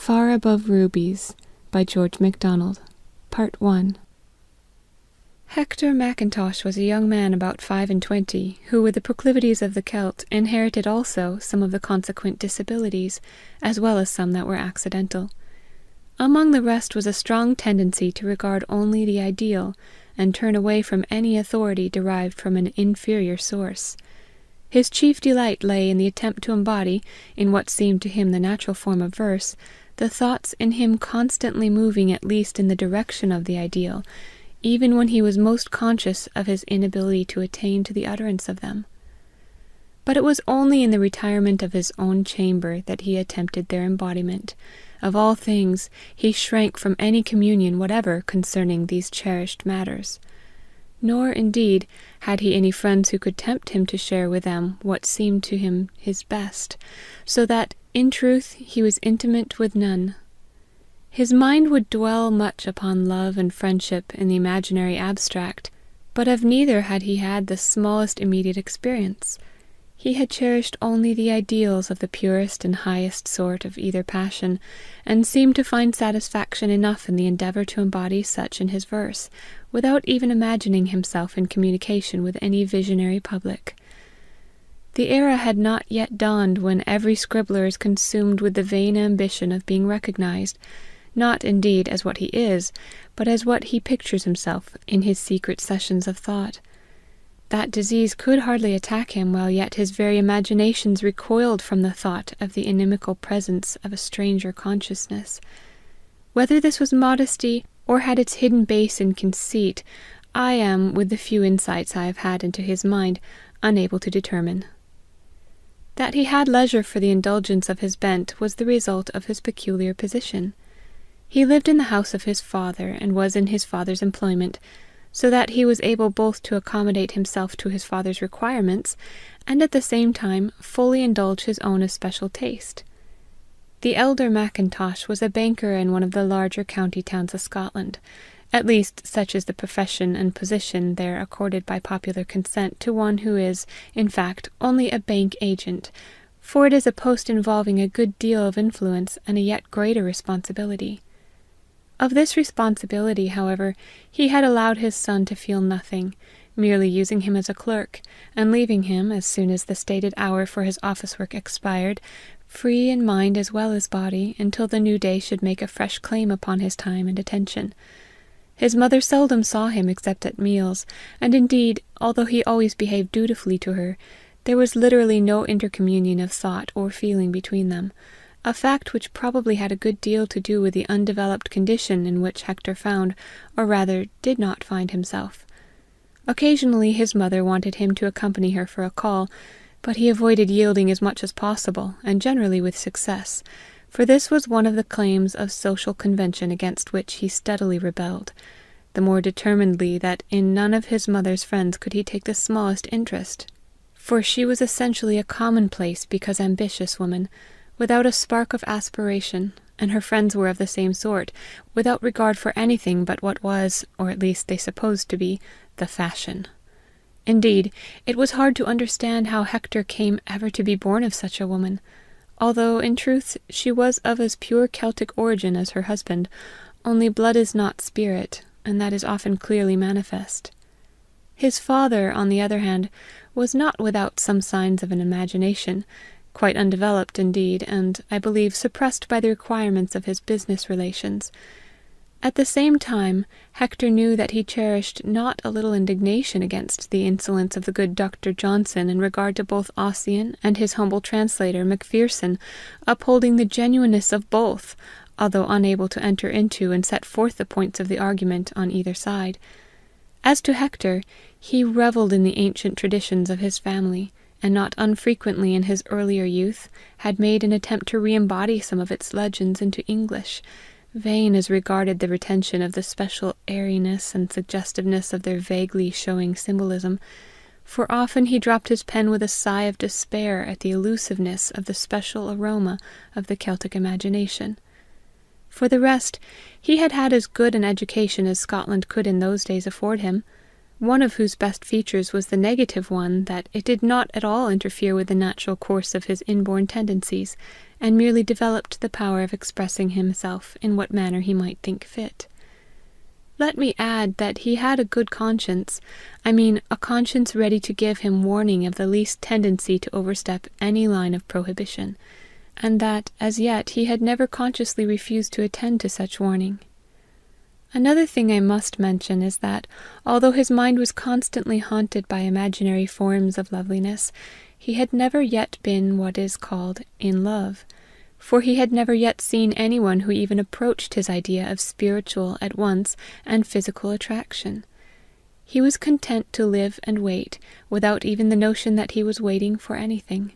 Far Above Rubies by George MacDonald. Part 1. Hector McIntosh was a young man about 25, who, with the proclivities of the Celt, inherited also some of the consequent disabilities, as well as some that were accidental. Among the rest was a strong tendency to regard only the ideal, and turn away from any authority derived from an inferior source. His chief delight lay in the attempt to embody, in what seemed to him the natural form of verse, the thoughts in him constantly moving at least in the direction of the ideal, even when he was most conscious of his inability to attain to the utterance of them. But it was only in the retirement of his own chamber that he attempted their embodiment. Of all things, he shrank from any communion whatever concerning these cherished matters. Nor, indeed, had he any friends who could tempt him to share with them what seemed to him his best, so that, in truth, he was intimate with none. His mind would dwell much upon love and friendship in the imaginary abstract, but of neither had he had the smallest immediate experience. He had cherished only the ideals of the purest and highest sort of either passion, and seemed to find satisfaction enough in the endeavour to embody such in his verse, without even imagining himself in communication with any visionary public. The era had not yet dawned when every scribbler is consumed with the vain ambition of being recognized, not indeed as what he is, but as what he pictures himself in his secret sessions of thought. That disease could hardly attack him while yet his very imaginations recoiled from the thought of the inimical presence of a stranger consciousness. Whether this was modesty, or had its hidden base in conceit, I am, with the few insights I have had into his mind, unable to determine. That he had leisure for the indulgence of his bent was the result of his peculiar position. He lived in the house of his father, and was in his father's employment, so that he was able both to accommodate himself to his father's requirements, and at the same time fully indulge his own especial taste. The elder McIntosh was a banker in one of the larger county towns of Scotland, at least such is the profession and position there accorded by popular consent to one who is, in fact, only a bank agent, for it is a post involving a good deal of influence and a yet greater responsibility. Of this responsibility, however, he had allowed his son to feel nothing, merely using him as a clerk, and leaving him, as soon as the stated hour for his office work expired, free in mind as well as body, until the new day should make a fresh claim upon his time and attention. His mother seldom saw him except at meals, and indeed, although he always behaved dutifully to her, there was literally no intercommunion of thought or feeling between them, a fact which probably had a good deal to do with the undeveloped condition in which Hector found, or rather did not find himself. Occasionally his mother wanted him to accompany her for a call, but he avoided yielding as much as possible, and generally with success, for this was one of the claims of social convention against which he steadily rebelled, the more determinedly that in none of his mother's friends could he take the smallest interest, for she was essentially a commonplace because ambitious woman, without a spark of aspiration, and her friends were of the same sort, without regard for anything but what was, or at least they supposed to be, the fashion. Indeed, it was hard to understand how Hector came ever to be born of such a woman, although in truth she was of as pure Celtic origin as her husband, only blood is not spirit, and that is often clearly manifest. His father, on the other hand, was not without some signs of an imagination, quite undeveloped indeed, and, I believe, suppressed by the requirements of his business relations. At the same time, Hector knew that he cherished not a little indignation against the insolence of the good Dr. Johnson in regard to both Ossian and his humble translator Macpherson, upholding the genuineness of both, although unable to enter into and set forth the points of the argument on either side. As to Hector, he revelled in the ancient traditions of his family, and not unfrequently in his earlier youth had made an attempt to re-embody some of its legends into English, vain as regarded the retention of the special airiness and suggestiveness of their vaguely showing symbolism, for often he dropped his pen with a sigh of despair at the elusiveness of the special aroma of the Celtic imagination. For the rest, he had had as good an education as Scotland could in those days afford him, one of whose best features was the negative one that it did not at all interfere with the natural course of his inborn tendencies, and merely developed the power of expressing himself in what manner he might think fit. Let me add that he had a good conscience, I mean a conscience ready to give him warning of the least tendency to overstep any line of prohibition, and that as yet he had never consciously refused to attend to such warning. Another thing I must mention is that, although his mind was constantly haunted by imaginary forms of loveliness, he had never yet been what is called in love, for he had never yet seen anyone who even approached his idea of spiritual at once and physical attraction. He was content to live and wait, without even the notion that he was waiting for anything.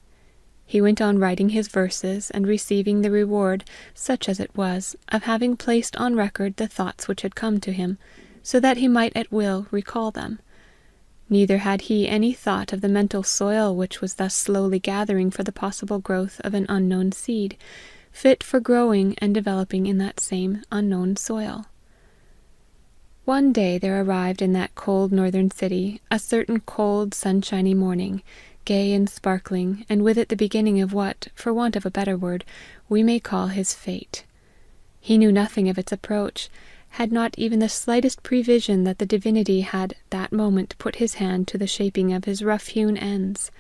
He went on writing his verses, and receiving the reward, such as it was, of having placed on record the thoughts which had come to him, so that he might at will recall them. Neither had he any thought of the mental soil which was thus slowly gathering for the possible growth of an unknown seed, fit for growing and developing in that same unknown soil. One day there arrived in that cold northern city a certain cold sunshiny morning, gay and sparkling, and with it the beginning of what, for want of a better word, we may call his fate. He knew nothing of its approach, had not even the slightest prevision that the divinity had that moment put his hand to the shaping of his rough-hewn ends.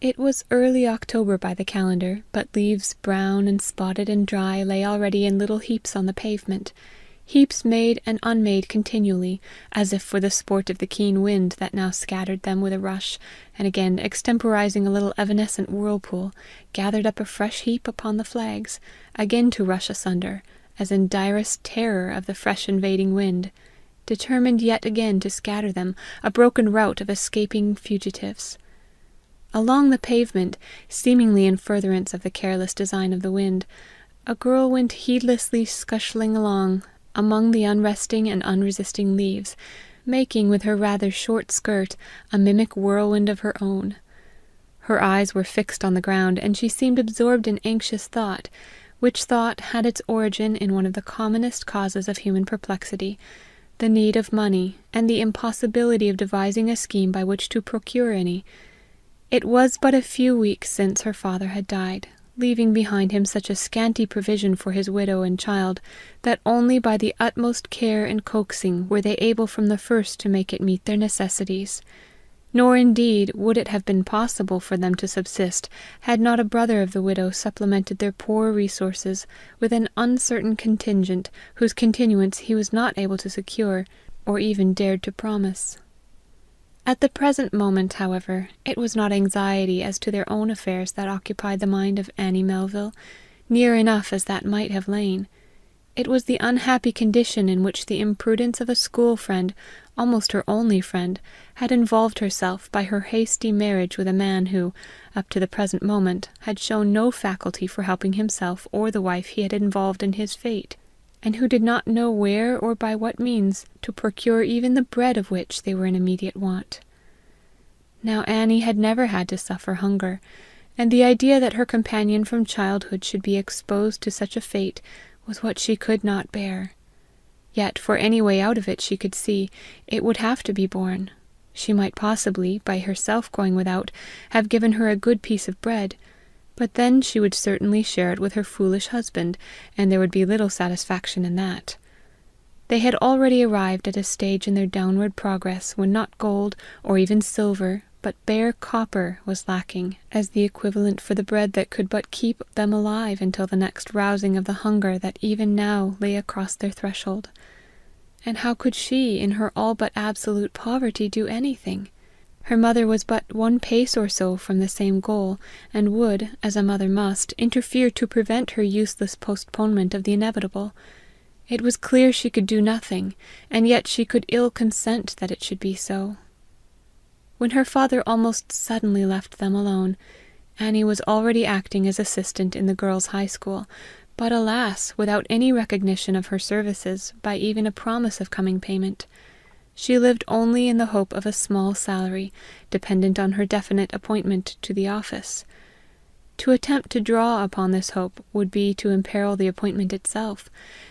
It was early October by the calendar, but leaves brown and spotted and dry lay already in little heaps on the pavement, heaps made and unmade continually, as if for the sport of the keen wind that now scattered them with a rush, and again extemporizing a little evanescent whirlpool, gathered up a fresh heap upon the flags, again to rush asunder, as in direst terror of the fresh invading wind, determined yet again to scatter them, a broken rout of escaping fugitives. Along the pavement, seemingly in furtherance of the careless design of the wind, a girl went heedlessly scushling along among the unresting and unresisting leaves, making with her rather short skirt a mimic whirlwind of her own. Her eyes were fixed on the ground, and she seemed absorbed in anxious thought, which thought had its origin in one of the commonest causes of human perplexity, the need of money, and the impossibility of devising a scheme by which to procure any. It was but a few weeks since her father had died, leaving behind him such a scanty provision for his widow and child, that only by the utmost care and coaxing were they able from the first to make it meet their necessities. Nor indeed would it have been possible for them to subsist, had not a brother of the widow supplemented their poor resources with an uncertain contingent, whose continuance he was not able to secure, or even dared to promise. At the present moment, however, it was not anxiety as to their own affairs that occupied the mind of Annie Melville, near enough as that might have lain. It was the unhappy condition in which the imprudence of a school friend, almost her only friend, had involved herself by her hasty marriage with a man who, up to the present moment, had shown no faculty for helping himself or the wife he had involved in his fate, and who did not know where or by what means to procure even the bread of which they were in immediate want. Now Annie had never had to suffer hunger, and the idea that her companion from childhood should be exposed to such a fate was what she could not bear. Yet for any way out of it she could see, it would have to be borne. She might possibly, by herself going without, have given her a good piece of bread, but then she would certainly share it with her foolish husband, and there would be little satisfaction in that. They had already arrived at a stage in their downward progress when not gold, or even silver, but bare copper was lacking, as the equivalent for the bread that could but keep them alive until the next rousing of the hunger that even now lay across their threshold. And how could she, in her all but absolute poverty, do anything? Her mother was but 1 pace or so from the same goal, and would, as a mother must, interfere to prevent her useless postponement of the inevitable. It was clear she could do nothing, and yet she could ill consent that it should be so. When her father almost suddenly left them alone, Annie was already acting as assistant in the girls' high school, but alas, without any recognition of her services by even a promise of coming payment. She lived only in the hope of a small salary, dependent on her definite appointment to the office. To attempt to draw upon this hope would be to imperil the appointment itself.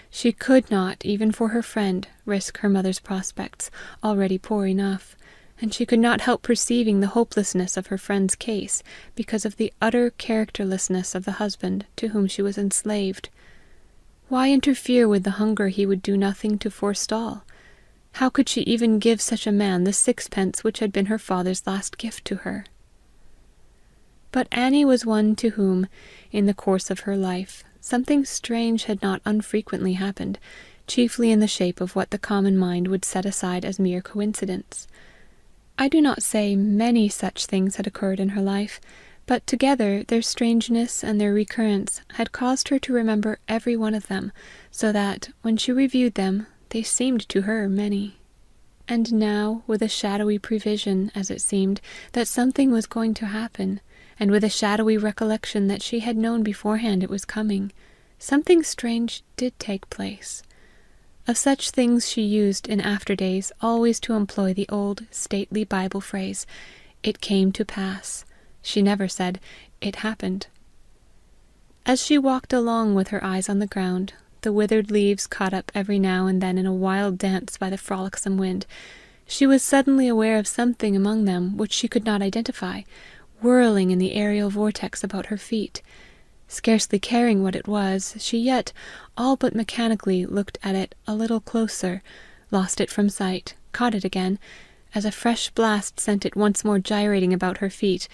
She could not, even for her friend, risk her mother's prospects, already poor enough, and she could not help perceiving the hopelessness of her friend's case, because of the utter characterlessness of the husband to whom she was enslaved. Why interfere with the hunger he would do nothing to forestall? How could she even give such a man the sixpence which had been her father's last gift to her? But Annie was one to whom, in the course of her life, something strange had not unfrequently happened, chiefly in the shape of what the common mind would set aside as mere coincidence. I do not say many such things had occurred in her life, but together their strangeness and their recurrence had caused her to remember every one of them, so that, when she reviewed them, they seemed to her many. And now, with a shadowy prevision, as it seemed, that something was going to happen, and with a shadowy recollection that she had known beforehand it was coming, something strange did take place. Of such things she used in after days always to employ the old stately Bible phrase, "It came to pass." She never said, "It happened." As she walked along with her eyes on the ground, the withered leaves caught up every now and then in a wild dance by the frolicsome wind, she was suddenly aware of something among them which she could not identify, whirling in the aerial vortex about her feet. Scarcely caring what it was, she yet, all but mechanically, looked at it a little closer, lost it from sight, caught it again, as a fresh blast sent it once more gyrating about her feet,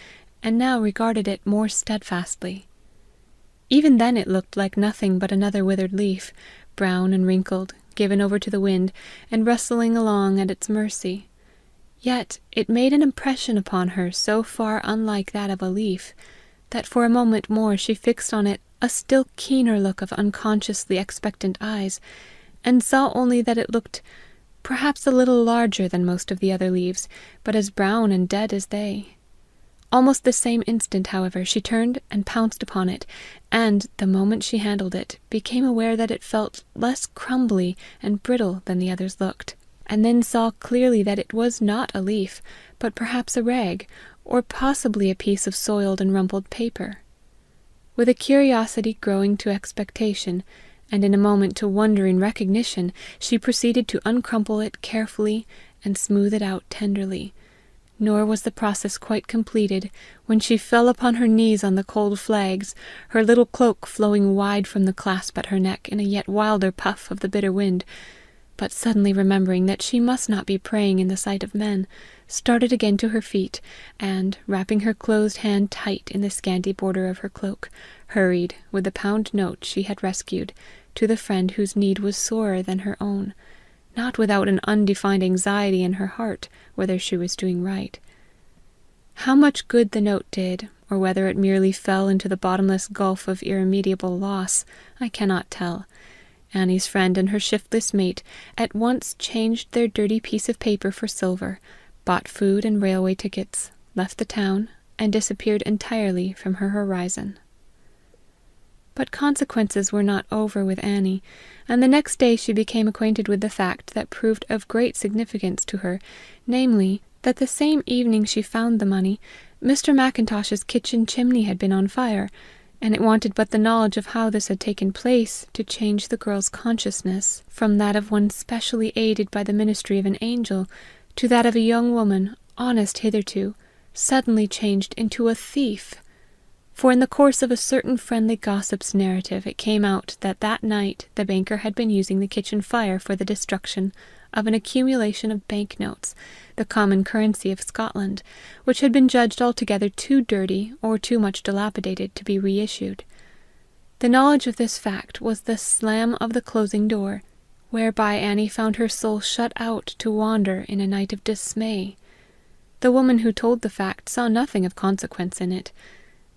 and now regarded it more steadfastly. Even then it looked like nothing but another withered leaf, brown and wrinkled, given over to the wind, and rustling along at its mercy. Yet it made an impression upon her so far unlike that of a leaf, that for a moment more she fixed on it a still keener look of unconsciously expectant eyes, and saw only that it looked perhaps a little larger than most of the other leaves, but as brown and dead as they. Almost the same instant, however, she turned and pounced upon it, and, the moment she handled it, became aware that it felt less crumbly and brittle than the others looked, and then saw clearly that it was not a leaf, but perhaps a rag, or possibly a piece of soiled and rumpled paper. With a curiosity growing to expectation, and in a moment to wondering recognition, she proceeded to uncrumple it carefully and smooth it out tenderly. Nor was the process quite completed when she fell upon her knees on the cold flags, her little cloak flowing wide from the clasp at her neck in a yet wilder puff of the bitter wind, but suddenly remembering that she must not be praying in the sight of men, started again to her feet, and, wrapping her closed hand tight in the scanty border of her cloak, hurried, with the pound note she had rescued, to the friend whose need was sorer than her own, not without an undefined anxiety in her heart whether she was doing right. How much good the note did, or whether it merely fell into the bottomless gulf of irremediable loss, I cannot tell. Annie's friend and her shiftless mate at once changed their dirty piece of paper for silver, bought food and railway tickets, left the town, and disappeared entirely from her horizon. But consequences were not over with Annie, and the next day she became acquainted with the fact that proved of great significance to her, namely, that the same evening she found the money, Mr. McIntosh's kitchen chimney had been on fire, and it wanted but the knowledge of how this had taken place to change the girl's consciousness from that of one specially aided by the ministry of an angel to that of a young woman, honest hitherto, suddenly changed into a thief. For in the course of a certain friendly gossip's narrative it came out that that night the banker had been using the kitchen fire for the destruction of an accumulation of bank-notes, the common currency of Scotland, which had been judged altogether too dirty or too much dilapidated to be reissued. The knowledge of this fact was the slam of the closing door, whereby Annie found her soul shut out to wander in a night of dismay. The woman who told the fact saw nothing of consequence in it.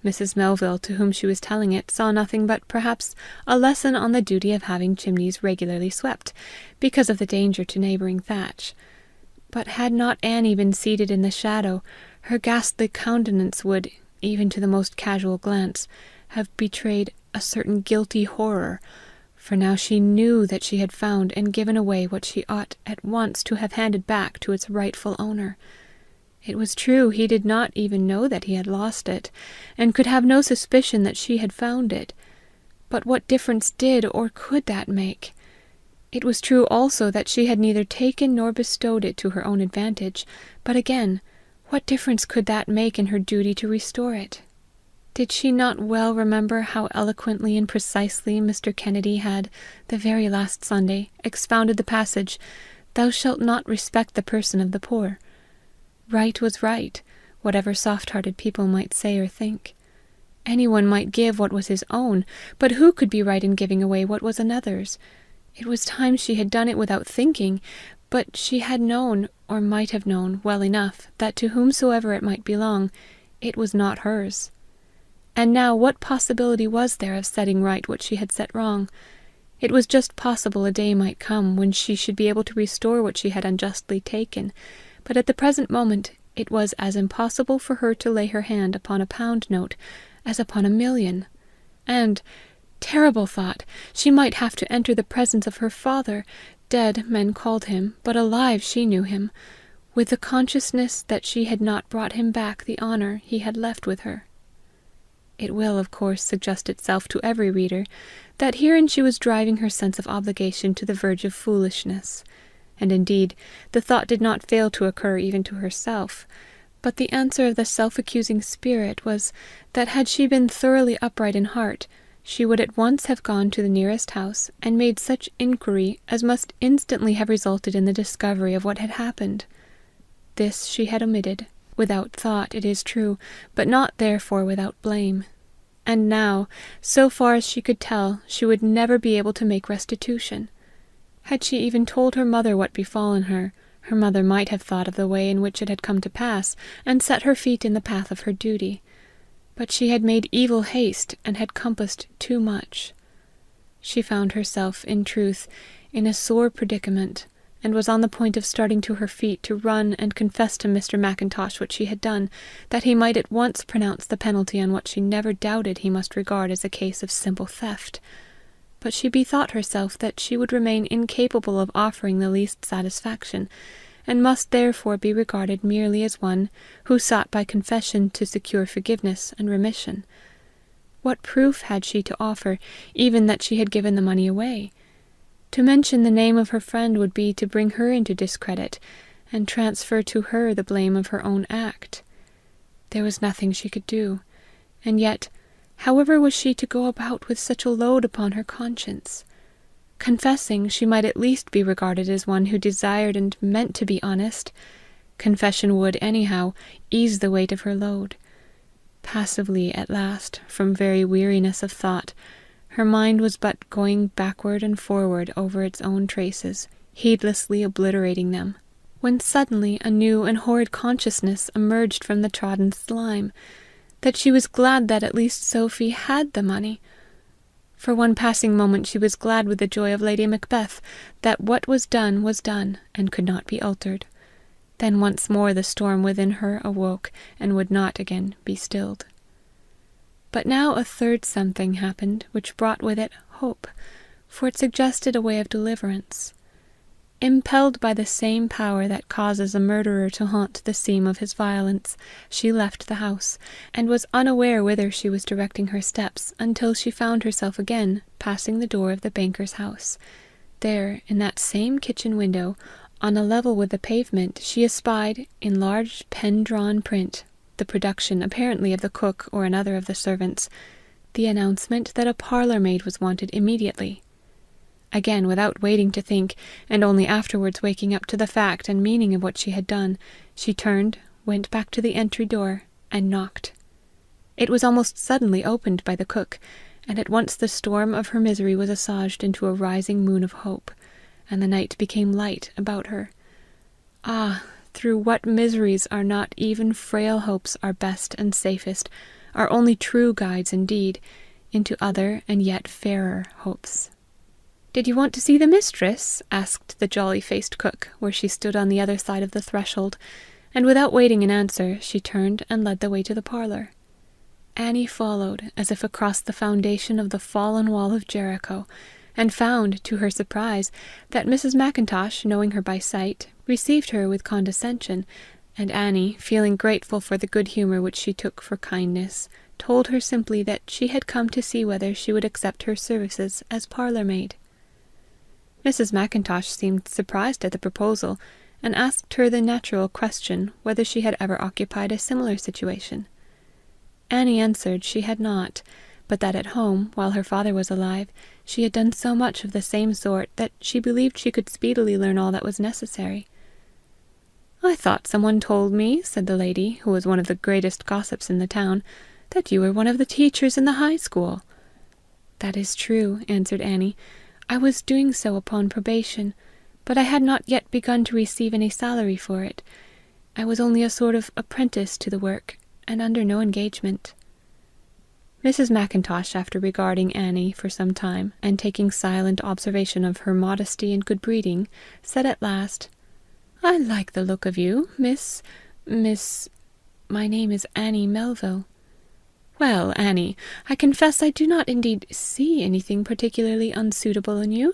Mrs. Melville, to whom she was telling it, saw nothing but perhaps a lesson on the duty of having chimneys regularly swept, because of the danger to neighbouring thatch. But had not Annie been seated in the shadow, her ghastly countenance would, even to the most casual glance, have betrayed a certain guilty horror, for now she knew that she had found and given away what she ought at once to have handed back to its rightful owner. It was true he did not even know that he had lost it, and could have no suspicion that she had found it. But what difference did or could that make? It was true also that she had neither taken nor bestowed it to her own advantage, but again, what difference could that make in her duty to restore it? Did she not well remember how eloquently and precisely Mr. Kennedy had, the very last Sunday, expounded the passage, "Thou shalt not respect the person of the poor"? Right was right, whatever soft-hearted people might say or think. Anyone might give what was his own, but who could be right in giving away what was another's? It was time she had done it without thinking, but she had known, or might have known, well enough, that to whomsoever it might belong, it was not hers. And now what possibility was there of setting right what she had set wrong? It was just possible a day might come when she should be able to restore what she had unjustly taken, but at the present moment it was as impossible for her to lay her hand upon a pound note as upon 1,000,000. And, terrible thought, she might have to enter the presence of her father, dead men called him, but alive she knew him, with the consciousness that she had not brought him back the honor he had left with her. It will, of course, suggest itself to every reader that herein she was driving her sense of obligation to the verge of foolishness. And indeed, the thought did not fail to occur even to herself, but the answer of the self-accusing spirit was, that had she been thoroughly upright in heart, she would at once have gone to the nearest house, and made such inquiry as must instantly have resulted in the discovery of what had happened. This she had omitted, without thought, it is true, but not therefore without blame. And now, so far as she could tell, she would never be able to make restitution. Had she even told her mother what befallen her, her mother might have thought of the way in which it had come to pass, and set her feet in the path of her duty. But she had made evil haste, and had compassed too much. She found herself, in truth, in a sore predicament, and was on the point of starting to her feet to run and confess to Mr. McIntosh what she had done, that he might at once pronounce the penalty on what she never doubted he must regard as a case of simple theft. But she bethought herself that she would remain incapable of offering the least satisfaction, and must therefore be regarded merely as one who sought by confession to secure forgiveness and remission. What proof had she to offer, even that she had given the money away? To mention the name of her friend would be to bring her into discredit, and transfer to her the blame of her own act. There was nothing she could do, and yet, however was she to go about with such a load upon her conscience? Confessing, she might at least be regarded as one who desired and meant to be honest. Confession would, anyhow, ease the weight of her load. Passively, at last, from very weariness of thought, her mind was but going backward and forward over its own traces, heedlessly obliterating them, when suddenly a new and horrid consciousness emerged from the trodden slime, that she was glad that at least Sophie had the money. For one passing moment she was glad with the joy of Lady Macbeth, that what was done, and could not be altered. Then once more the storm within her awoke, and would not again be stilled. But now a third something happened, which brought with it hope, for it suggested a way of deliverance. Impelled by the same power that causes a murderer to haunt the scene of his violence, she left the house, and was unaware whither she was directing her steps, until she found herself again passing the door of the banker's house. There, in that same kitchen window, on a level with the pavement, she espied, in large pen-drawn print, the production apparently of the cook or another of the servants, the announcement that a parlour-maid was wanted immediately. Again, without waiting to think, and only afterwards waking up to the fact and meaning of what she had done, she turned, went back to the entry door, and knocked. It was almost suddenly opened by the cook, and at once the storm of her misery was assuaged into a rising moon of hope, and the night became light about her. Ah, through what miseries are not even frail hopes our best and safest, our only true guides indeed, into other and yet fairer hopes. "Did you want to see the mistress?" asked the jolly-faced cook, where she stood on the other side of the threshold, and without waiting an answer, she turned and led the way to the parlour. Annie followed, as if across the foundation of the fallen wall of Jericho, and found, to her surprise, that Mrs. McIntosh, knowing her by sight, received her with condescension, and Annie, feeling grateful for the good humour which she took for kindness, told her simply that she had come to see whether she would accept her services as parlour-maid. Mrs. McIntosh seemed surprised at the proposal, and asked her the natural question whether she had ever occupied a similar situation. Annie answered she had not, but that at home, while her father was alive, she had done so much of the same sort that she believed she could speedily learn all that was necessary. "I thought some one told me," said the lady, who was one of the greatest gossips in the town, "that you were one of the teachers in the high school." "That is true," answered Annie. "I was doing so upon probation, but I had not yet begun to receive any salary for it. I was only a sort of apprentice to the work, and under no engagement." Mrs. McIntosh, after regarding Annie for some time, and taking silent observation of her modesty and good breeding, said at last, "I like the look of you, Miss... My name is Annie Melville." "Well, Annie, I confess I do not indeed see anything particularly unsuitable in you,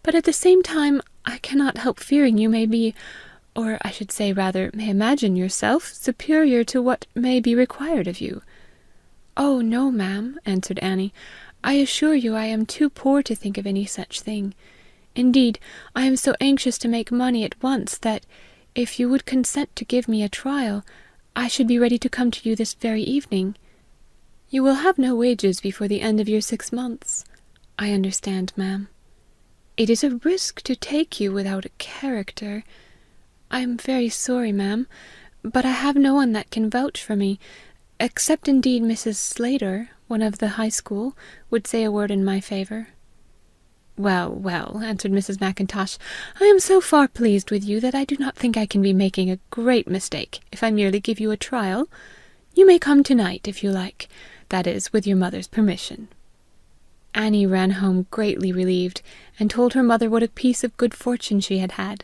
but at the same time I cannot help fearing you may be, or I should say rather may imagine yourself superior to what may be required of you." "Oh, no, ma'am," answered Annie. "I assure you I am too poor to think of any such thing. Indeed, I am so anxious to make money at once that, if you would consent to give me a trial, I should be ready to come to you this very evening." "You will have no wages before the end of your 6 months." "I understand, ma'am." "It is a risk to take you without a character. I am very sorry, ma'am, but I have no one that can vouch for me, except indeed Mrs. Slater, one of the high school, would say a word in my favour." "Well, well," answered Mrs. McIntosh, "I am so far pleased with you that I do not think I can be making a great mistake if I merely give you a trial. You may come to-night, if you like, that is, with your mother's permission." Annie ran home greatly relieved, and told her mother what a piece of good fortune she had had.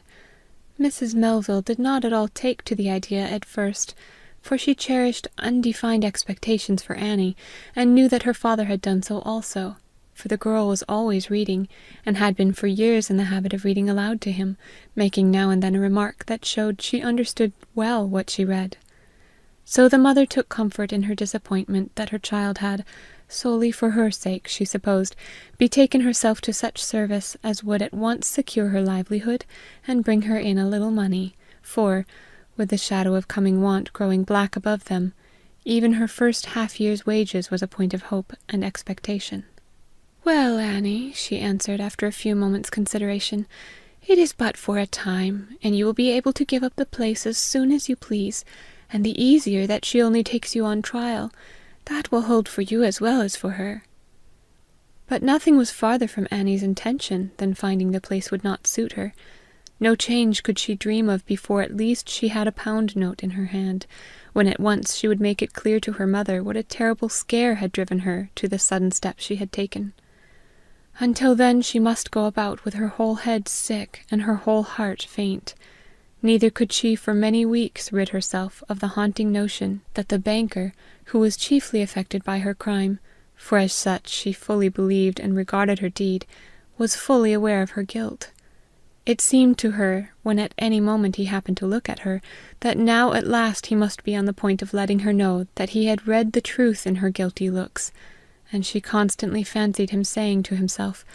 Mrs. Melville did not at all take to the idea at first, for she cherished undefined expectations for Annie, and knew that her father had done so also, for the girl was always reading, and had been for years in the habit of reading aloud to him, making now and then a remark that showed she understood well what she read. So the mother took comfort in her disappointment that her child had, solely for her sake, she supposed, betaken herself to such service as would at once secure her livelihood and bring her in a little money, for, with the shadow of coming want growing black above them, even her first half-year's wages was a point of hope and expectation. "Well, Annie," she answered, after a few moments' consideration, "it is but for a time, and you will be able to give up the place as soon as you please, and the easier that she only takes you on trial. That will hold for you as well as for her." But nothing was farther from Annie's intention than finding the place would not suit her. No change could she dream of before at least she had a pound note in her hand, when at once she would make it clear to her mother what a terrible scare had driven her to the sudden step she had taken. Until then she must go about with her whole head sick and her whole heart faint. Neither could she for many weeks rid herself of the haunting notion that the banker, who was chiefly affected by her crime, for as such she fully believed and regarded her deed, was fully aware of her guilt. It seemed to her, when at any moment he happened to look at her, that now at last he must be on the point of letting her know that he had read the truth in her guilty looks, and she constantly fancied him saying to himself,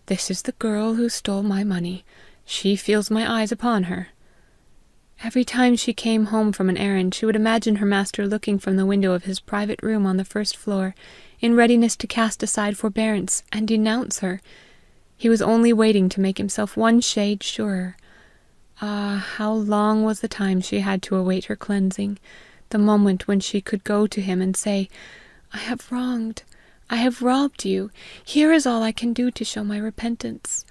"This is the girl who stole my money. She feels my eyes upon her." Every time she came home from an errand, she would imagine her master looking from the window of his private room on the first floor, in readiness to cast aside forbearance and denounce her. He was only waiting to make himself one shade surer. Ah, how long was the time she had to await her cleansing, the moment when she could go to him and say, "I have wronged, I have robbed you. Here is all I can do to show my repentance.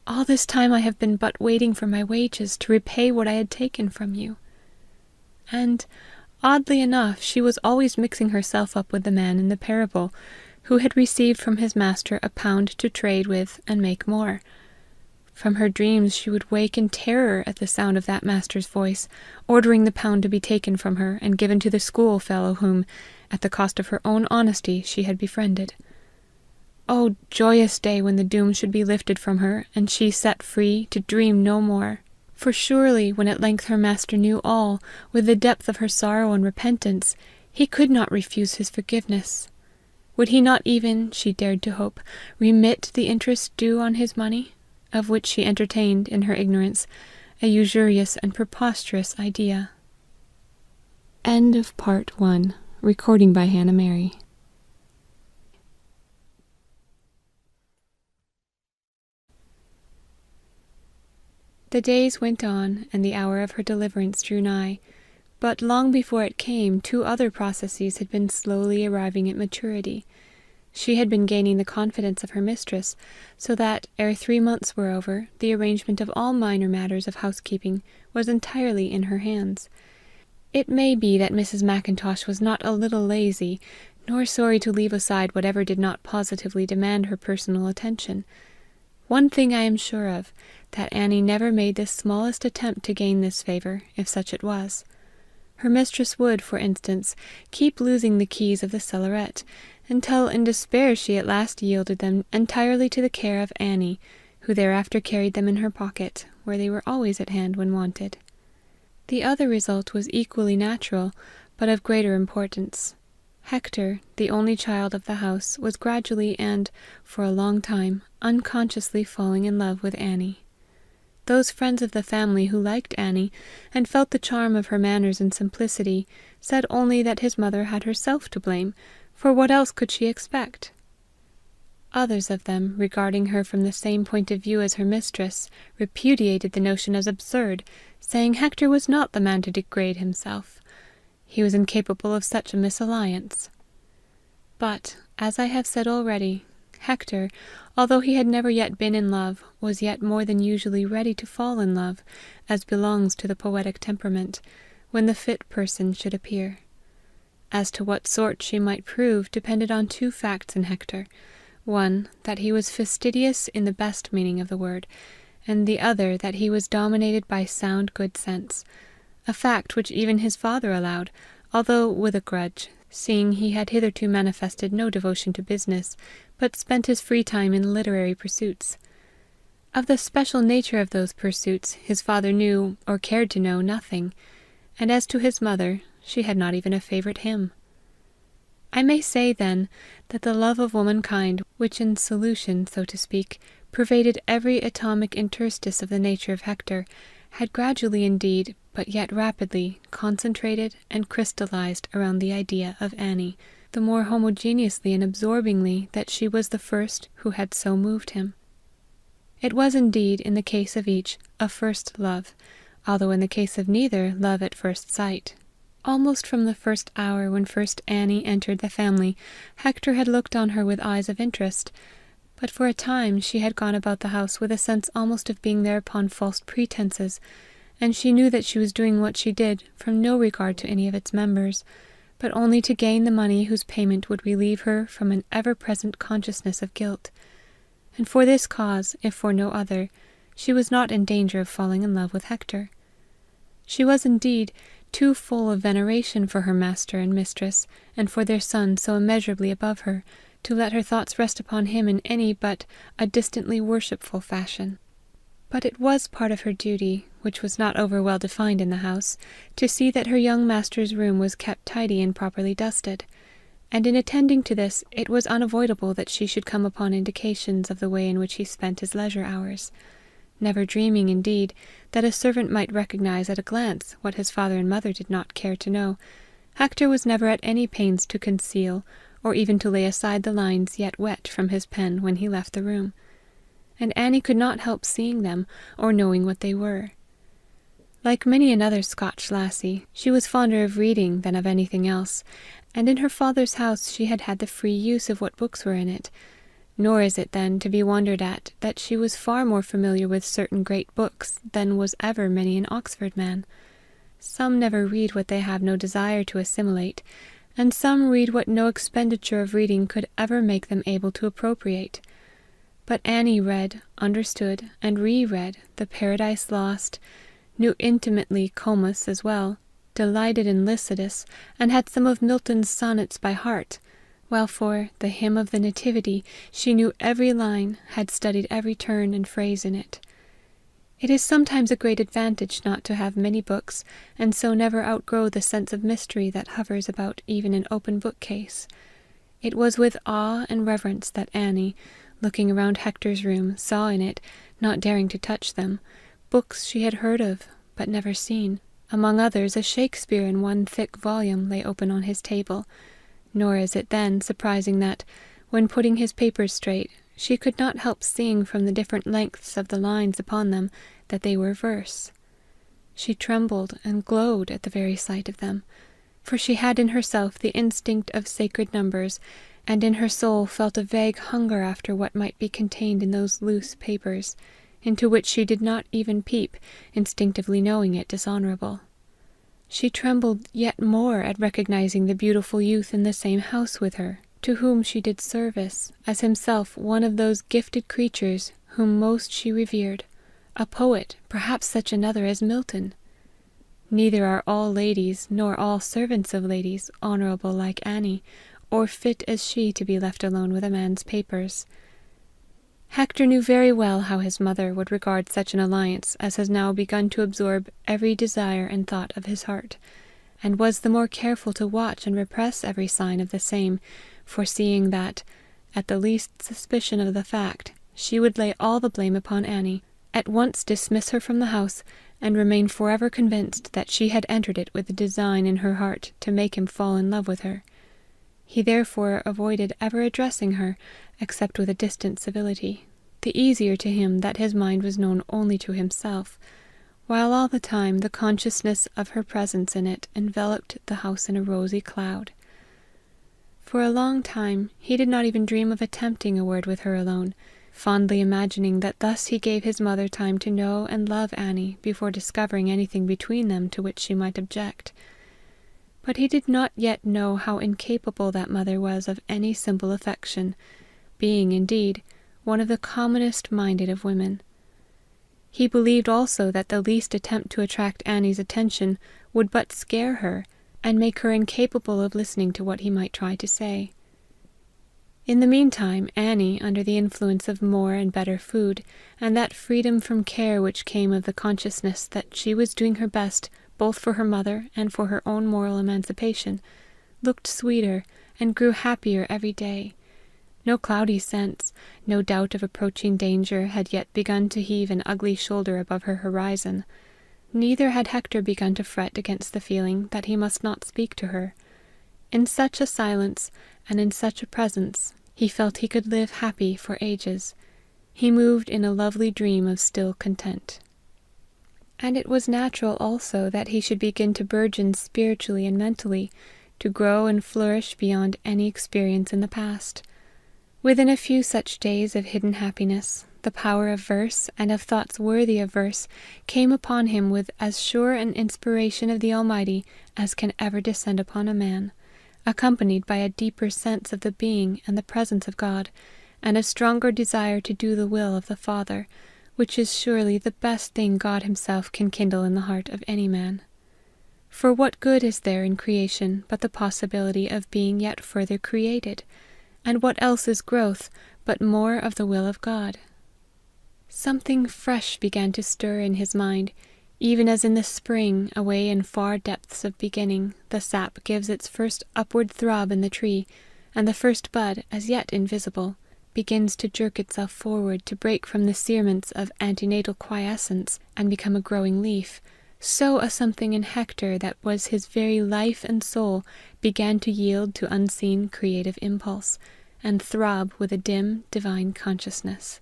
All this time I have been but waiting for my wages to repay what I had taken from you." And, oddly enough, she was always mixing herself up with the man in the parable, who had received from his master a pound to trade with and make more. From her dreams she would wake in terror at the sound of that master's voice, ordering the pound to be taken from her and given to the schoolfellow whom, at the cost of her own honesty, she had befriended. Oh, joyous day when the doom should be lifted from her, and she set free to dream no more! For surely, when at length her master knew all, with the depth of her sorrow and repentance, he could not refuse his forgiveness. Would he not even, she dared to hope, remit the interest due on his money, of which she entertained, in her ignorance, a usurious and preposterous idea. End of Part 1. Recording by Hannah Mary. The days went on, and the hour of her deliverance drew nigh, but long before it came, 2 other processes had been slowly arriving at maturity. She had been gaining the confidence of her mistress, so that, ere 3 months were over, the arrangement of all minor matters of housekeeping was entirely in her hands. It may be that Mrs. McIntosh was not a little lazy, nor sorry to leave aside whatever did not positively demand her personal attention. One thing I am sure of, that Annie never made the smallest attempt to gain this favour, if such it was. Her mistress would, for instance, keep losing the keys of the cellaret, until in despair she at last yielded them entirely to the care of Annie, who thereafter carried them in her pocket, where they were always at hand when wanted. The other result was equally natural, but of greater importance. Hector, the only child of the house, was gradually and, for a long time, unconsciously falling in love with Annie. Those friends of the family who liked Annie, and felt the charm of her manners and simplicity, said only that his mother had herself to blame, for what else could she expect? Others of them, regarding her from the same point of view as her mistress, repudiated the notion as absurd, saying Hector was not the man to degrade himself. He was incapable of such a misalliance. But, as I have said already, Hector, although he had never yet been in love, was yet more than usually ready to fall in love, as belongs to the poetic temperament, when the fit person should appear. As to what sort she might prove depended on 2 facts in Hector: one, that he was fastidious in the best meaning of the word, and the other, that he was dominated by sound good sense, a fact which even his father allowed, although with a grudge, seeing he had hitherto manifested no devotion to business, but spent his free time in literary pursuits. Of the special nature of those pursuits his father knew, or cared to know, nothing, and as to his mother, she had not even a favourite hymn. I may say, then, that the love of womankind, which in solution, so to speak, pervaded every atomic interstice of the nature of Hector, had gradually indeed, but yet rapidly, concentrated and crystallized around the idea of Annie, the more homogeneously and absorbingly that she was the first who had so moved him. It was indeed, in the case of each, a first love, although in the case of neither, love at first sight. Almost from the first hour when first Annie entered the family, Hector had looked on her with eyes of interest, but for a time she had gone about the house with a sense almost of being there upon false pretenses, and she knew that she was doing what she did from no regard to any of its members, but only to gain the money whose payment would relieve her from an ever-present consciousness of guilt. And for this cause, if for no other, she was not in danger of falling in love with Hector. She was indeed too full of veneration for her master and mistress, and for their son so immeasurably above her, to let her thoughts rest upon him in any but a distantly worshipful fashion. But it was part of her duty, which was not over well defined in the house, to see that her young master's room was kept tidy and properly dusted, and in attending to this it was unavoidable that she should come upon indications of the way in which he spent his leisure hours, never dreaming, indeed, that a servant might recognize at a glance what his father and mother did not care to know. Hector was never at any pains to conceal, or even to lay aside the lines yet wet from his pen when he left the room, and Annie could not help seeing them, or knowing what they were. Like many another Scotch lassie, she was fonder of reading than of anything else, and in her father's house she had had the free use of what books were in it, nor is it then to be wondered at that she was far more familiar with certain great books than was ever many an Oxford man. Some never read what they have no desire to assimilate, and some read what no expenditure of reading could ever make them able to appropriate. But Annie read, understood, and re-read the Paradise Lost, knew intimately Comus as well, delighted in Lycidas, and had some of Milton's sonnets by heart, while for the Hymn of the Nativity she knew every line, had studied every turn and phrase in it. It is sometimes a great advantage not to have many books, and so never outgrow the sense of mystery that hovers about even an open bookcase. It was with awe and reverence that Annie, looking around Hector's room, saw in it, not daring to touch them, books she had heard of, but never seen. Among others, a Shakespeare in one thick volume lay open on his table, nor is it then surprising that, when putting his papers straight, she could not help seeing from the different lengths of the lines upon them that they were verse. She trembled and glowed at the very sight of them, for she had in herself the instinct of sacred numbers, and in her soul felt a vague hunger after what might be contained in those loose papers, into which she did not even peep, instinctively knowing it dishonorable. She trembled yet more at recognizing the beautiful youth in the same house with her, to whom she did service, as himself one of those gifted creatures whom most she revered, a poet, perhaps such another as Milton. Neither are all ladies, nor all servants of ladies, honorable like Annie, or fit as she to be left alone with a man's papers. Hector knew very well how his mother would regard such an alliance as has now begun to absorb every desire and thought of his heart, and was the more careful to watch and repress every sign of the same, foreseeing that, at the least suspicion of the fact, she would lay all the blame upon Annie, at once dismiss her from the house, and remain forever convinced that she had entered it with a design in her heart to make him fall in love with her. He therefore avoided ever addressing her, except with a distant civility, the easier to him that his mind was known only to himself, while all the time the consciousness of her presence in it enveloped the house in a rosy cloud. For a long time he did not even dream of attempting a word with her alone, fondly imagining that thus he gave his mother time to know and love Annie before discovering anything between them to which she might object. But he did not yet know how incapable that mother was of any simple affection, being, indeed, one of the commonest minded of women. He believed also that the least attempt to attract Annie's attention would but scare her, and make her incapable of listening to what he might try to say. In the meantime, Annie, under the influence of more and better food, and that freedom from care which came of the consciousness that she was doing her best both for her mother and for her own moral emancipation, looked sweeter and grew happier every day. No cloudy sense, no doubt of approaching danger had yet begun to heave an ugly shoulder above her horizon. Neither had Hector begun to fret against the feeling that he must not speak to her. In such a silence, and in such a presence, he felt he could live happy for ages. He moved in a lovely dream of still content. And it was natural also that he should begin to burgeon spiritually and mentally, to grow and flourish beyond any experience in the past. Within a few such days of hidden happiness, the power of verse, and of thoughts worthy of verse, came upon him with as sure an inspiration of the Almighty as can ever descend upon a man, accompanied by a deeper sense of the being and the presence of God, and a stronger desire to do the will of the Father, which is surely the best thing God himself can kindle in the heart of any man. For what good is there in creation but the possibility of being yet further created? And what else is growth but more of the will of God? Something fresh began to stir in his mind, even as in the spring, away in far depths of beginning, the sap gives its first upward throb in the tree, and the first bud, as yet invisible, begins to jerk itself forward to break from the cerements of antenatal quiescence and become a growing leaf. So a something in Hector that was his very life and soul began to yield to unseen creative impulse, and throb with a dim divine consciousness.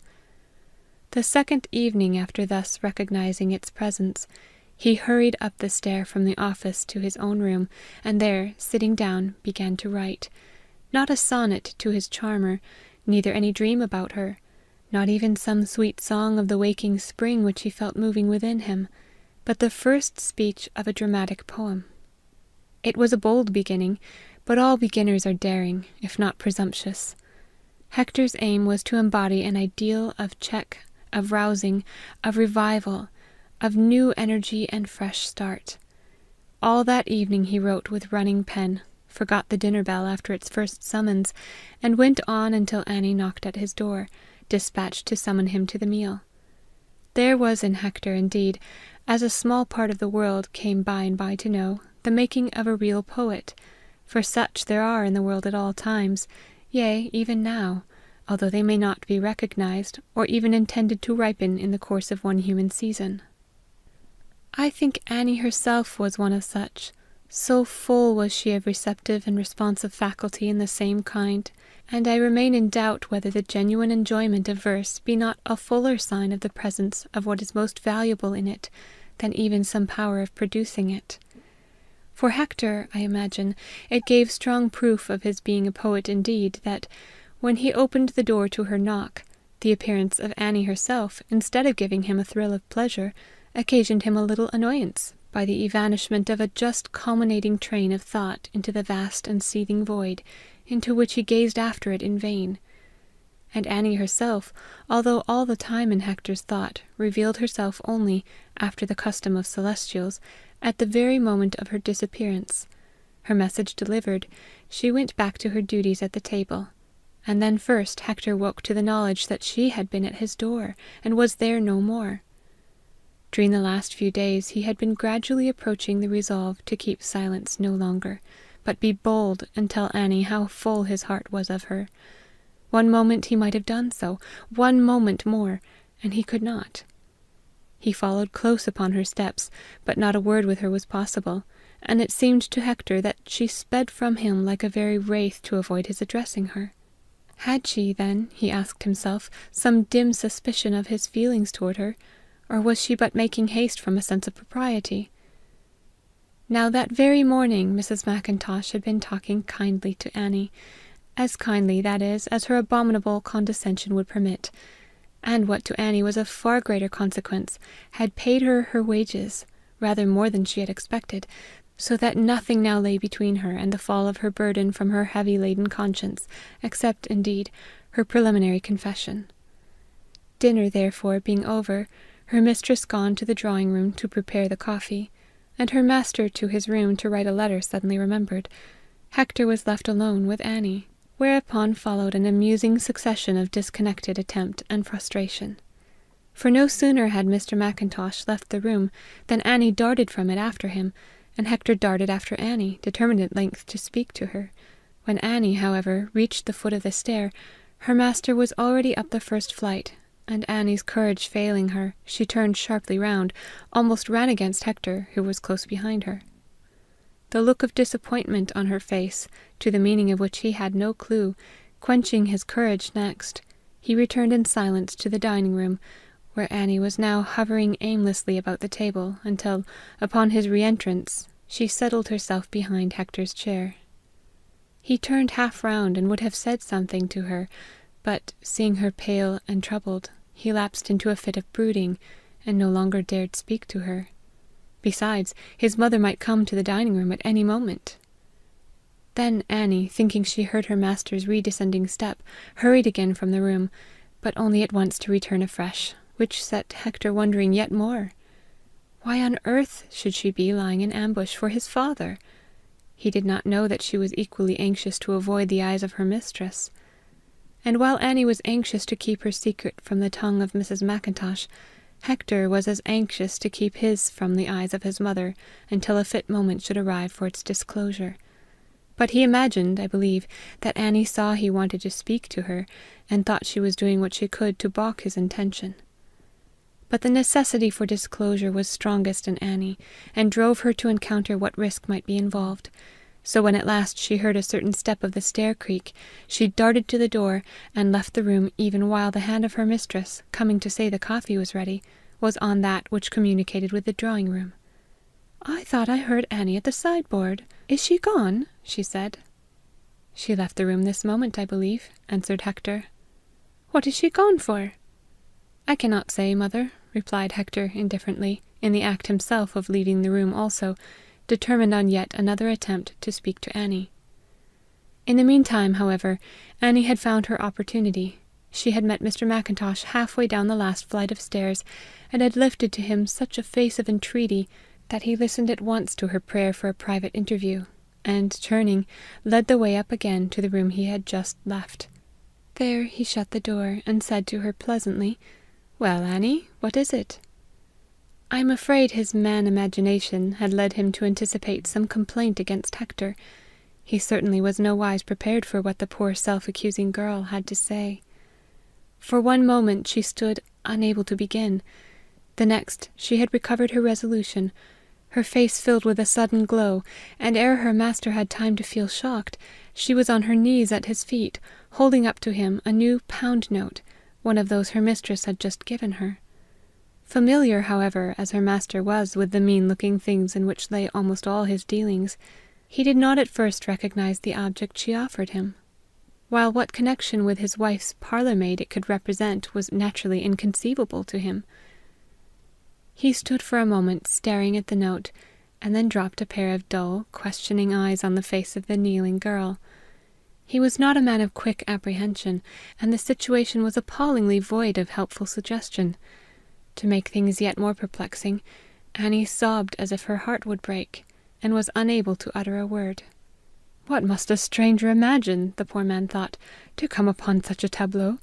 The second evening after thus recognizing its presence, he hurried up the stair from the office to his own room, and there, sitting down, began to write, not a sonnet to his charmer, neither any dream about her, not even some sweet song of the waking spring which he felt moving within him, but the first speech of a dramatic poem. It was a bold beginning, but all beginners are daring, if not presumptuous. Hector's aim was to embody an ideal of check, of rousing, of revival, of new energy and fresh start. All that evening he wrote with running pen, forgot the dinner bell after its first summons, and went on until Annie knocked at his door, dispatched to summon him to the meal. There was in Hector, indeed, as a small part of the world came by and by to know, the making of a real poet, for such there are in the world at all times, yea, even now, although they may not be recognized, or even intended to ripen in the course of one human season. I think Annie herself was one of such, so full was she of receptive and responsive faculty in the same kind, and I remain in doubt whether the genuine enjoyment of verse be not a fuller sign of the presence of what is most valuable in it than even some power of producing it. For Hector, I imagine, it gave strong proof of his being a poet indeed, that, when he opened the door to her knock, the appearance of Annie herself, instead of giving him a thrill of pleasure, occasioned him a little annoyance, by the evanishment of a just culminating train of thought into the vast and seething void, into which he gazed after it in vain. And Annie herself, although all the time in Hector's thought, revealed herself only, after the custom of celestials, at the very moment of her disappearance. Her message delivered, she went back to her duties at the table, and then first Hector woke to the knowledge that she had been at his door, and was there no more. During the last few days he had been gradually approaching the resolve to keep silence no longer, but be bold and tell Annie how full his heart was of her. One moment he might have done so, one moment more, and he could not. He followed close upon her steps, but not a word with her was possible, and it seemed to Hector that she sped from him like a very wraith to avoid his addressing her. Had she, then, he asked himself, some dim suspicion of his feelings toward her, or was she but making haste from a sense of propriety? Now that very morning Mrs. MacIntosh had been talking kindly to Annie, as kindly, that is, as her abominable condescension would permit, and what to Annie was of far greater consequence, had paid her her wages, rather more than she had expected, so that nothing now lay between her and the fall of her burden from her heavy-laden conscience, except, indeed, her preliminary confession. Dinner, therefore, being over, her mistress gone to the drawing-room to prepare the coffee, and her master to his room to write a letter suddenly remembered, Hector was left alone with Annie, whereupon followed an amusing succession of disconnected attempt and frustration. For no sooner had Mr. MacIntosh left the room than Annie darted from it after him, and Hector darted after Annie, determined at length to speak to her. When Annie, however, reached the foot of the stair, her master was already up the first flight, and Annie's courage failing her, she turned sharply round, almost ran against Hector, who was close behind her. The look of disappointment on her face, to the meaning of which he had no clue, quenching his courage next, he returned in silence to the dining-room, where Annie was now hovering aimlessly about the table, until, upon his re-entrance, she settled herself behind Hector's chair. He turned half round and would have said something to her, but, seeing her pale and troubled, he lapsed into a fit of brooding, and no longer dared speak to her. Besides, his mother might come to the dining-room at any moment. Then Annie, thinking she heard her master's redescending step, hurried again from the room, but only at once to return afresh, which set Hector wondering yet more. Why on earth should she be lying in ambush for his father? He did not know that she was equally anxious to avoid the eyes of her mistress. And while Annie was anxious to keep her secret from the tongue of Mrs. MacIntosh, Hector was as anxious to keep his from the eyes of his mother until a fit moment should arrive for its disclosure. But he imagined, I believe, that Annie saw he wanted to speak to her, and thought she was doing what she could to balk his intention. But the necessity for disclosure was strongest in Annie, and drove her to encounter what risk might be involved. So when at last she heard a certain step of the stair creak, she darted to the door, and left the room even while the hand of her mistress, coming to say the coffee was ready, was on that which communicated with the drawing-room. "I thought I heard Annie at the sideboard. Is she gone?" she said. "She left the room this moment, I believe," answered Hector. "What is she gone for?" "I cannot say, mother," replied Hector indifferently, in the act himself of leaving the room also, determined on yet another attempt to speak to Annie. In the meantime, however, Annie had found her opportunity. She had met Mr. MacIntosh halfway down the last flight of stairs, and had lifted to him such a face of entreaty that he listened at once to her prayer for a private interview, and, turning, led the way up again to the room he had just left. There he shut the door, and said to her pleasantly, "Well, Annie, what is it?" I am afraid his man imagination had led him to anticipate some complaint against Hector. He certainly was nowise prepared for what the poor self-accusing girl had to say. For one moment she stood unable to begin. The next she had recovered her resolution. Her face filled with a sudden glow, and ere her master had time to feel shocked, she was on her knees at his feet, holding up to him a new pound note, one of those her mistress had just given her. Familiar, however, as her master was with the mean-looking things in which lay almost all his dealings, he did not at first recognize the object she offered him, while what connection with his wife's parlour-maid it could represent was naturally inconceivable to him. He stood for a moment staring at the note, and then dropped a pair of dull, questioning eyes on the face of the kneeling girl. He was not a man of quick apprehension, and the situation was appallingly void of helpful suggestion. To make things yet more perplexing, Annie sobbed as if her heart would break, and was unable to utter a word. What must a stranger imagine, the poor man thought, to come upon such a tableau?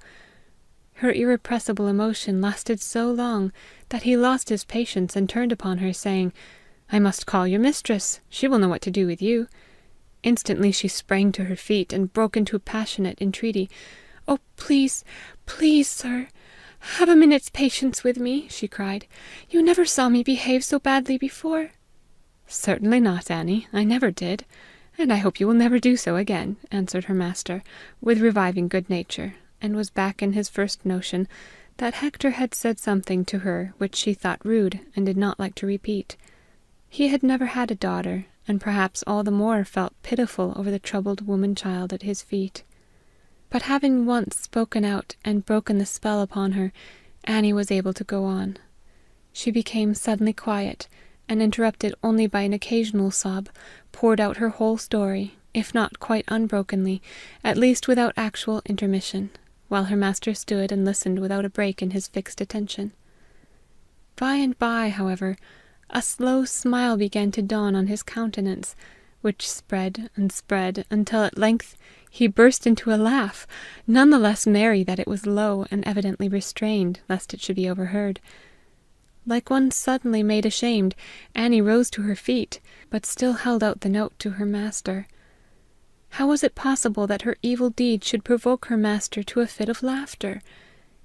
Her irrepressible emotion lasted so long that he lost his patience and turned upon her, saying, "I must call your mistress. She will know what to do with you." Instantly she sprang to her feet and broke into passionate entreaty. "Oh, please, please, sir, have a minute's patience with me," she cried. "You never saw me behave so badly before." "Certainly not, Annie. I never did, and I hope you will never do so again," answered her master, with reviving good nature, and was back in his first notion that Hector had said something to her which she thought rude and did not like to repeat. He had never had a daughter, and perhaps all the more felt pitiful over the troubled woman-child at his feet. But having once spoken out and broken the spell upon her, Annie was able to go on. She became suddenly quiet, and interrupted only by an occasional sob, poured out her whole story, if not quite unbrokenly, at least without actual intermission, while her master stood and listened without a break in his fixed attention. By and by, however, a slow smile began to dawn on his countenance, which spread and spread until at length he burst into a laugh, none the less merry that it was low and evidently restrained, lest it should be overheard. Like one suddenly made ashamed, Annie rose to her feet, but still held out the note to her master. How was it possible that her evil deed should provoke her master to a fit of laughter?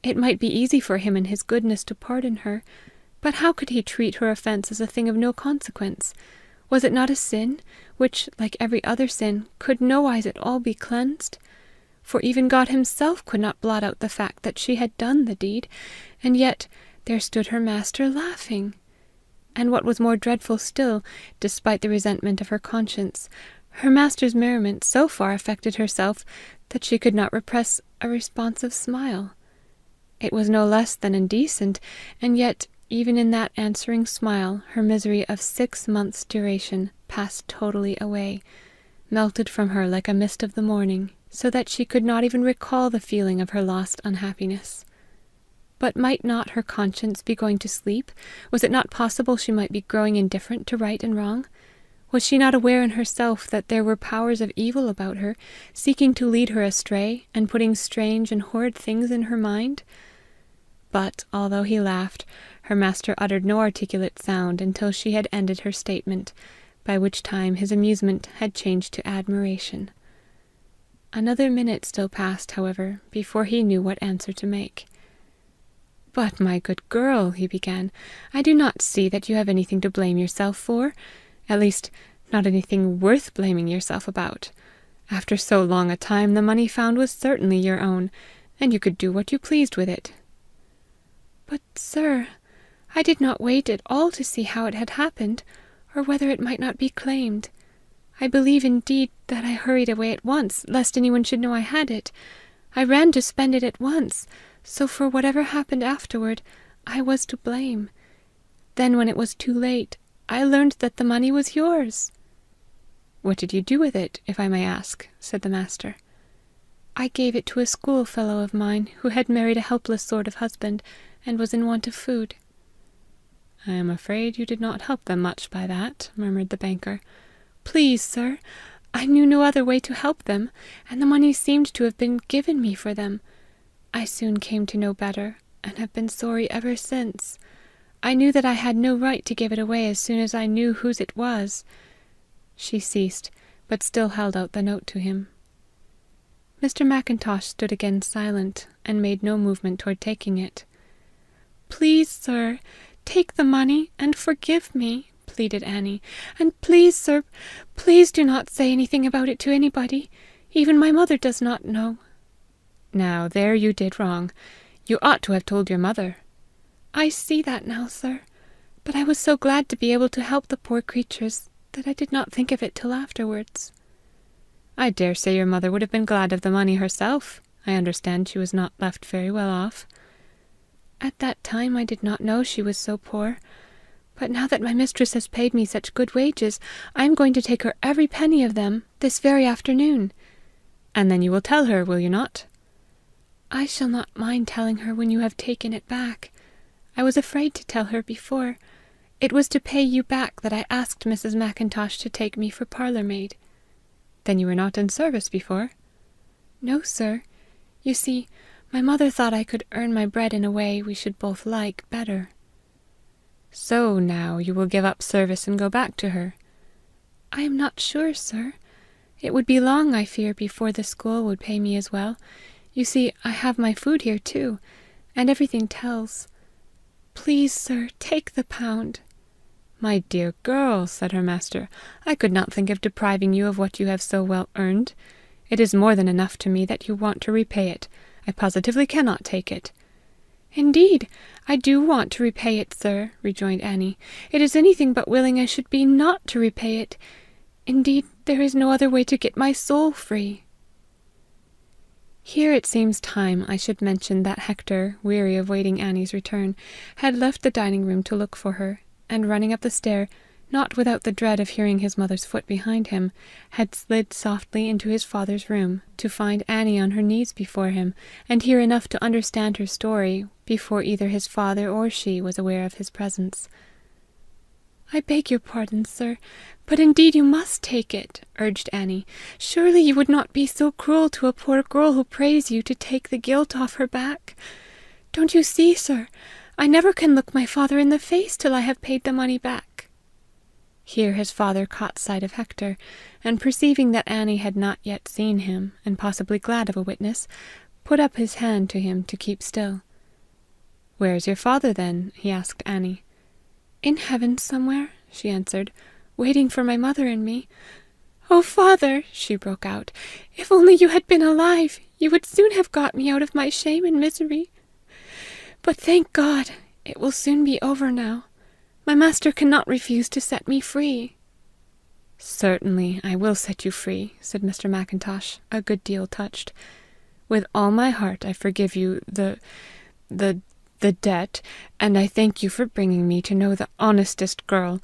It might be easy for him in his goodness to pardon her, but how could he treat her offence as a thing of no consequence? Was it not a sin, which, like every other sin, could nowise at all be cleansed? For even God himself could not blot out the fact that she had done the deed, and yet there stood her master laughing. And what was more dreadful still, despite the resentment of her conscience, her master's merriment so far affected herself that she could not repress a responsive smile. It was no less than indecent, and yet even in that answering smile her misery of 6 months' duration passed totally away, melted from her like a mist of the morning, so that she could not even recall the feeling of her lost unhappiness. But might not her conscience be going to sleep? Was it not possible she might be growing indifferent to right and wrong? Was she not aware in herself that there were powers of evil about her, seeking to lead her astray, and putting strange and horrid things in her mind? But, although he laughed, her master uttered no articulate sound until she had ended her statement, by which time his amusement had changed to admiration. Another minute still passed, however, before he knew what answer to make. "But, my good girl," he began, "I do not see that you have anything to blame yourself for, at least not anything worth blaming yourself about. After so long a time the money found was certainly your own, and you could do what you pleased with it." "But, sir, I did not wait at all to see how it had happened, or whether it might not be claimed. I believe indeed that I hurried away at once, lest anyone should know I had it. I ran to spend it at once, so for whatever happened afterward, I was to blame. Then, when it was too late, I learned that the money was yours." "What did you do with it, if I may ask?" said the master. "I gave it to a schoolfellow of mine, who had married a helpless sort of husband, and was in want of food." "I am afraid you did not help them much by that," murmured the banker. "Please, sir, I knew no other way to help them, and the money seemed to have been given me for them. I soon came to know better. and have been sorry ever since. I knew that I had no right to give it away as soon as I knew whose it was." She ceased, but still held out the note to him. Mr. McIntosh stood again silent, and made no movement toward taking it. "Please, sir, take the money, and forgive me," pleaded Annie. "And please, sir, please do not say anything about it to anybody. Even my mother does not know." "Now, there you did wrong. You ought to have told your mother." "I see that now, sir. But I was so glad to be able to help the poor creatures, that I did not think of it till afterwards." "I dare say your mother would have been glad of the money herself. I understand she was not left very well off." "At that time I did not know she was so poor. But now that my mistress has paid me such good wages, I am going to take her every penny of them this very afternoon." "And then you will tell her, will you not?" "I shall not mind telling her when you have taken it back. I was afraid to tell her before. It was to pay you back that I asked Mrs. McIntosh to take me for parlour maid." "Then you were not in service before?" "No, sir. You see, my mother thought I could earn my bread in a way we should both like better." "So now you will give up service and go back to her?" "I am not sure, sir. It would be long, I fear, before the school would pay me as well. You see, I have my food here too, and everything tells. Please, sir, take the £1. "My dear girl," said her master, "I could not think of depriving you of what you have so well earned. It is more than enough to me that you want to repay it. I positively cannot take it." "Indeed, I do want to repay it, sir," rejoined Annie. "It is anything but willing I should be not to repay it. Indeed, there is no other way to get my soul free." Here it seems time I should mention that Hector, weary of waiting Annie's return, had left the dining room to look for her, and running up the stair, not without the dread of hearing his mother's foot behind him, had slid softly into his father's room, to find Annie on her knees before him, and hear enough to understand her story, before either his father or she was aware of his presence. "I beg your pardon, sir, but indeed you must take it," urged Annie. "Surely you would not be so cruel to a poor girl who prays you to take the guilt off her back. Don't you see, sir, I never can look my father in the face till I have paid the money back." Here his father caught sight of Hector, and perceiving that Annie had not yet seen him, and possibly glad of a witness, put up his hand to him to keep still. "Where is your father, then?" he asked Annie. "In heaven somewhere," she answered, "waiting for my mother and me. Oh, father," she broke out, "if only you had been alive, you would soon have got me out of my shame and misery. But thank God, it will soon be over now. My master cannot refuse to set me free." "Certainly, I will set you free," said Mr. McIntosh, a good deal touched. "With all my heart I forgive you the debt, and I thank you for bringing me to know the honestest girl,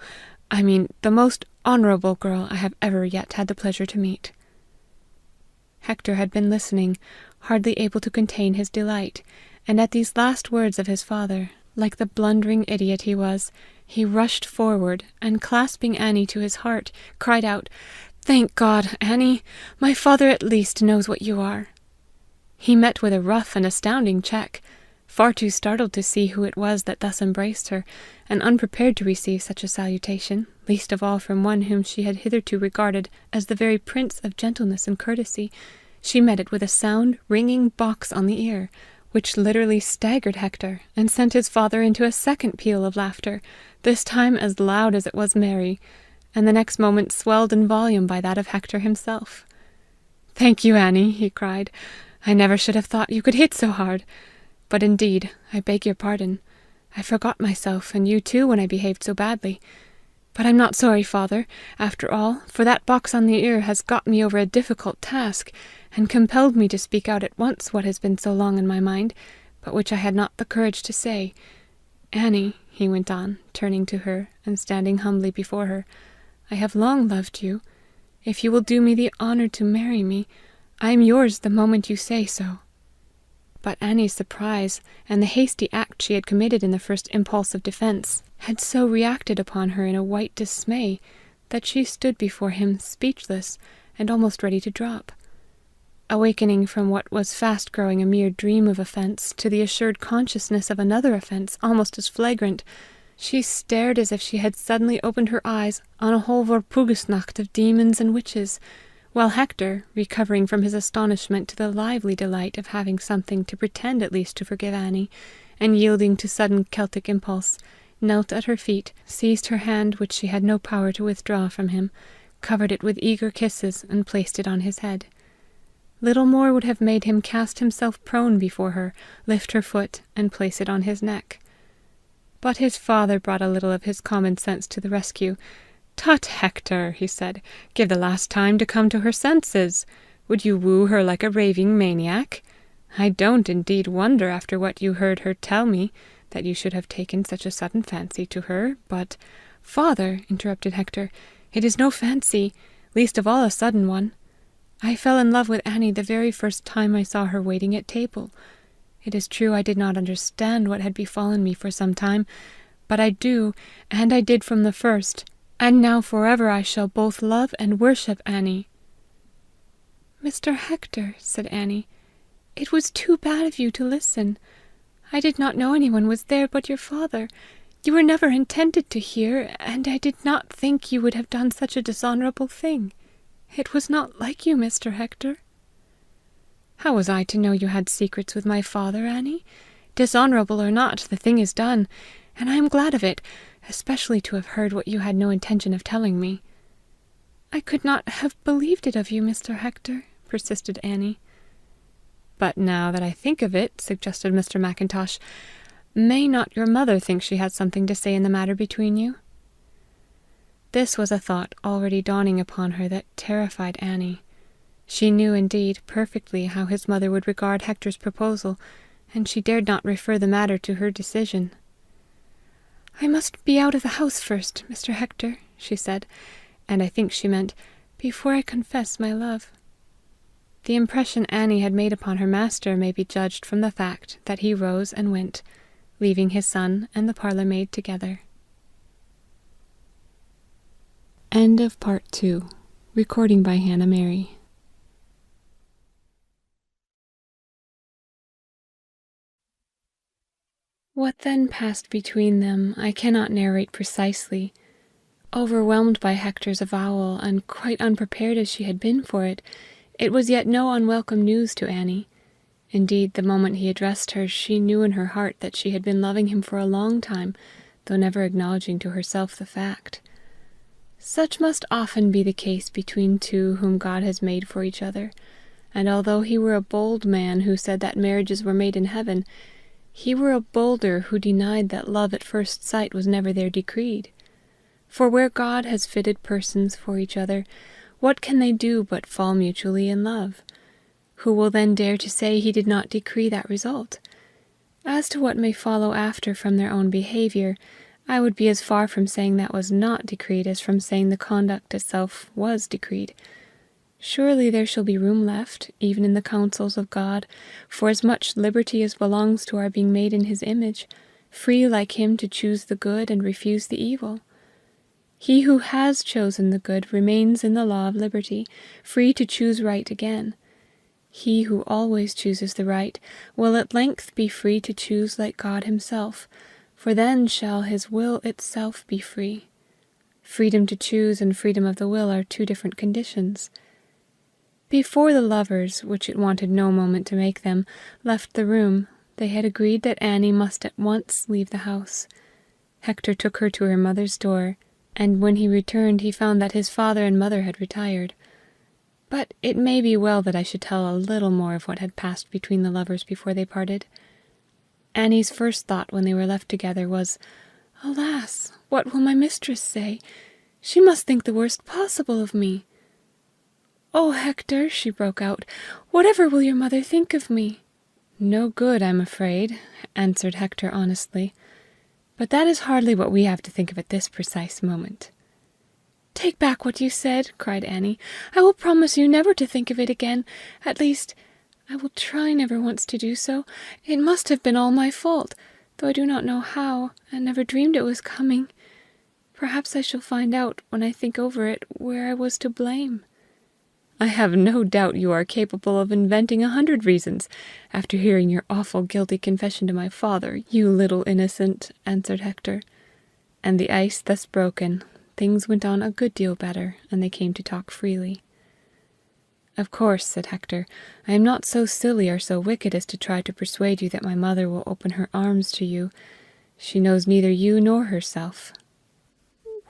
I mean the most honorable girl I have ever yet had the pleasure to meet." Hector had been listening, hardly able to contain his delight, and at these last words of his father, like the blundering idiot he was, he rushed forward, and clasping Annie to his heart, cried out, "Thank God, Annie! My father at least knows what you are." He met with a rough and astounding check, far too startled to see who it was that thus embraced her, and unprepared to receive such a salutation, least of all from one whom she had hitherto regarded as the very prince of gentleness and courtesy. She met it with a sound, ringing box on the ear, which literally staggered Hector, and sent his father into a second peal of laughter, this time as loud as it was merry, and the next moment swelled in volume by that of Hector himself. "Thank you, Annie," he cried. "I never should have thought you could hit so hard. But indeed, I beg your pardon. I forgot myself, and you too, when I behaved so badly. But I'm not sorry, father, after all, for that box on the ear has got me over a difficult task, and compelled me to speak out at once what has been so long in my mind, but which I had not the courage to say. Annie," he went on, turning to her, and standing humbly before her, "I have long loved you. If you will do me the honour to marry me, I am yours the moment you say so." But Annie's surprise, and the hasty act she had committed in the first impulse of defence, had so reacted upon her in a white dismay, that she stood before him speechless, and almost ready to drop. awakening from what was fast growing a mere dream of offence to the assured consciousness of another offence almost as flagrant, she stared as if she had suddenly opened her eyes on a whole Walpurgisnacht of demons and witches, while Hector, recovering from his astonishment to the lively delight of having something to pretend at least to forgive Annie, and yielding to sudden Celtic impulse, knelt at her feet, seized her hand which she had no power to withdraw from him, covered it with eager kisses, and placed it on his head. Little more would have made him cast himself prone before her, lift her foot, and place it on his neck. But his father brought a little of his common sense to the rescue. "Tut, Hector," he said, "give the lass time to come to her senses. Would you woo her like a raving maniac? I don't indeed wonder, after what you heard her tell me, that you should have taken such a sudden fancy to her, but—" "Father," interrupted Hector, "it is no fancy, least of all a sudden one. I fell in love with Annie the very first time I saw her waiting at table. It is true I did not understand what had befallen me for some time, but I do, and I did from the first, and now forever I shall both love and worship Annie." "Mr. Hector," said Annie, "it was too bad of you to listen. I did not know anyone was there but your father. You were never intended to hear, and I did not think you would have done such a dishonorable thing. It was not like you, Mr. Hector." "How was I to know you had secrets with my father, Annie? Dishonorable or not, the thing is done, and I am glad of it, especially to have heard what you had no intention of telling me." "I could not have believed it of you, Mr. Hector," persisted Annie. "But now that I think of it," suggested Mr. MacIntosh, "may not your mother think she has something to say in the matter between you?" This was a thought already dawning upon her that terrified Annie. She knew, indeed, perfectly how his mother would regard Hector's proposal, and she dared not refer the matter to her decision. "I must be out of the house first, Mr. Hector," she said, and I think she meant, "before I confess my love." The impression Annie had made upon her master may be judged from the fact that he rose and went, leaving his son and the parlour maid together. End of Part 2. Recording by Hannah Mary. What then passed between them I cannot narrate precisely. Overwhelmed by Hector's avowal, and quite unprepared as she had been for it, it was yet no unwelcome news to Annie. Indeed, the moment he addressed her, she knew in her heart that she had been loving him for a long time, though never acknowledging to herself the fact. Such must often be the case between two whom God has made for each other, and although he were a bold man who said that marriages were made in heaven, he were a bolder who denied that love at first sight was never there decreed. For where God has fitted persons for each other, what can they do but fall mutually in love? Who will then dare to say he did not decree that result? As to what may follow after from their own behaviour, I would be as far from saying that was not decreed as from saying the conduct itself was decreed. Surely there shall be room left, even in the counsels of God, for as much liberty as belongs to our being made in his image, free like him to choose the good and refuse the evil. He who has chosen the good remains in the law of liberty, free to choose right again. He who always chooses the right will at length be free to choose like God himself, for then shall his will itself be free. Freedom to choose and freedom of the will are two different conditions. Before the lovers, which it wanted no moment to make them, left the room, they had agreed that Annie must at once leave the house. Hector took her to her mother's door, and when he returned he found that his father and mother had retired. But it may be well that I should tell a little more of what had passed between the lovers before they parted. Annie's first thought when they were left together was, "Alas, what will my mistress say? She must think the worst possible of me." "Oh, Hector," she broke out, "whatever will your mother think of me?" "No good, I'm afraid," answered Hector honestly. "But that is hardly what we have to think of at this precise moment." "Take back what you said," cried Annie. "I will promise you never to think of it again. At least, I will try never once to do so. It must have been all my fault, though I do not know how, and never dreamed it was coming. Perhaps I shall find out, when I think over it, where I was to blame. I have no doubt you are capable of inventing 100 reasons, after hearing your awful guilty confession to my father, you little innocent," answered Hector. And the ice thus broken, things went on a good deal better, and they came to talk freely. "Of course," said Hector, "I am not so silly or so wicked as to try to persuade you that my mother will open her arms to you. She knows neither you nor herself."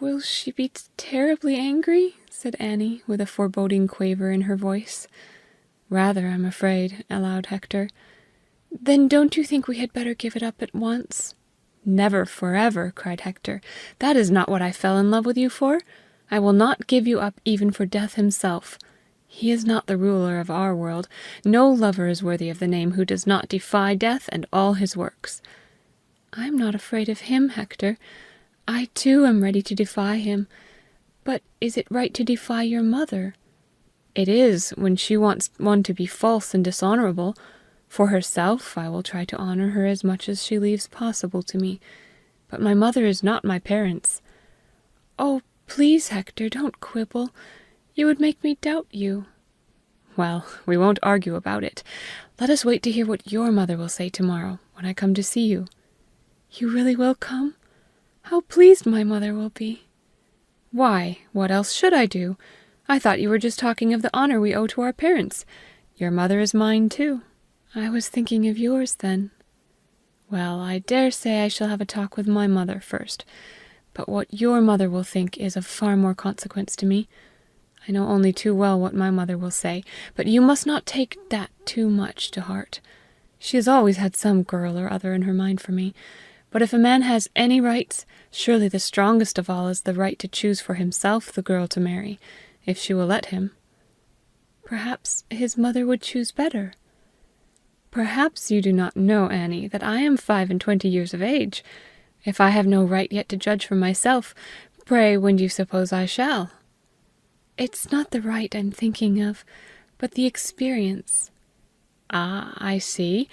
"Will she be terribly angry?" said Annie, with a foreboding quaver in her voice. "Rather, I'm afraid," allowed Hector. "Then don't you think we had better give it up at once?" "Never forever," cried Hector. "That is not what I fell in love with you for. I will not give you up even for Death himself. He is not the ruler of our world. No lover is worthy of the name who does not defy Death and all his works." "I am not afraid of him, Hector. I too am ready to defy him. But is it right to defy your mother?" "It is, when she wants one to be false and dishonorable. For herself, I will try to honor her as much as she leaves possible to me. But my mother is not my parents." "Oh, please, Hector, don't quibble. You would make me doubt you." "Well, we won't argue about it. Let us wait to hear what your mother will say tomorrow, when I come to see you." "You really will come? How pleased my mother will be!" "Why, what else should I do? I thought you were just talking of the honor we owe to our parents. Your mother is mine too." "I was thinking of yours then." "Well, I dare say I shall have a talk with my mother first. But what your mother will think is of far more consequence to me. I know only too well what my mother will say, but you must not take that too much to heart. She has always had some girl or other in her mind for me. But if a man has any rights, surely the strongest of all is the right to choose for himself the girl to marry, if she will let him." "Perhaps his mother would choose better." "Perhaps you do not know, Annie, that I am 25 years of age. If I have no right yet to judge for myself, pray when do you suppose I shall?" "It's not the right I'm thinking of, but the experience." "Ah, I see.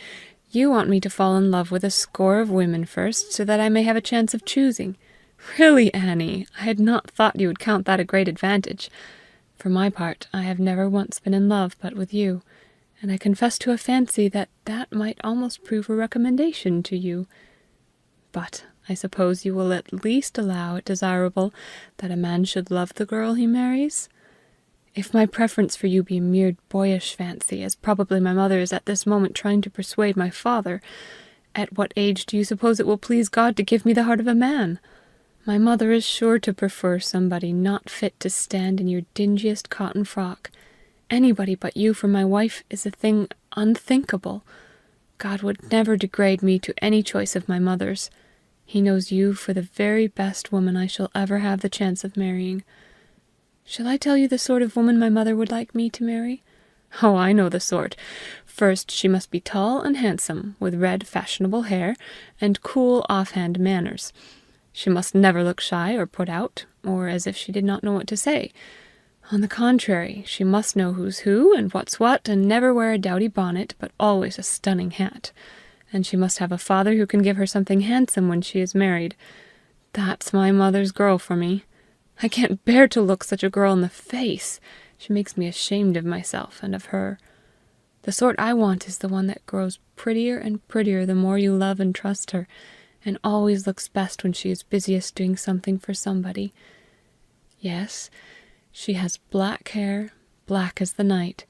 You want me to fall in love with a score of women first, so that I may have a chance of choosing. Really, Annie, I had not thought you would count that a great advantage. For my part, I have never once been in love but with you, and I confess to a fancy that that might almost prove a recommendation to you. But I suppose you will at least allow it desirable that a man should love the girl he marries? If my preference for you be mere boyish fancy, as probably my mother is at this moment trying to persuade my father, at what age do you suppose it will please God to give me the heart of a man? My mother is sure to prefer somebody not fit to stand in your dingiest cotton frock. Anybody but you for my wife is a thing unthinkable. God would never degrade me to any choice of my mother's. He knows you for the very best woman I shall ever have the chance of marrying. Shall I tell you the sort of woman my mother would like me to marry? Oh, I know the sort. First, she must be tall and handsome, with red fashionable hair, and cool offhand manners. She must never look shy or put out, or as if she did not know what to say. On the contrary, she must know who's who and what's what, and never wear a dowdy bonnet, but always a stunning hat. And she must have a father who can give her something handsome when she is married. That's my mother's girl for me. I can't bear to look such a girl in the face. She makes me ashamed of myself and of her. The sort I want is the one that grows prettier and prettier the more you love and trust her, and always looks best when she is busiest doing something for somebody. Yes, she has black hair, black as the night,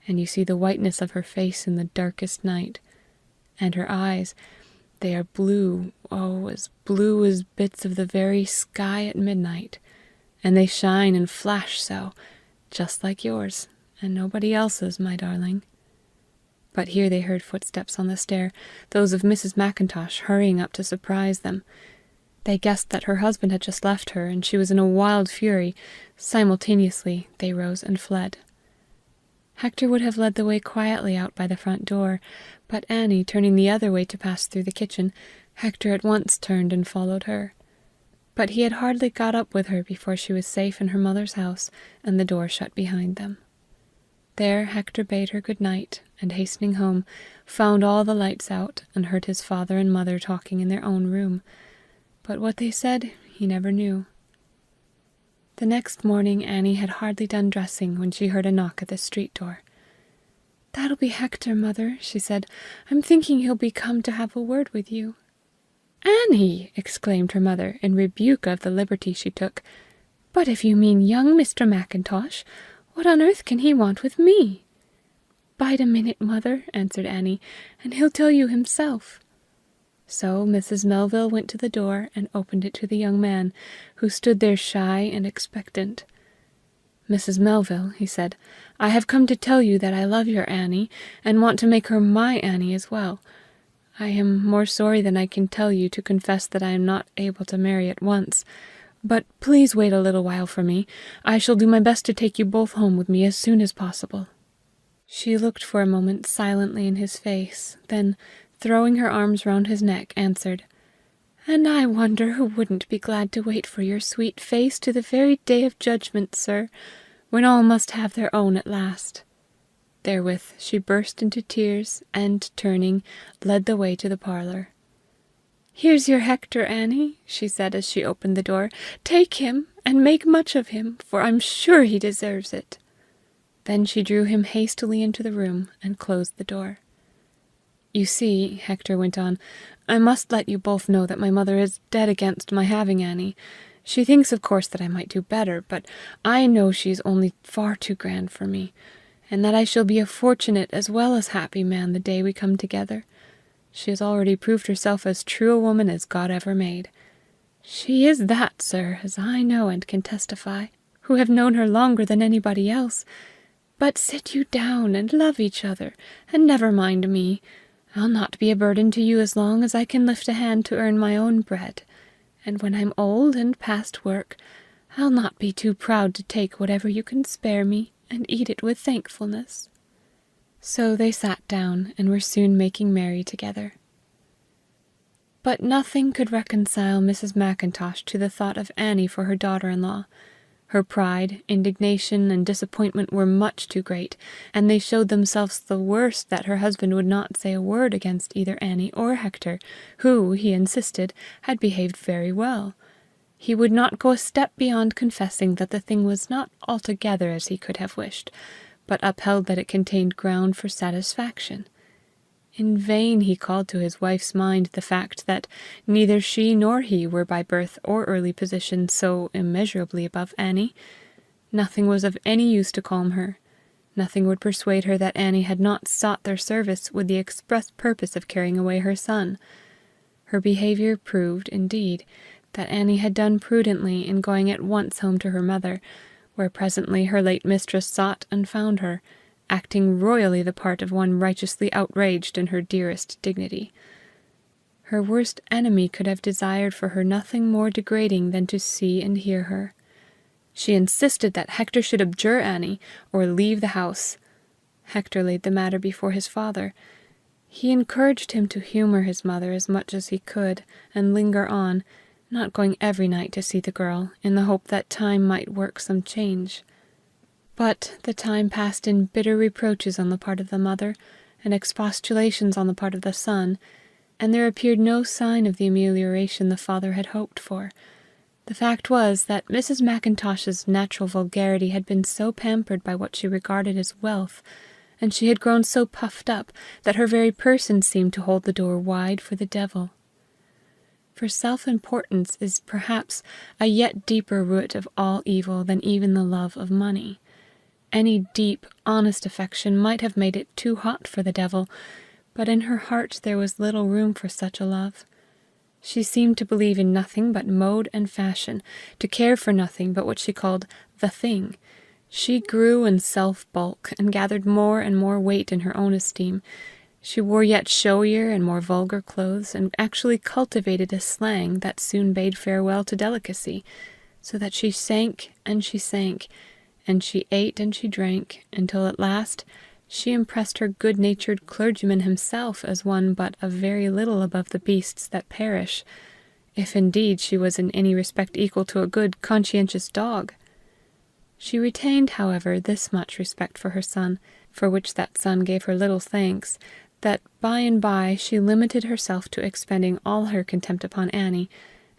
and you see the whiteness of her face in the darkest night. And her eyes, they are blue, oh, as blue as bits of the very sky at midnight. And they shine and flash so, just like yours, and nobody else's, my darling." But here they heard footsteps on the stair, those of Mrs. McIntosh hurrying up to surprise them. They guessed that her husband had just left her, and she was in a wild fury. Simultaneously they rose and fled. Hector would have led the way quietly out by the front door, but Annie turning the other way to pass through the kitchen, Hector at once turned and followed her. But he had hardly got up with her before she was safe in her mother's house, and the door shut behind them. There Hector bade her good night, and hastening home, found all the lights out, and heard his father and mother talking in their own room. But what they said he never knew. The next morning Annie had hardly done dressing when she heard a knock at the street door. "That'll be Hector, mother," she said. "I'm thinking he'll be come to have a word with you." "Annie!" exclaimed her mother, in rebuke of the liberty she took. "But if you mean young Mr. MacIntosh, what on earth can he want with me?" "Bide a minute, mother," answered Annie, "and he'll tell you himself." So Mrs. Melville went to the door and opened it to the young man, who stood there shy and expectant. "Mrs. Melville," he said, "I have come to tell you that I love your Annie, and want to make her my Annie as well. I am more sorry than I can tell you to confess that I am not able to marry at once. But please wait a little while for me. I shall do my best to take you both home with me as soon as possible." She looked for a moment silently in his face, then, throwing her arms round his neck, answered, "And I wonder who wouldn't be glad to wait for your sweet face to the very day of judgment, sir, when all must have their own at last." Therewith she burst into tears, and, turning, led the way to the parlour. "Here's your Hector, Annie," she said as she opened the door. "Take him, and make much of him, for I'm sure he deserves it." Then she drew him hastily into the room, and closed the door. "You see," Hector went on, "I must let you both know that my mother is dead against my having Annie. She thinks, of course, that I might do better, but I know she is only far too grand for me, and that I shall be a fortunate as well as happy man the day we come together. She has already proved herself as true a woman as God ever made. She is that, sir, as I know and can testify, who have known her longer than anybody else. But sit you down and love each other, and never mind me. I'll not be a burden to you as long as I can lift a hand to earn my own bread, and when I'm old and past work, I'll not be too proud to take whatever you can spare me, and eat it with thankfulness." So they sat down, and were soon making merry together. But nothing could reconcile Mrs. MacIntosh to the thought of Annie for her daughter-in-law. Her pride, indignation, and disappointment were much too great, and they showed themselves the worse that her husband would not say a word against either Annie or Hector, who, he insisted, had behaved very well. He would not go a step beyond confessing that the thing was not altogether as he could have wished, but upheld that it contained ground for satisfaction. In vain he called to his wife's mind the fact that neither she nor he were by birth or early position so immeasurably above Annie. Nothing was of any use to calm her. Nothing would persuade her that Annie had not sought their service with the express purpose of carrying away her son. Her behaviour proved, indeed, that Annie had done prudently in going at once home to her mother, where presently her late mistress sought and found her, acting royally the part of one righteously outraged in her dearest dignity. Her worst enemy could have desired for her nothing more degrading than to see and hear her. She insisted that Hector should abjure Annie, or leave the house. Hector laid the matter before his father. He encouraged him to humour his mother as much as he could, and linger on, not going every night to see the girl, in the hope that time might work some change. But the time passed in bitter reproaches on the part of the mother, and expostulations on the part of the son, and there appeared no sign of the amelioration the father had hoped for. The fact was that Mrs. MacIntosh's natural vulgarity had been so pampered by what she regarded as wealth, and she had grown so puffed up, that her very person seemed to hold the door wide for the devil. For self-importance is perhaps a yet deeper root of all evil than even the love of money. Any deep, honest affection might have made it too hot for the devil, but in her heart there was little room for such a love. She seemed to believe in nothing but mode and fashion, to care for nothing but what she called the thing. She grew in self-bulk, and gathered more and more weight in her own esteem. She wore yet showier and more vulgar clothes, and actually cultivated a slang that soon bade farewell to delicacy, so that she sank, and she ate and she drank, until at last she impressed her good-natured clergyman himself as one but a very little above the beasts that perish, if indeed she was in any respect equal to a good conscientious dog. She retained, however, this much respect for her son, for which that son gave her little thanks, that by and by she limited herself to expending all her contempt upon Annie,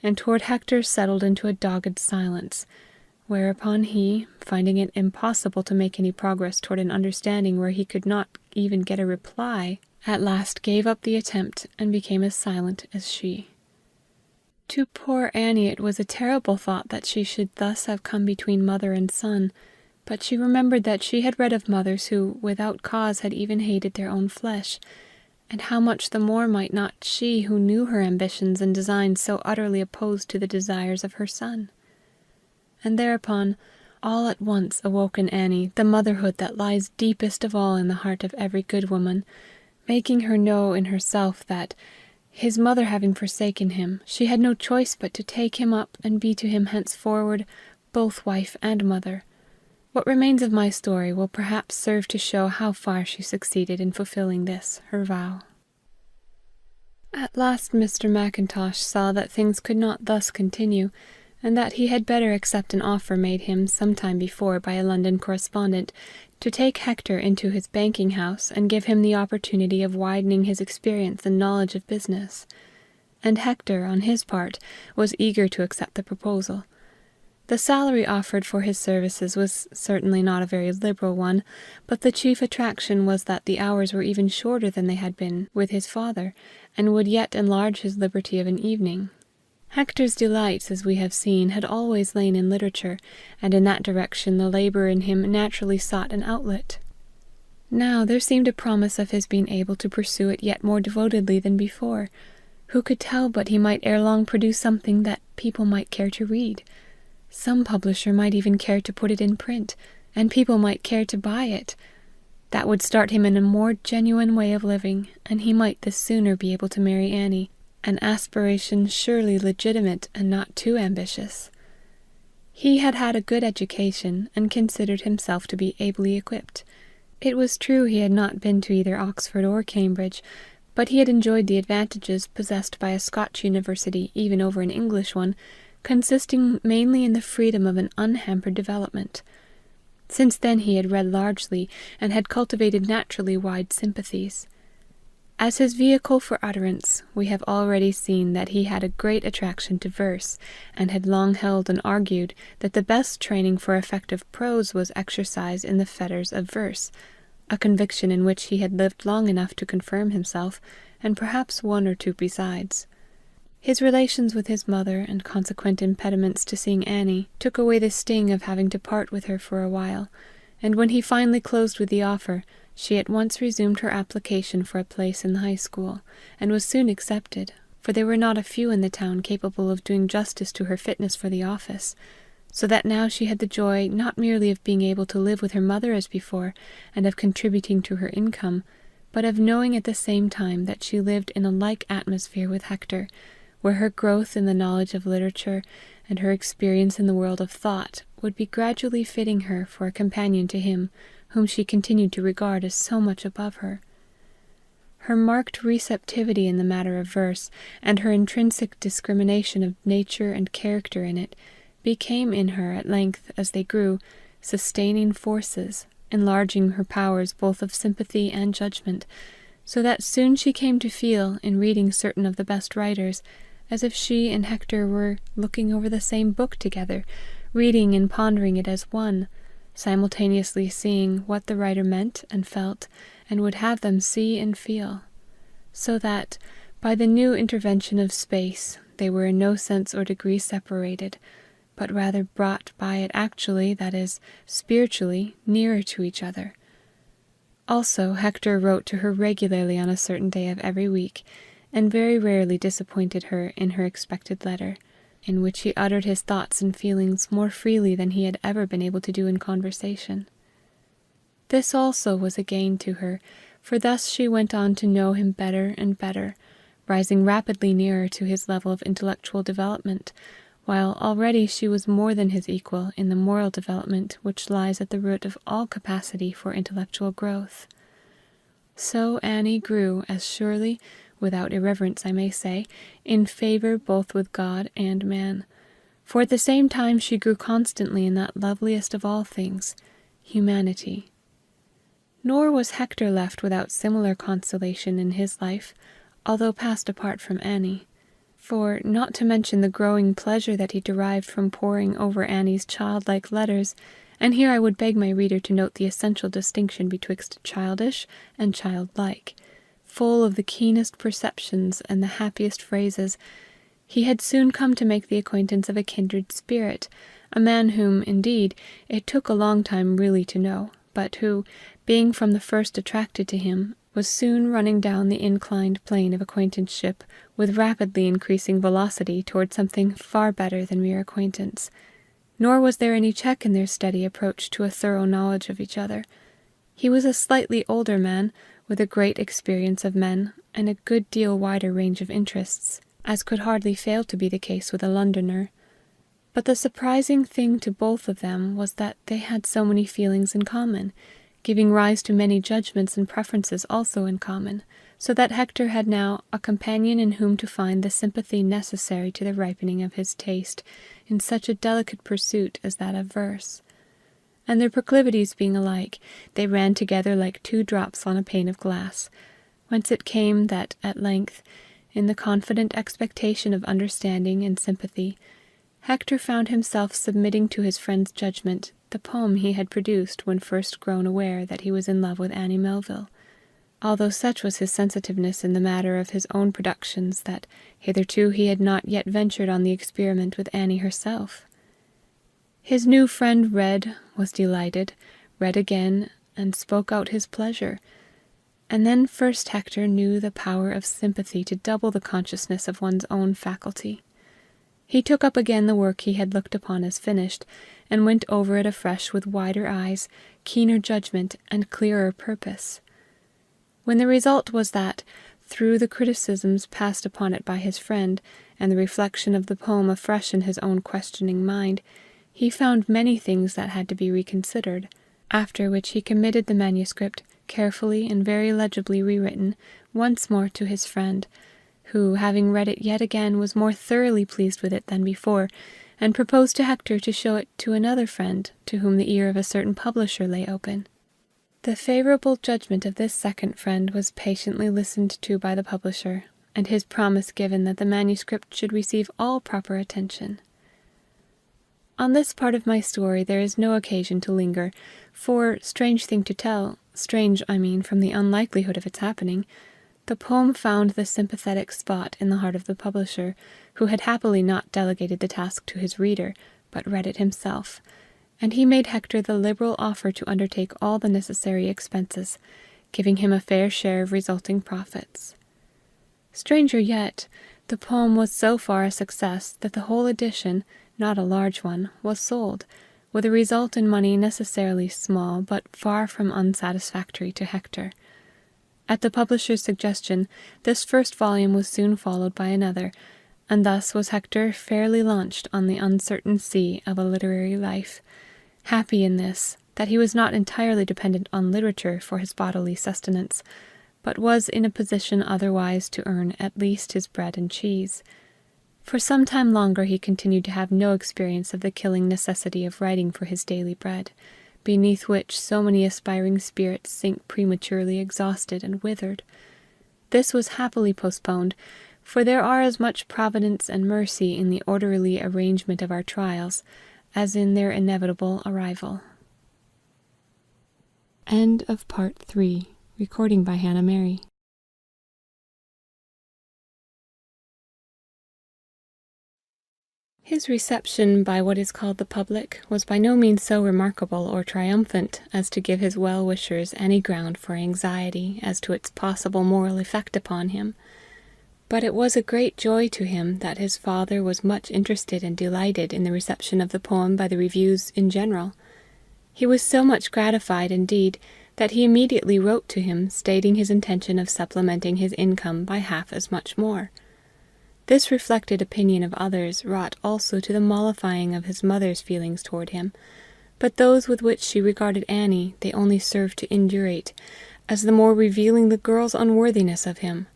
and toward Hector settled into a dogged silence, whereupon he, finding it impossible to make any progress toward an understanding where he could not even get a reply, at last gave up the attempt and became as silent as she. To poor Annie it was a terrible thought that she should thus have come between mother and son, but she remembered that she had read of mothers who, without cause, had even hated their own flesh, and how much the more might not she, who knew her ambitions and designs so utterly opposed to the desires of her son? And thereupon, all at once awoke in Annie the motherhood that lies deepest of all in the heart of every good woman, making her know in herself that, his mother having forsaken him, she had no choice but to take him up and be to him henceforward both wife and mother. What remains of my story will perhaps serve to show how far she succeeded in fulfilling this, her vow. At last Mr. McIntosh saw that things could not thus continue, and that he had better accept an offer made him some time before by a London correspondent to take Hector into his banking house and give him the opportunity of widening his experience and knowledge of business. And Hector, on his part, was eager to accept the proposal. The salary offered for his services was certainly not a very liberal one, but the chief attraction was that the hours were even shorter than they had been with his father, and would yet enlarge his liberty of an evening. Hector's delights, as we have seen, had always lain in literature, and in that direction the labour in him naturally sought an outlet. Now there seemed a promise of his being able to pursue it yet more devotedly than before. Who could tell but he might ere long produce something that people might care to read? Some publisher might even care to put it in print, and people might care to buy it. That would start him in a more genuine way of living, and he might the sooner be able to marry Annie, an aspiration surely legitimate and not too ambitious. He had had a good education, and considered himself to be ably equipped. It was true he had not been to either Oxford or Cambridge, but he had enjoyed the advantages possessed by a Scotch university even over an English one, consisting mainly in the freedom of an unhampered development. Since then he had read largely, and had cultivated naturally wide sympathies. As his vehicle for utterance, we have already seen that he had a great attraction to verse, and had long held and argued that the best training for effective prose was exercised in the fetters of verse, a conviction in which he had lived long enough to confirm himself, and perhaps one or two besides. His relations with his mother, and consequent impediments to seeing Annie, took away the sting of having to part with her for a while, and when he finally closed with the offer, she at once resumed her application for a place in the high school, and was soon accepted, for there were not a few in the town capable of doing justice to her fitness for the office, so that now she had the joy not merely of being able to live with her mother as before, and of contributing to her income, but of knowing at the same time that she lived in a like atmosphere with Hector, where her growth in the knowledge of literature and her experience in the world of thought would be gradually fitting her for a companion to him whom she continued to regard as so much above her. Her marked receptivity in the matter of verse, and her intrinsic discrimination of nature and character in it, became in her at length, as they grew, sustaining forces, enlarging her powers both of sympathy and judgment, so that soon she came to feel, in reading certain of the best writers, as if she and Hector were looking over the same book together, reading and pondering it as one, simultaneously seeing what the writer meant and felt, and would have them see and feel, so that, by the new intervention of space, they were in no sense or degree separated, but rather brought by it actually, that is, spiritually, nearer to each other. Also, Hector wrote to her regularly on a certain day of every week, and very rarely disappointed her in her expected letter, in which he uttered his thoughts and feelings more freely than he had ever been able to do in conversation. This also was a gain to her, for thus she went on to know him better and better, rising rapidly nearer to his level of intellectual development, while already she was more than his equal in the moral development which lies at the root of all capacity for intellectual growth. So Annie grew as surely, without irreverence I may say, in favour both with God and man, for at the same time she grew constantly in that loveliest of all things, humanity. Nor was Hector left without similar consolation in his life, although passed apart from Annie. For, not to mention the growing pleasure that he derived from poring over Annie's childlike letters, and here I would beg my reader to note the essential distinction betwixt childish and childlike, full of the keenest perceptions and the happiest phrases, he had soon come to make the acquaintance of a kindred spirit, a man whom, indeed, it took a long time really to know, but who, being from the first attracted to him, was soon running down the inclined plane of acquaintanceship with rapidly increasing velocity toward something far better than mere acquaintance. Nor was there any check in their steady approach to a thorough knowledge of each other. He was a slightly older man, with a great experience of men, and a good deal wider range of interests, as could hardly fail to be the case with a Londoner. But the surprising thing to both of them was that they had so many feelings in common, giving rise to many judgments and preferences also in common, so that Hector had now a companion in whom to find the sympathy necessary to the ripening of his taste in such a delicate pursuit as that of verse. And their proclivities being alike, they ran together like two drops on a pane of glass, whence it came that at length, in the confident expectation of understanding and sympathy, Hector found himself submitting to his friend's judgment the poem he had produced when first grown aware that he was in love with Annie Melville, although such was his sensitiveness in the matter of his own productions that hitherto he had not yet ventured on the experiment with Annie herself. His new friend read, was delighted, read again, and spoke out his pleasure. And then first Hector knew the power of sympathy to double the consciousness of one's own faculty. He took up again the work he had looked upon as finished, and went over it afresh with wider eyes, keener judgment, and clearer purpose. When the result was that, through the criticisms passed upon it by his friend, and the reflection of the poem afresh in his own questioning mind, he found many things that had to be reconsidered, after which he committed the manuscript, carefully and very legibly rewritten, once more to his friend, who, having read it yet again, was more thoroughly pleased with it than before, and proposed to Hector to show it to another friend, to whom the ear of a certain publisher lay open. The favourable judgment of this second friend was patiently listened to by the publisher, and his promise given that the manuscript should receive all proper attention. On this part of my story there is no occasion to linger, for, strange thing to tell, strange, I mean, from the unlikelihood of its happening, the poem found the sympathetic spot in the heart of the publisher, who had happily not delegated the task to his reader, but read it himself, and he made Hector the liberal offer to undertake all the necessary expenses, giving him a fair share of resulting profits. Stranger yet, the poem was so far a success that the whole edition, not a large one, was sold, with a result in money necessarily small, but far from unsatisfactory to Hector. At the publisher's suggestion, this first volume was soon followed by another, and thus was Hector fairly launched on the uncertain sea of a literary life, happy in this, that he was not entirely dependent on literature for his bodily sustenance, but was in a position otherwise to earn at least his bread and cheese. For some time longer he continued to have no experience of the killing necessity of writing for his daily bread, beneath which so many aspiring spirits sink prematurely exhausted and withered. This was happily postponed, for there are as much providence and mercy in the orderly arrangement of our trials, as in their inevitable arrival. End of Part 3. Recording by Hannah Mary. His reception by what is called the public was by no means so remarkable or triumphant as to give his well-wishers any ground for anxiety as to its possible moral effect upon him. But it was a great joy to him that his father was much interested and delighted in the reception of the poem by the reviews in general. He was so much gratified, indeed, that he immediately wrote to him, stating his intention of supplementing his income by half as much more. This reflected opinion of others wrought also to the mollifying of his mother's feelings toward him, but those with which she regarded Annie they only served to indurate, as the more revealing the girl's unworthiness of him.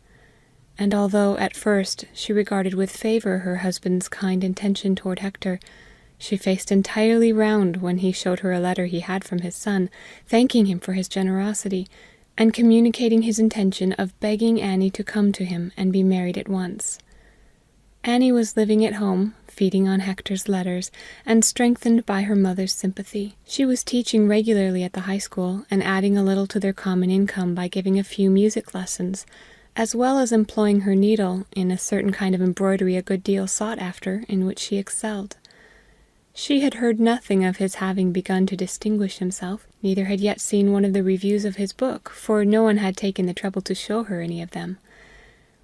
And although, at first, she regarded with favour her husband's kind intention toward Hector, she faced entirely round when he showed her a letter he had from his son, thanking him for his generosity, and communicating his intention of begging Annie to come to him and be married at once. Annie was living at home, feeding on Hector's letters, and strengthened by her mother's sympathy. She was teaching regularly at the high school, and adding a little to their common income by giving a few music lessons, as well as employing her needle in a certain kind of embroidery a good deal sought after, in which she excelled. She had heard nothing of his having begun to distinguish himself, neither had yet seen one of the reviews of his book, for no one had taken the trouble to show her any of them.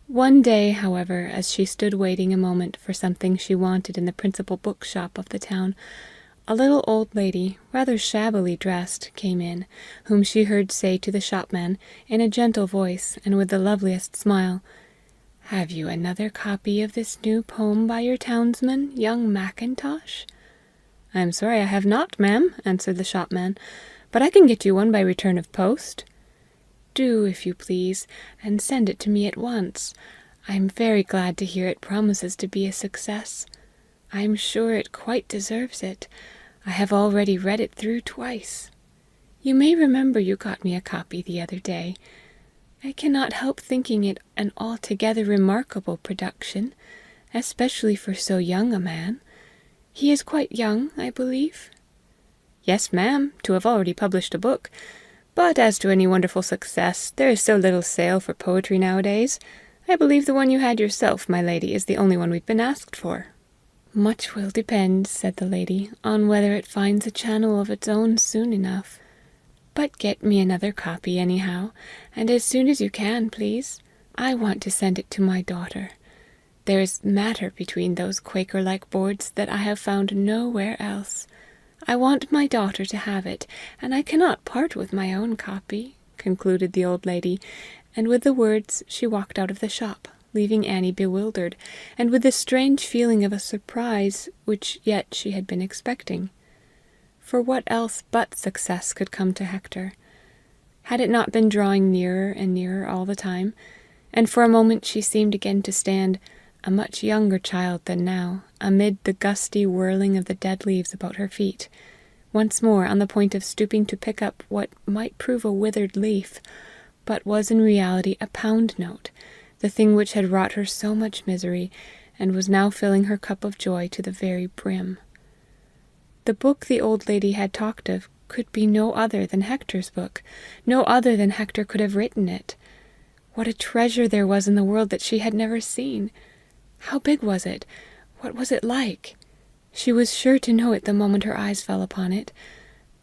One day, however, as she stood waiting a moment for something she wanted in the principal bookshop of the town, a little old lady, rather shabbily dressed, came in, whom she heard say to the shopman, in a gentle voice, and with the loveliest smile, "Have you another copy of this new poem by your townsman, young McIntosh?" "I am sorry I have not, ma'am," answered the shopman, "but I can get you one by return of post." "Do, if you please, and send it to me at once. I am very glad to hear it promises to be a success. I am sure it quite deserves it. I have already read it through twice. You may remember you got me a copy the other day. I cannot help thinking it an altogether remarkable production, especially for so young a man. He is quite young, I believe?" "Yes, ma'am, to have already published a book. But as to any wonderful success, there is so little sale for poetry nowadays. I believe the one you had yourself, my lady, is the only one we've been asked for." "Much will depend," said the lady, "on whether it finds a channel of its own soon enough. But get me another copy anyhow, and as soon as you can, please. I want to send it to my daughter. There is matter between those Quaker-like boards that I have found nowhere else. I want my daughter to have it, and I cannot part with my own copy," concluded the old lady, and with the words she walked out of the shop, leaving Annie bewildered, and with the strange feeling of a surprise which yet she had been expecting. For what else but success could come to Hector? Had it not been drawing nearer and nearer all the time? And for a moment she seemed again to stand, a much younger child than now, amid the gusty whirling of the dead leaves about her feet, once more on the point of stooping to pick up what might prove a withered leaf, but was in reality a pound note, the thing which had wrought her so much misery, and was now filling her cup of joy to the very brim. The book the old lady had talked of could be no other than Hector's book, no other than Hector could have written it. What a treasure there was in the world that she had never seen! How big was it? What was it like? She was sure to know it the moment her eyes fell upon it.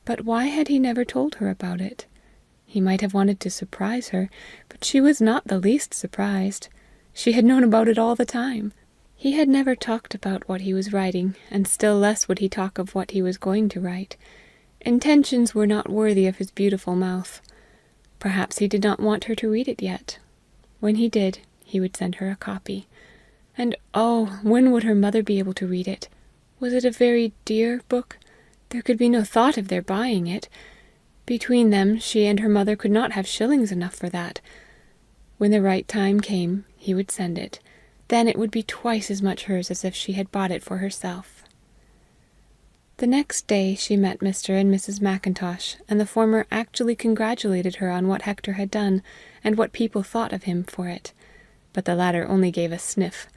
But why had he never told her about it? He might have wanted to surprise her, but she was not the least surprised. She had known about it all the time. He had never talked about what he was writing, and still less would he talk of what he was going to write. Intentions were not worthy of his beautiful mouth. Perhaps he did not want her to read it yet. When he did, he would send her a copy. And oh, when would her mother be able to read it? Was it a very dear book? There could be no thought of their buying it. Between them, she and her mother could not have shillings enough for that. When the right time came, he would send it. Then it would be twice as much hers as if she had bought it for herself. The next day she met Mr. and Mrs. McIntosh, and the former actually congratulated her on what Hector had done, and what people thought of him for it. But the latter only gave a sniff.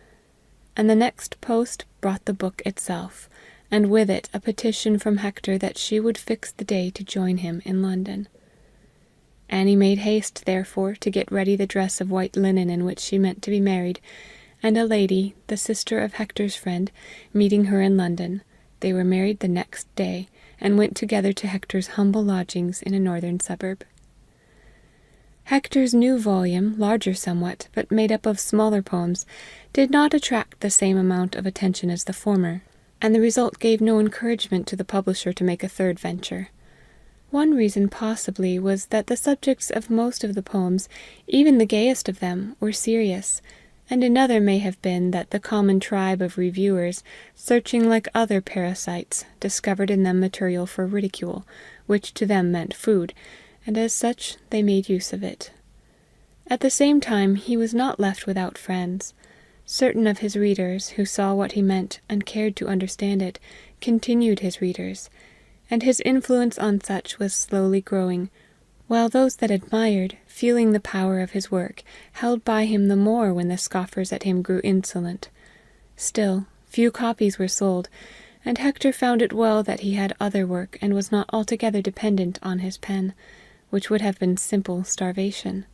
And the next post brought the book itself, and with it a petition from Hector that she would fix the day to join him in London. Annie made haste, therefore, to get ready the dress of white linen in which she meant to be married, and a lady, the sister of Hector's friend, meeting her in London, they were married the next day, and went together to Hector's humble lodgings in a northern suburb. Hector's new volume, larger somewhat, but made up of smaller poems, did not attract the same amount of attention as the former, and the result gave no encouragement to the publisher to make a third venture. One reason possibly was that the subjects of most of the poems, even the gayest of them, were serious, and another may have been that the common tribe of reviewers, searching like other parasites, discovered in them material for ridicule, which to them meant food, and as such they made use of it. At the same time he was not left without friends. Certain of his readers, who saw what he meant and cared to understand it, continued his readers, and his influence on such was slowly growing, while those that admired, feeling the power of his work, held by him the more when the scoffers at him grew insolent. Still, few copies were sold, and Hector found it well that he had other work and was not altogether dependent on his pen, which would have been simple starvation.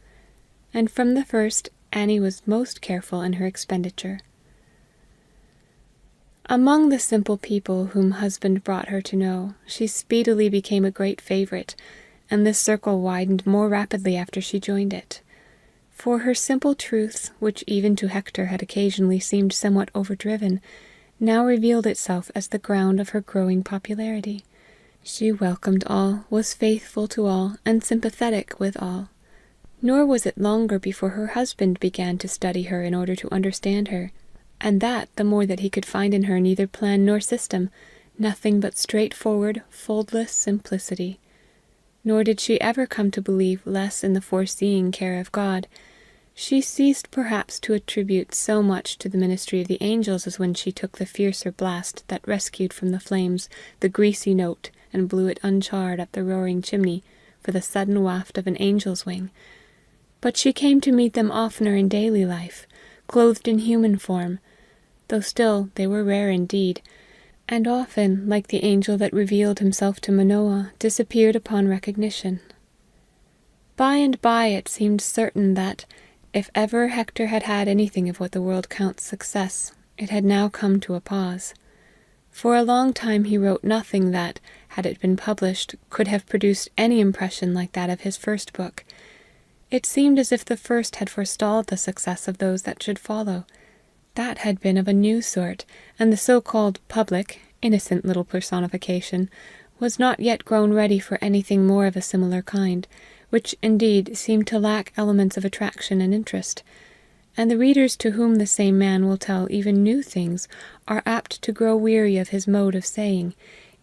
And from the first, Annie was most careful in her expenditure. Among the simple people whom husband brought her to know, she speedily became a great favorite, and this circle widened more rapidly after she joined it. For her simple truths, which even to Hector had occasionally seemed somewhat overdriven, now revealed itself as the ground of her growing popularity. She welcomed all, was faithful to all, and sympathetic with all. Nor was it longer before her husband began to study her in order to understand her, and that the more that he could find in her neither plan nor system, nothing but straightforward, foldless simplicity. Nor did she ever come to believe less in the foreseeing care of God. She ceased perhaps to attribute so much to the ministry of the angels as when she took the fiercer blast that rescued from the flames the greasy note and blew it uncharred up the roaring chimney for the sudden waft of an angel's wing. But she came to meet them oftener in daily life, clothed in human form, though still they were rare indeed, and often, like the angel that revealed himself to Manoah, disappeared upon recognition. By and by it seemed certain that, if ever Hector had had anything of what the world counts success, it had now come to a pause. For a long time he wrote nothing that, had it been published, could have produced any impression like that of his first book. It seemed as if the first had forestalled the success of those that should follow. That had been of a new sort, and the so-called public, innocent little personification, was not yet grown ready for anything more of a similar kind, which indeed seemed to lack elements of attraction and interest. And the readers to whom the same man will tell even new things are apt to grow weary of his mode of saying,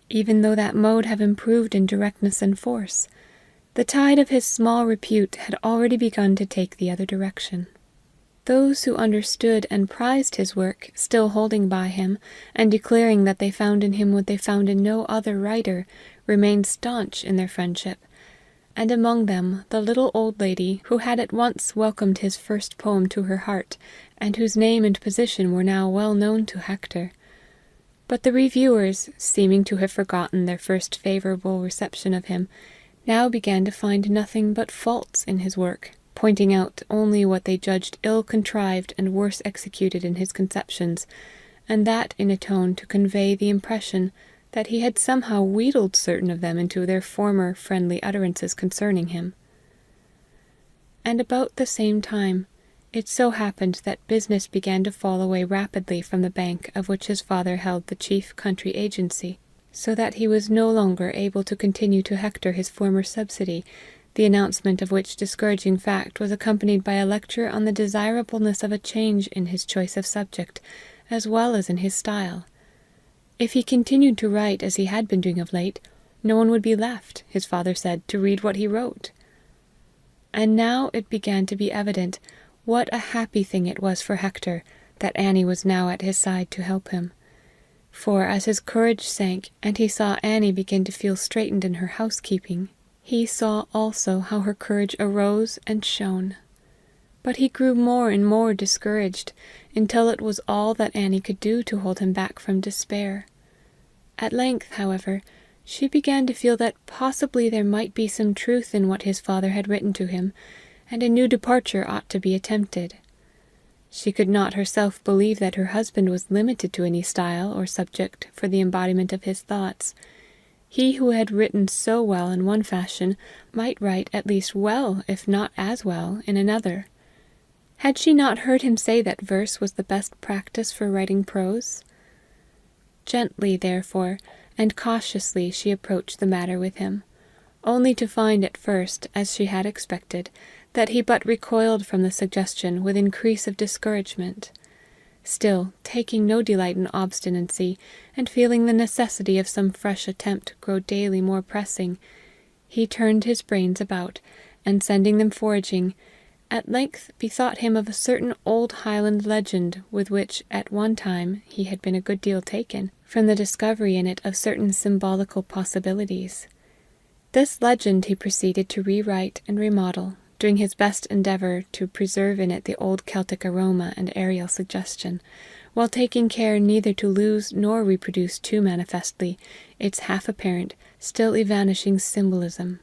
even though that mode have improved in directness and force. The tide of his small repute had already begun to take the other direction. Those who understood and prized his work, still holding by him, and declaring that they found in him what they found in no other writer, remained staunch in their friendship, and among them the little old lady who had at once welcomed his first poem to her heart, and whose name and position were now well known to Hector. But the reviewers, seeming to have forgotten their first favorable reception of him, now began to find nothing but faults in his work, pointing out only what they judged ill-contrived and worse executed in his conceptions, and that in a tone to convey the impression that he had somehow wheedled certain of them into their former friendly utterances concerning him. And about the same time, it so happened that business began to fall away rapidly from the bank of which his father held the chief country agency, so that he was no longer able to continue to Hector his former subsidy, the announcement of which discouraging fact was accompanied by a lecture on the desirableness of a change in his choice of subject, as well as in his style. If he continued to write as he had been doing of late, no one would be left, his father said, to read what he wrote. And now it began to be evident what a happy thing it was for Hector that Annie was now at his side to help him. For as his courage sank, and he saw Annie begin to feel straitened in her housekeeping, he saw also how her courage arose and shone. But he grew more and more discouraged, until it was all that Annie could do to hold him back from despair. At length, however, she began to feel that possibly there might be some truth in what his father had written to him, and a new departure ought to be attempted. She could not herself believe that her husband was limited to any style or subject for the embodiment of his thoughts. He who had written so well in one fashion might write at least well, if not as well, in another. Had she not heard him say that verse was the best practice for writing prose? Gently, therefore, and cautiously she approached the matter with him, only to find at first, as she had expected, that he but recoiled from the suggestion with increase of discouragement. Still, taking no delight in obstinacy, and feeling the necessity of some fresh attempt grow daily more pressing, he turned his brains about, and sending them foraging, at length bethought him of a certain old Highland legend with which at one time he had been a good deal taken, from the discovery in it of certain symbolical possibilities. This legend he proceeded to rewrite and remodel, doing his best endeavour to preserve in it the old Celtic aroma and aerial suggestion, while taking care neither to lose nor reproduce too manifestly its half-apparent, still evanishing symbolism.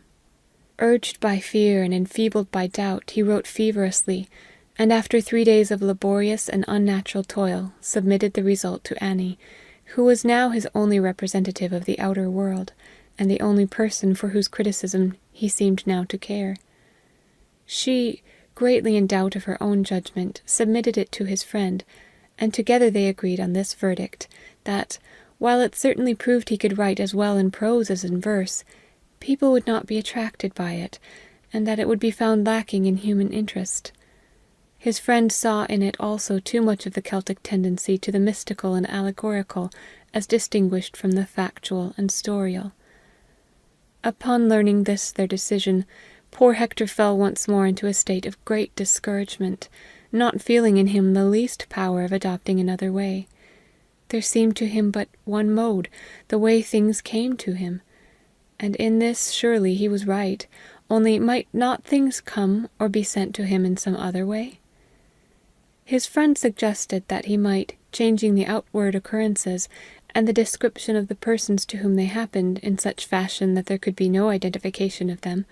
Urged by fear and enfeebled by doubt, he wrote feverishly, and after 3 days of laborious and unnatural toil, submitted the result to Annie, who was now his only representative of the outer world, and the only person for whose criticism he seemed now to care. She, greatly in doubt of her own judgment, submitted it to his friend, and together they agreed on this verdict, that, while it certainly proved he could write as well in prose as in verse, people would not be attracted by it, and that it would be found lacking in human interest. His friend saw in it also too much of the Celtic tendency to the mystical and allegorical, as distinguished from the factual and storial. Upon learning this their decision, poor Hector fell once more into a state of great discouragement, not feeling in him the least power of adopting another way. There seemed to him but one mode, the way things came to him. And in this surely he was right, only might not things come or be sent to him in some other way? His friend suggested that he might, changing the outward occurrences, and the description of the persons to whom they happened in such fashion that there could be no identification of them,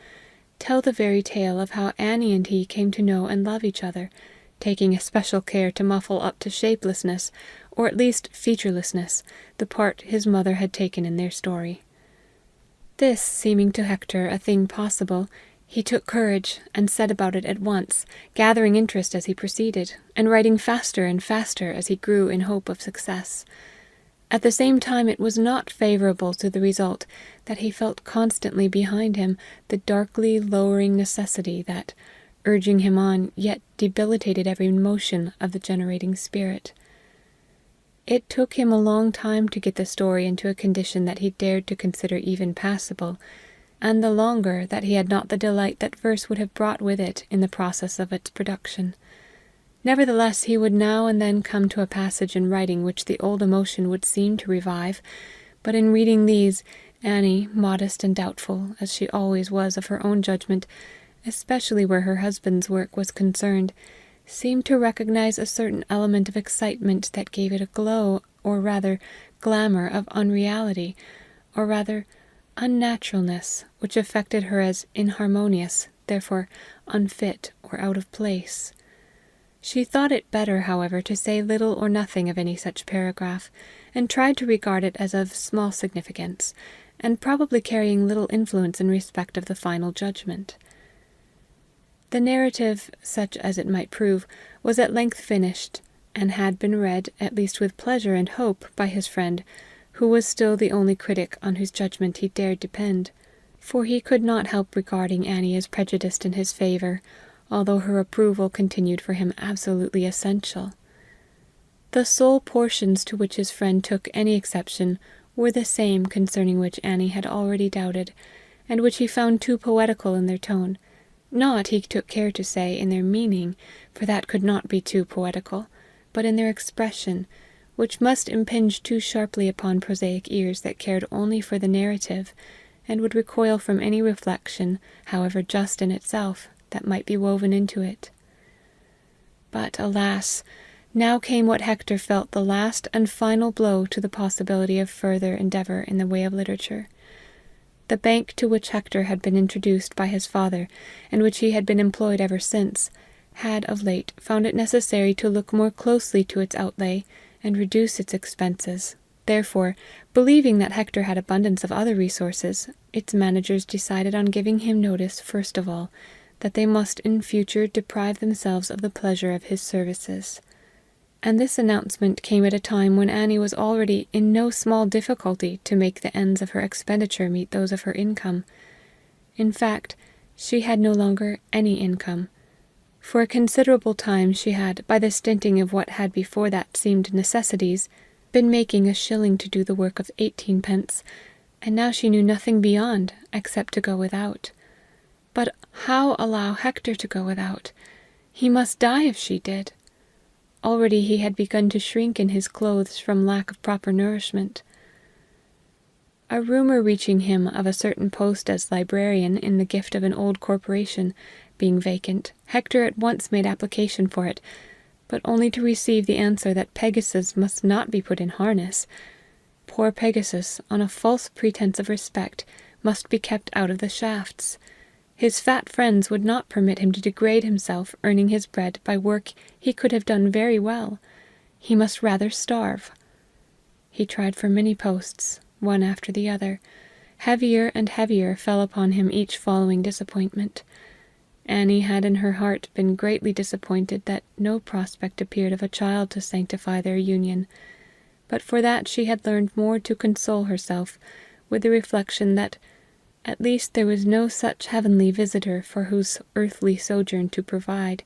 tell the very tale of how Annie and he came to know and love each other, taking especial care to muffle up to shapelessness, or at least featurelessness, the part his mother had taken in their story. This seeming to Hector a thing possible, he took courage and set about it at once, gathering interest as he proceeded, and writing faster and faster as he grew in hope of success. At the same time it was not favourable to the result that he felt constantly behind him the darkly lowering necessity that, urging him on, yet debilitated every motion of the generating spirit. It took him a long time to get the story into a condition that he dared to consider even passable, and the longer that he had not the delight that verse would have brought with it in the process of its production. Nevertheless, he would now and then come to a passage in writing which the old emotion would seem to revive, but in reading these, Annie, modest and doubtful, as she always was of her own judgment, especially where her husband's work was concerned, seemed to recognize a certain element of excitement that gave it a glow, or rather glamour of unreality, or rather unnaturalness, which affected her as inharmonious, therefore unfit or out of place. She thought it better, however, to say little or nothing of any such paragraph, and tried to regard it as of small significance, and probably carrying little influence in respect of the final judgment. The narrative, such as it might prove, was at length finished, and had been read, at least with pleasure and hope, by his friend, who was still the only critic on whose judgment he dared depend, for he could not help regarding Annie as prejudiced in his favour, although her approval continued for him absolutely essential. The sole portions to which his friend took any exception were the same concerning which Annie had already doubted, and which he found too poetical in their tone, not, he took care to say, in their meaning, for that could not be too poetical, but in their expression, which must impinge too sharply upon prosaic ears that cared only for the narrative, and would recoil from any reflection, however just in itself, that might be woven into it. But, alas, now came what Hector felt the last and final blow to the possibility of further endeavour in the way of literature. The bank to which Hector had been introduced by his father, and which he had been employed ever since, had of late found it necessary to look more closely to its outlay, and reduce its expenses. Therefore, believing that Hector had abundance of other resources, its managers decided on giving him notice, first of all, that they must in future deprive themselves of the pleasure of his services. And this announcement came at a time when Annie was already in no small difficulty to make the ends of her expenditure meet those of her income. In fact, she had no longer any income. For a considerable time she had, by the stinting of what had before that seemed necessities, been making a shilling to do the work of 18 pence, and now she knew nothing beyond, except to go without. But how allow Hector to go without? He must die if she did. Already he had begun to shrink in his clothes from lack of proper nourishment. A rumour reaching him of a certain post as librarian in the gift of an old corporation being vacant, Hector at once made application for it, but only to receive the answer that Pegasus must not be put in harness. Poor Pegasus, on a false pretense of respect, must be kept out of the shafts. His fat friends would not permit him to degrade himself earning his bread by work he could have done very well. He must rather starve. He tried for many posts, one after the other. Heavier and heavier fell upon him each following disappointment. Annie had in her heart been greatly disappointed that no prospect appeared of a child to sanctify their union, but for that she had learned more to console herself with the reflection that at least there was no such heavenly visitor for whose earthly sojourn to provide.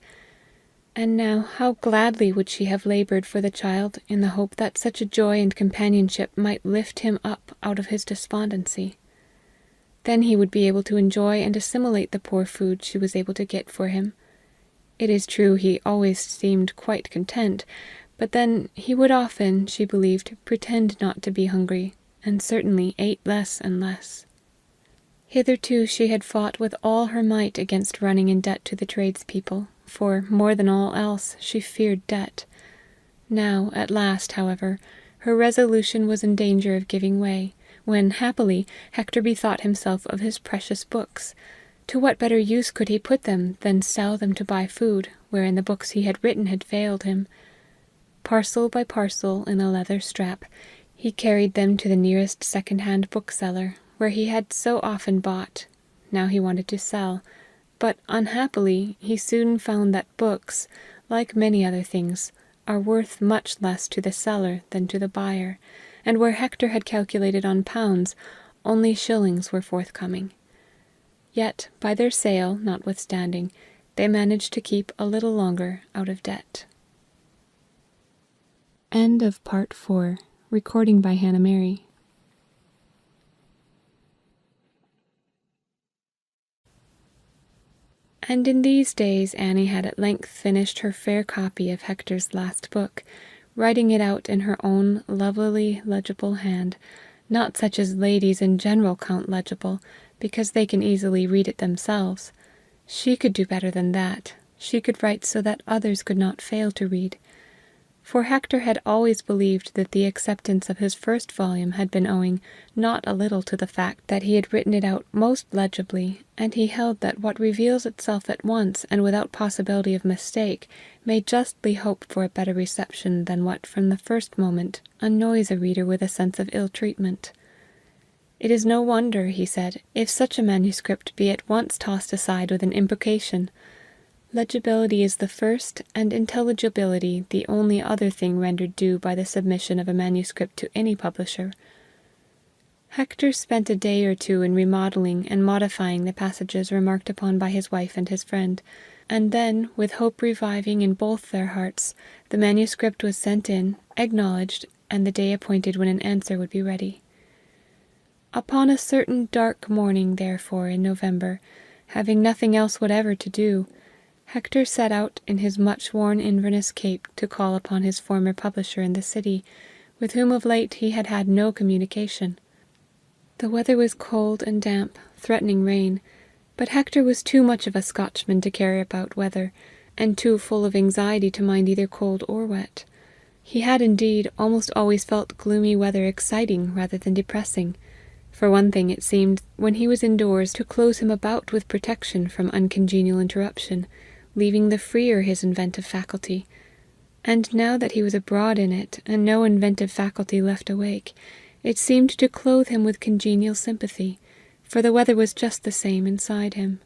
And now how gladly would she have laboured for the child in the hope that such a joy and companionship might lift him up out of his despondency. Then he would be able to enjoy and assimilate the poor food she was able to get for him. It is true he always seemed quite content, but then he would often, she believed, pretend not to be hungry, and certainly ate less and less. Hitherto she had fought with all her might against running in debt to the tradespeople, for, more than all else, she feared debt. Now, at last, however, her resolution was in danger of giving way, when, happily, Hector bethought himself of his precious books. To what better use could he put them than sell them to buy food, wherein the books he had written had failed him? Parcel by parcel, in a leather strap, he carried them to the nearest second-hand bookseller, where he had so often bought. Now he wanted to sell, but unhappily he soon found that books, like many other things, are worth much less to the seller than to the buyer, and where Hector had calculated on pounds, only shillings were forthcoming. Yet, by their sale, notwithstanding, they managed to keep a little longer out of debt. End of Part 4. Recording by Hannah Mary. And in these days Annie had at length finished her fair copy of Hector's last book, writing it out in her own lovelily legible hand, not such as ladies in general count legible, because they can easily read it themselves. She could do better than that. She could write so that others could not fail to read. For Hector had always believed that the acceptance of his first volume had been owing not a little to the fact that he had written it out most legibly, and he held that what reveals itself at once and without possibility of mistake may justly hope for a better reception than what from the first moment annoys a reader with a sense of ill-treatment. It is no wonder, he said, if such a manuscript be at once tossed aside with an imprecation. Legibility is the first, and intelligibility the only other thing rendered due by the submission of a manuscript to any publisher. Hector spent a day or two in remodeling and modifying the passages remarked upon by his wife and his friend, and then, with hope reviving in both their hearts, the manuscript was sent in, acknowledged, and the day appointed when an answer would be ready. Upon a certain dark morning, therefore, in November, having nothing else whatever to do, Hector set out in his much-worn Inverness cape to call upon his former publisher in the city, with whom of late he had had no communication. The weather was cold and damp, threatening rain, but Hector was too much of a Scotchman to care about weather, and too full of anxiety to mind either cold or wet. He had, indeed, almost always felt gloomy weather exciting rather than depressing. For one thing, it seemed, when he was indoors, to close him about with protection from uncongenial interruption, leaving the freer his inventive faculty. And now that he was abroad in it, and no inventive faculty left awake, it seemed to clothe him with congenial sympathy, for the weather was just the same inside him.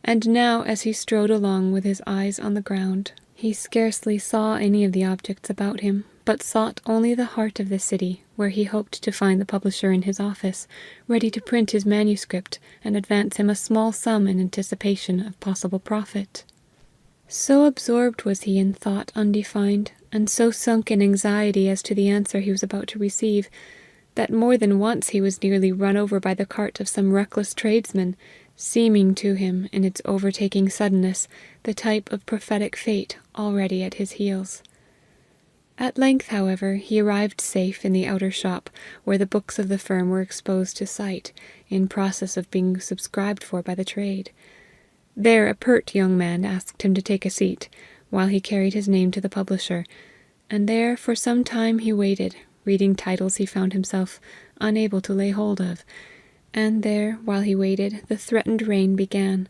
And now, as he strode along with his eyes on the ground, he scarcely saw any of the objects about him, but sought only the heart of the city, where he hoped to find the publisher in his office, ready to print his manuscript and advance him a small sum in anticipation of possible profit. So absorbed was he in thought undefined, and so sunk in anxiety as to the answer he was about to receive, that more than once he was nearly run over by the cart of some reckless tradesman, seeming to him, in its overtaking suddenness, the type of prophetic fate already at his heels. At length, however, he arrived safe in the outer shop, where the books of the firm were exposed to sight, in process of being subscribed for by the trade. There a pert young man asked him to take a seat, while he carried his name to the publisher, and there for some time he waited, reading titles he found himself unable to lay hold of, and there, while he waited, the threatened rain began,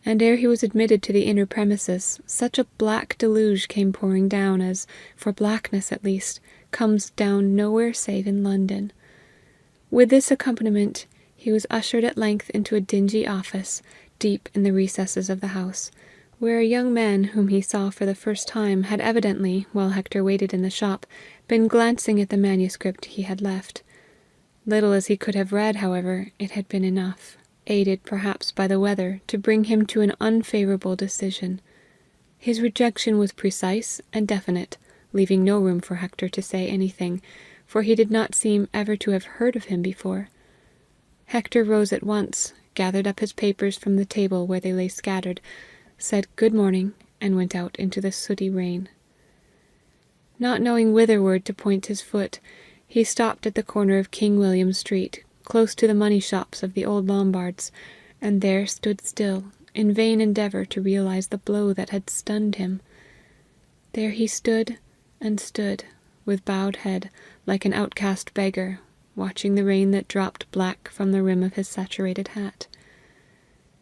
and ere he was admitted to the inner premises, such a black deluge came pouring down as, for blackness at least, comes down nowhere save in London. With this accompaniment, he was ushered at length into a dingy office, deep in the recesses of the house, where a young man whom he saw for the first time had evidently, while Hector waited in the shop, been glancing at the manuscript he had left. Little as he could have read, however, it had been enough, aided perhaps by the weather, to bring him to an unfavourable decision. His rejection was precise and definite, leaving no room for Hector to say anything, for he did not seem ever to have heard of him before. Hector rose at once, gathered up his papers from the table where they lay scattered, said good morning, and went out into the sooty rain. Not knowing whitherward to point his foot, he stopped at the corner of King William Street, close to the money shops of the old Lombards, and there stood still, in vain endeavour to realize the blow that had stunned him. There he stood, with bowed head, like an outcast beggar, watching the rain that dropped black from the rim of his saturated hat.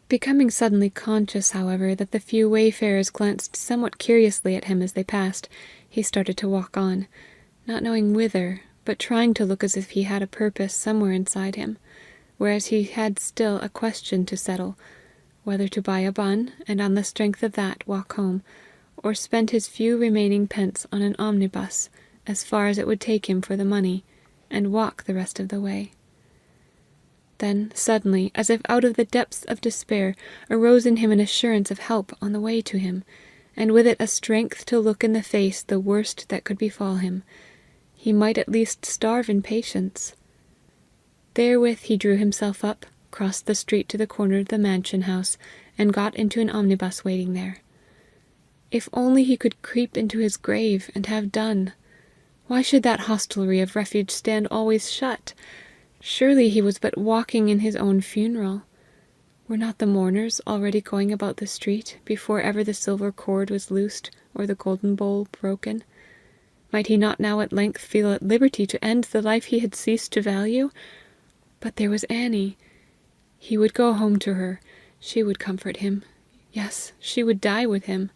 Becoming suddenly conscious, however, that the few wayfarers glanced somewhat curiously at him as they passed, he started to walk on, not knowing whither, but trying to look as if he had a purpose somewhere inside him, whereas he had still a question to settle, whether to buy a bun, and on the strength of that walk home, or spend his few remaining pence on an omnibus, as far as it would take him for the money, and walk the rest of the way. Then, suddenly, as if out of the depths of despair, arose in him an assurance of help on the way to him, and with it a strength to look in the face the worst that could befall him. He might at least starve in patience. Therewith he drew himself up, crossed the street to the corner of the mansion house, and got into an omnibus waiting there. If only he could creep into his grave, and have done! Why should that hostelry of refuge stand always shut? Surely he was but walking in his own funeral. Were not the mourners already going about the street, before ever the silver cord was loosed, or the golden bowl broken? Might he not now at length feel at liberty to end the life he had ceased to value? But there was Annie. He would go home to her. She would comfort him. Yes, she would die with him.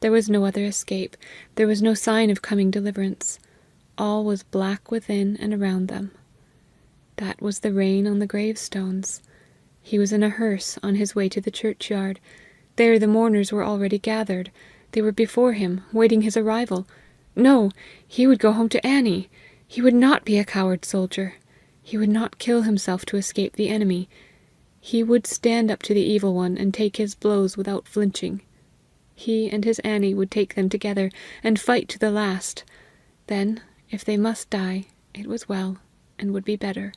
There was no other escape. There was no sign of coming deliverance. All was black within and around them. That was the rain on the gravestones. He was in a hearse on his way to the churchyard. There the mourners were already gathered. They were before him, waiting his arrival. No, he would go home to Annie. He would not be a coward soldier. He would not kill himself to escape the enemy. He would stand up to the evil one and take his blows without flinching. He and his Annie would take them together and fight to the last. Then, if they must die, it was well, and would be better.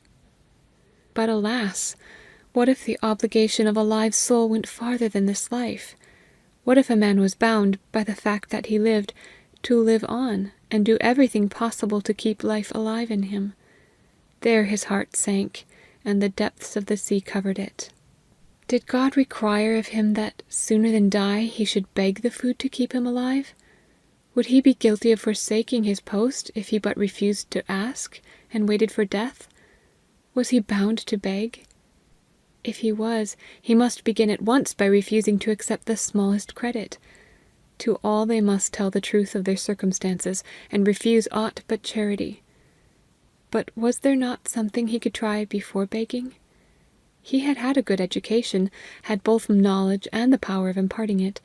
But alas! What if the obligation of a live soul went farther than this life? What if a man was bound, by the fact that he lived, to live on, and do everything possible to keep life alive in him? There his heart sank, and the depths of the sea covered it. Did God require of him that, sooner than die, he should beg the food to keep him alive? Would he be guilty of forsaking his post if he but refused to ask, and waited for death? Was he bound to beg? If he was, he must begin at once by refusing to accept the smallest credit. To all they must tell the truth of their circumstances, and refuse aught but charity. But was there not something he could try before begging? He had had a good education, had both knowledge and the power of imparting it.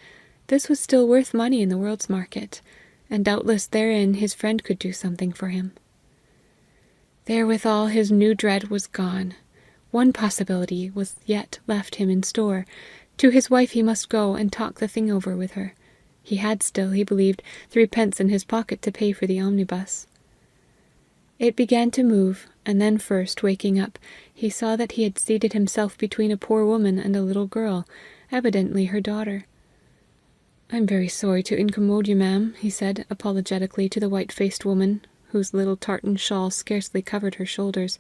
This was still worth money in the world's market, and doubtless therein his friend could do something for him. Therewithal his new dread was gone. One possibility was yet left him in store. To his wife he must go and talk the thing over with her. He had still, he believed, 3 pence in his pocket to pay for the omnibus. It began to move, and then first, waking up, he saw that he had seated himself between a poor woman and a little girl, evidently her daughter. "I'm very sorry to incommode you, ma'am," he said apologetically to the white-faced woman, whose little tartan shawl scarcely covered her shoulders,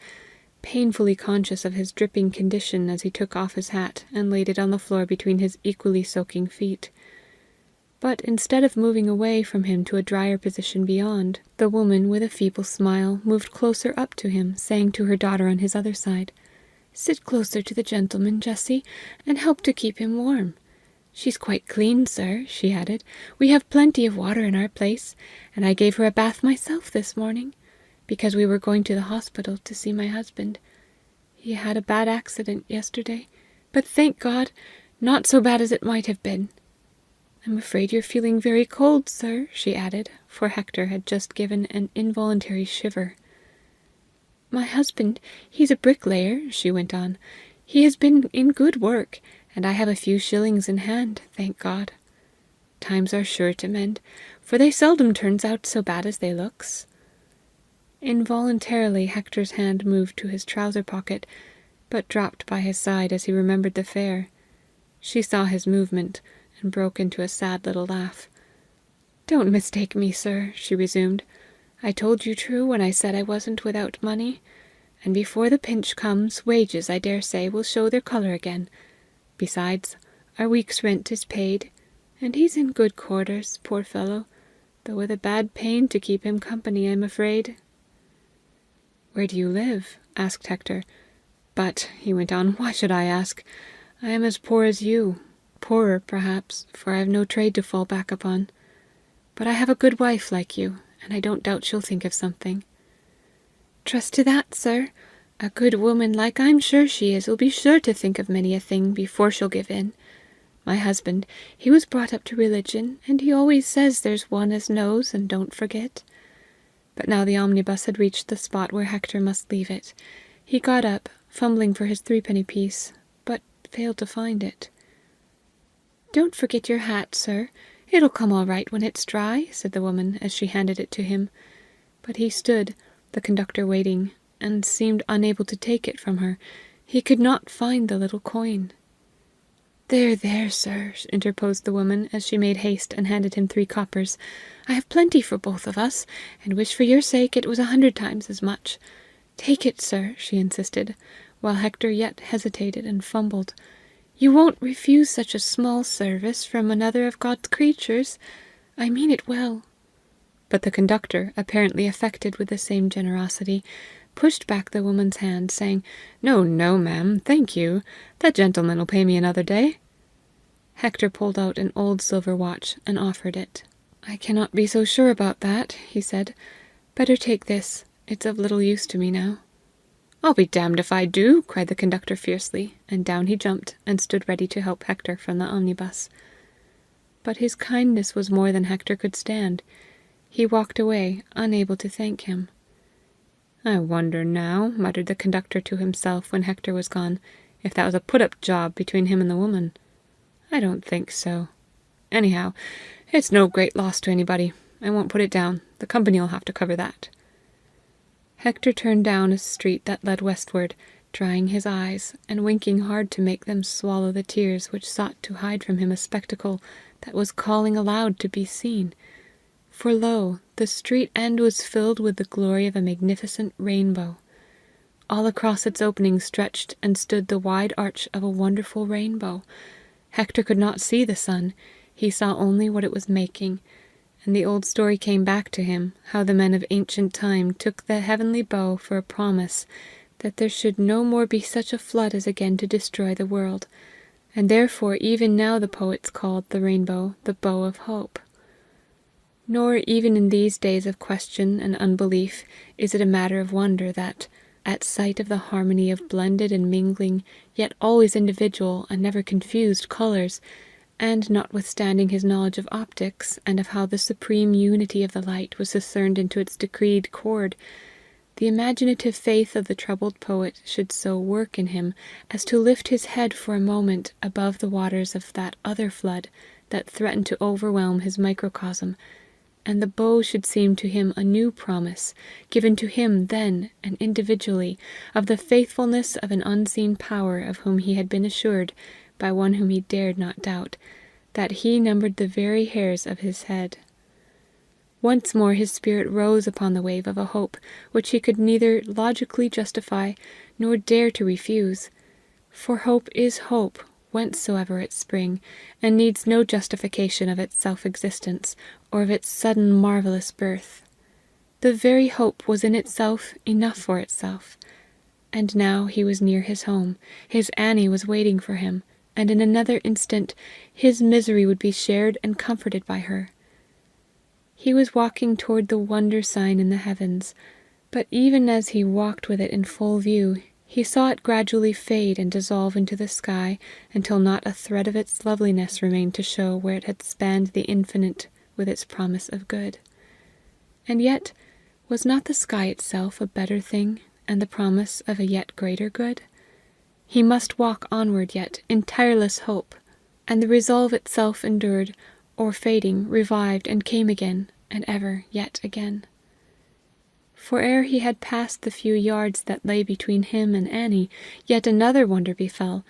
painfully conscious of his dripping condition as he took off his hat and laid it on the floor between his equally soaking feet. But instead of moving away from him to a drier position beyond, the woman, with a feeble smile, moved closer up to him, saying to her daughter on his other side, "Sit closer to the gentleman, Jessie, and help to keep him warm. She's quite clean, sir," she added. "We have plenty of water in our place, and I gave her a bath myself this morning, because we were going to the hospital to see my husband. He had a bad accident yesterday, but thank God, not so bad as it might have been. I'm afraid you're feeling very cold, sir," she added, for Hector had just given an involuntary shiver. "My husband, he's a bricklayer," she went on. "He has been in good work, and I have a few shillings in hand, thank God. Times are sure to mend, for they seldom turns out so bad as they looks." Involuntarily Hector's hand moved to his trouser pocket, but dropped by his side as he remembered the fare. She saw his movement, and broke into a sad little laugh. "Don't mistake me, sir," she resumed. "I told you true when I said I wasn't without money, and before the pinch comes, wages, I dare say, will show their colour again. Besides, our week's rent is paid, and he's in good quarters, poor fellow, though with a bad pain to keep him company, I'm afraid." "Where do you live?" asked Hector. "But," he went on, "why should I ask? I am as poor as you. Poorer, perhaps, for I have no trade to fall back upon. But I have a good wife like you, and I don't doubt she'll think of something." "Trust to that, sir. A good woman, like I'm sure she is, will be sure to think of many a thing before she'll give in. My husband, he was brought up to religion, and he always says there's one as knows and don't forget." But now the omnibus had reached the spot where Hector must leave it. He got up, fumbling for his threepenny piece, but failed to find it. "Don't forget your hat, sir. It'll come all right when it's dry," said the woman, as she handed it to him. But he stood, the conductor waiting, and seemed unable to take it from her. He could not find the little coin. "There, there, sir," interposed the woman, as she made haste and handed him 3 coppers. "I have plenty for both of us, and wish for your sake it was 100 times as much. Take it, sir," she insisted, while Hector yet hesitated and fumbled. "You won't refuse such a small service from another of God's creatures? I mean it well." But the conductor, apparently affected with the same generosity, pushed back the woman's hand, saying, "No, no, ma'am, thank you. That gentleman'll pay me another day." Hector pulled out an old silver watch and offered it. "I cannot be so sure about that," he said. "Better take this. It's of little use to me now." "I'll be damned if I do," cried the conductor fiercely, and down he jumped, and stood ready to help Hector from the omnibus. But his kindness was more than Hector could stand. He walked away, unable to thank him. "I wonder now," muttered the conductor to himself when Hector was gone, "if that was a put-up job between him and the woman. I don't think so. Anyhow, it's no great loss to anybody. I won't put it down. The company'll have to cover that." Hector turned down a street that led westward, drying his eyes, and winking hard to make them swallow the tears which sought to hide from him a spectacle that was calling aloud to be seen. For lo, the street end was filled with the glory of a magnificent rainbow. All across its opening stretched and stood the wide arch of a wonderful rainbow. Hector could not see the sun, he saw only what it was making, and the old story came back to him, how the men of ancient time took the heavenly bow for a promise that there should no more be such a flood as again to destroy the world, and therefore even now the poets called the rainbow the bow of hope. Nor even in these days of question and unbelief is it a matter of wonder that, at sight of the harmony of blended and mingling, yet always individual and never confused colours, and notwithstanding his knowledge of optics, and of how the supreme unity of the light was discerned into its decreed chord, the imaginative faith of the troubled poet should so work in him as to lift his head for a moment above the waters of that other flood that threatened to overwhelm his microcosm, and the bow should seem to him a new promise, given to him then and individually, of the faithfulness of an unseen power of whom he had been assured, by one whom he dared not doubt, that he numbered the very hairs of his head. Once more his spirit rose upon the wave of a hope which he could neither logically justify nor dare to refuse, for hope is hope, whencesoever it spring, and needs no justification of its self-existence, or of its sudden marvellous birth. The very hope was in itself enough for itself. And now he was near his home, his Annie was waiting for him, and in another instant his misery would be shared and comforted by her. He was walking toward the wonder sign in the heavens, but even as he walked with it in full view, he saw it gradually fade and dissolve into the sky until not a thread of its loveliness remained to show where it had spanned the infinite with its promise of good. And yet, was not the sky itself a better thing, and the promise of a yet greater good? He must walk onward yet, in tireless hope, and the resolve itself endured, or fading, revived, and came again, and ever yet again. For ere he had passed the few yards that lay between him and Annie, yet another wonder befell.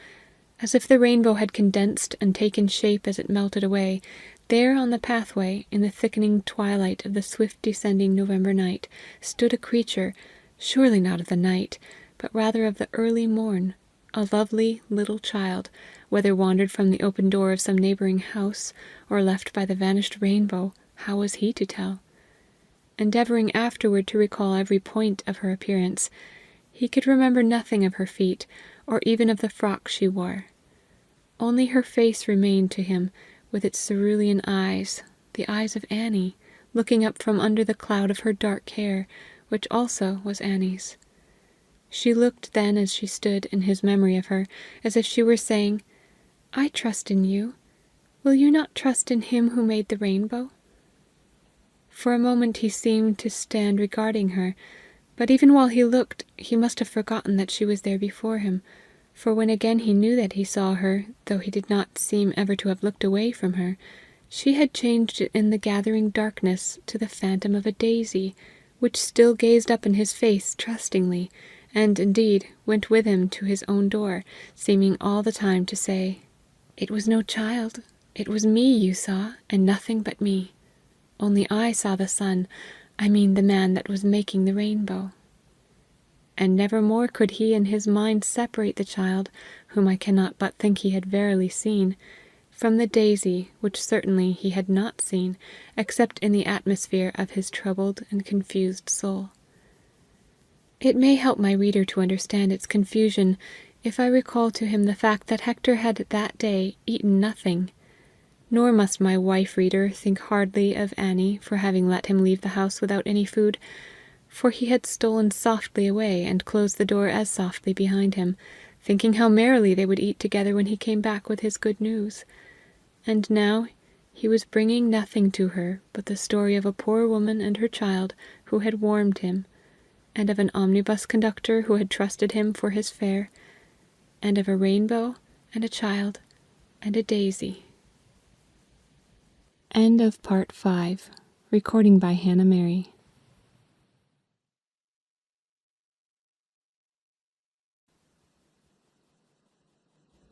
As if the rainbow had condensed and taken shape as it melted away, there on the pathway, in the thickening twilight of the swift descending November night, stood a creature, surely not of the night, but rather of the early morn, a lovely little child, whether wandered from the open door of some neighbouring house, or left by the vanished rainbow, how was he to tell? Endeavouring afterward to recall every point of her appearance, he could remember nothing of her feet, or even of the frock she wore. Only her face remained to him, with its cerulean eyes, the eyes of Annie, looking up from under the cloud of her dark hair, which also was Annie's. She looked then, as she stood, in his memory of her, as if she were saying, "I trust in you. Will you not trust in him who made the rainbow?" For a moment he seemed to stand regarding her, but even while he looked, he must have forgotten that she was there before him, for when again he knew that he saw her, though he did not seem ever to have looked away from her, she had changed in the gathering darkness to the phantom of a daisy, which still gazed up in his face trustingly, and indeed went with him to his own door, seeming all the time to say, "It was no child, it was me you saw, and nothing but me. Only I saw the sun, I mean the man that was making the rainbow." And never more could he in his mind separate the child, whom I cannot but think he had verily seen, from the daisy, which certainly he had not seen, except in the atmosphere of his troubled and confused soul. It may help my reader to understand its confusion, if I recall to him the fact that Hector had that day eaten nothing. Nor must my wife reader think hardly of Annie for having let him leave the house without any food, for he had stolen softly away, and closed the door as softly behind him, thinking how merrily they would eat together when he came back with his good news. And now he was bringing nothing to her but the story of a poor woman and her child who had warmed him, and of an omnibus conductor who had trusted him for his fare, and of a rainbow and a child and a daisy. End of Part 5. Recording by Hannah Mary.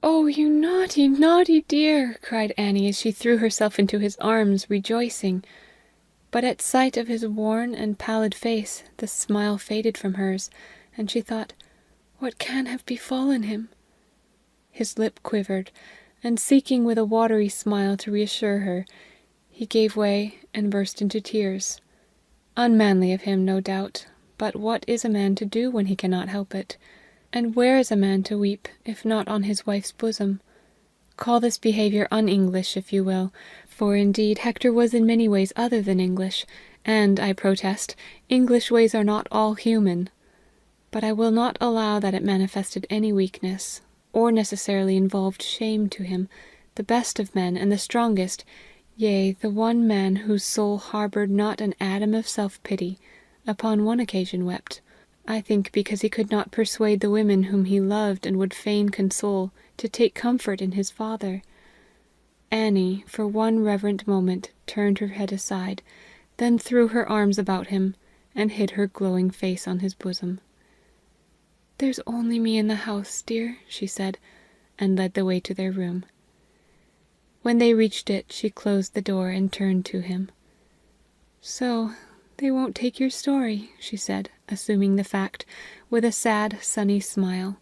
"Oh, you naughty, naughty dear!" cried Annie, as she threw herself into his arms, rejoicing. But at sight of his worn and pallid face, the smile faded from hers, and she thought, "What can have befallen him?" His lip quivered, and seeking with a watery smile to reassure her, he gave way and burst into tears. Unmanly of him, no doubt, but what is a man to do when he cannot help it? And where is a man to weep, if not on his wife's bosom? Call this behaviour un-English, if you will, for indeed Hector was in many ways other than English, and, I protest, English ways are not all human. But I will not allow that it manifested any weakness, or necessarily involved shame to him, the best of men and the strongest, yea, the one man whose soul harboured not an atom of self-pity, upon one occasion wept, I think because he could not persuade the women whom he loved and would fain console, to take comfort in his father. Annie, for one reverent moment, turned her head aside, then threw her arms about him, and hid her glowing face on his bosom. "There's only me in the house, dear," she said, and led the way to their room. When they reached it, she closed the door and turned to him. "So they won't take your story," she said, assuming the fact, with a sad, sunny smile.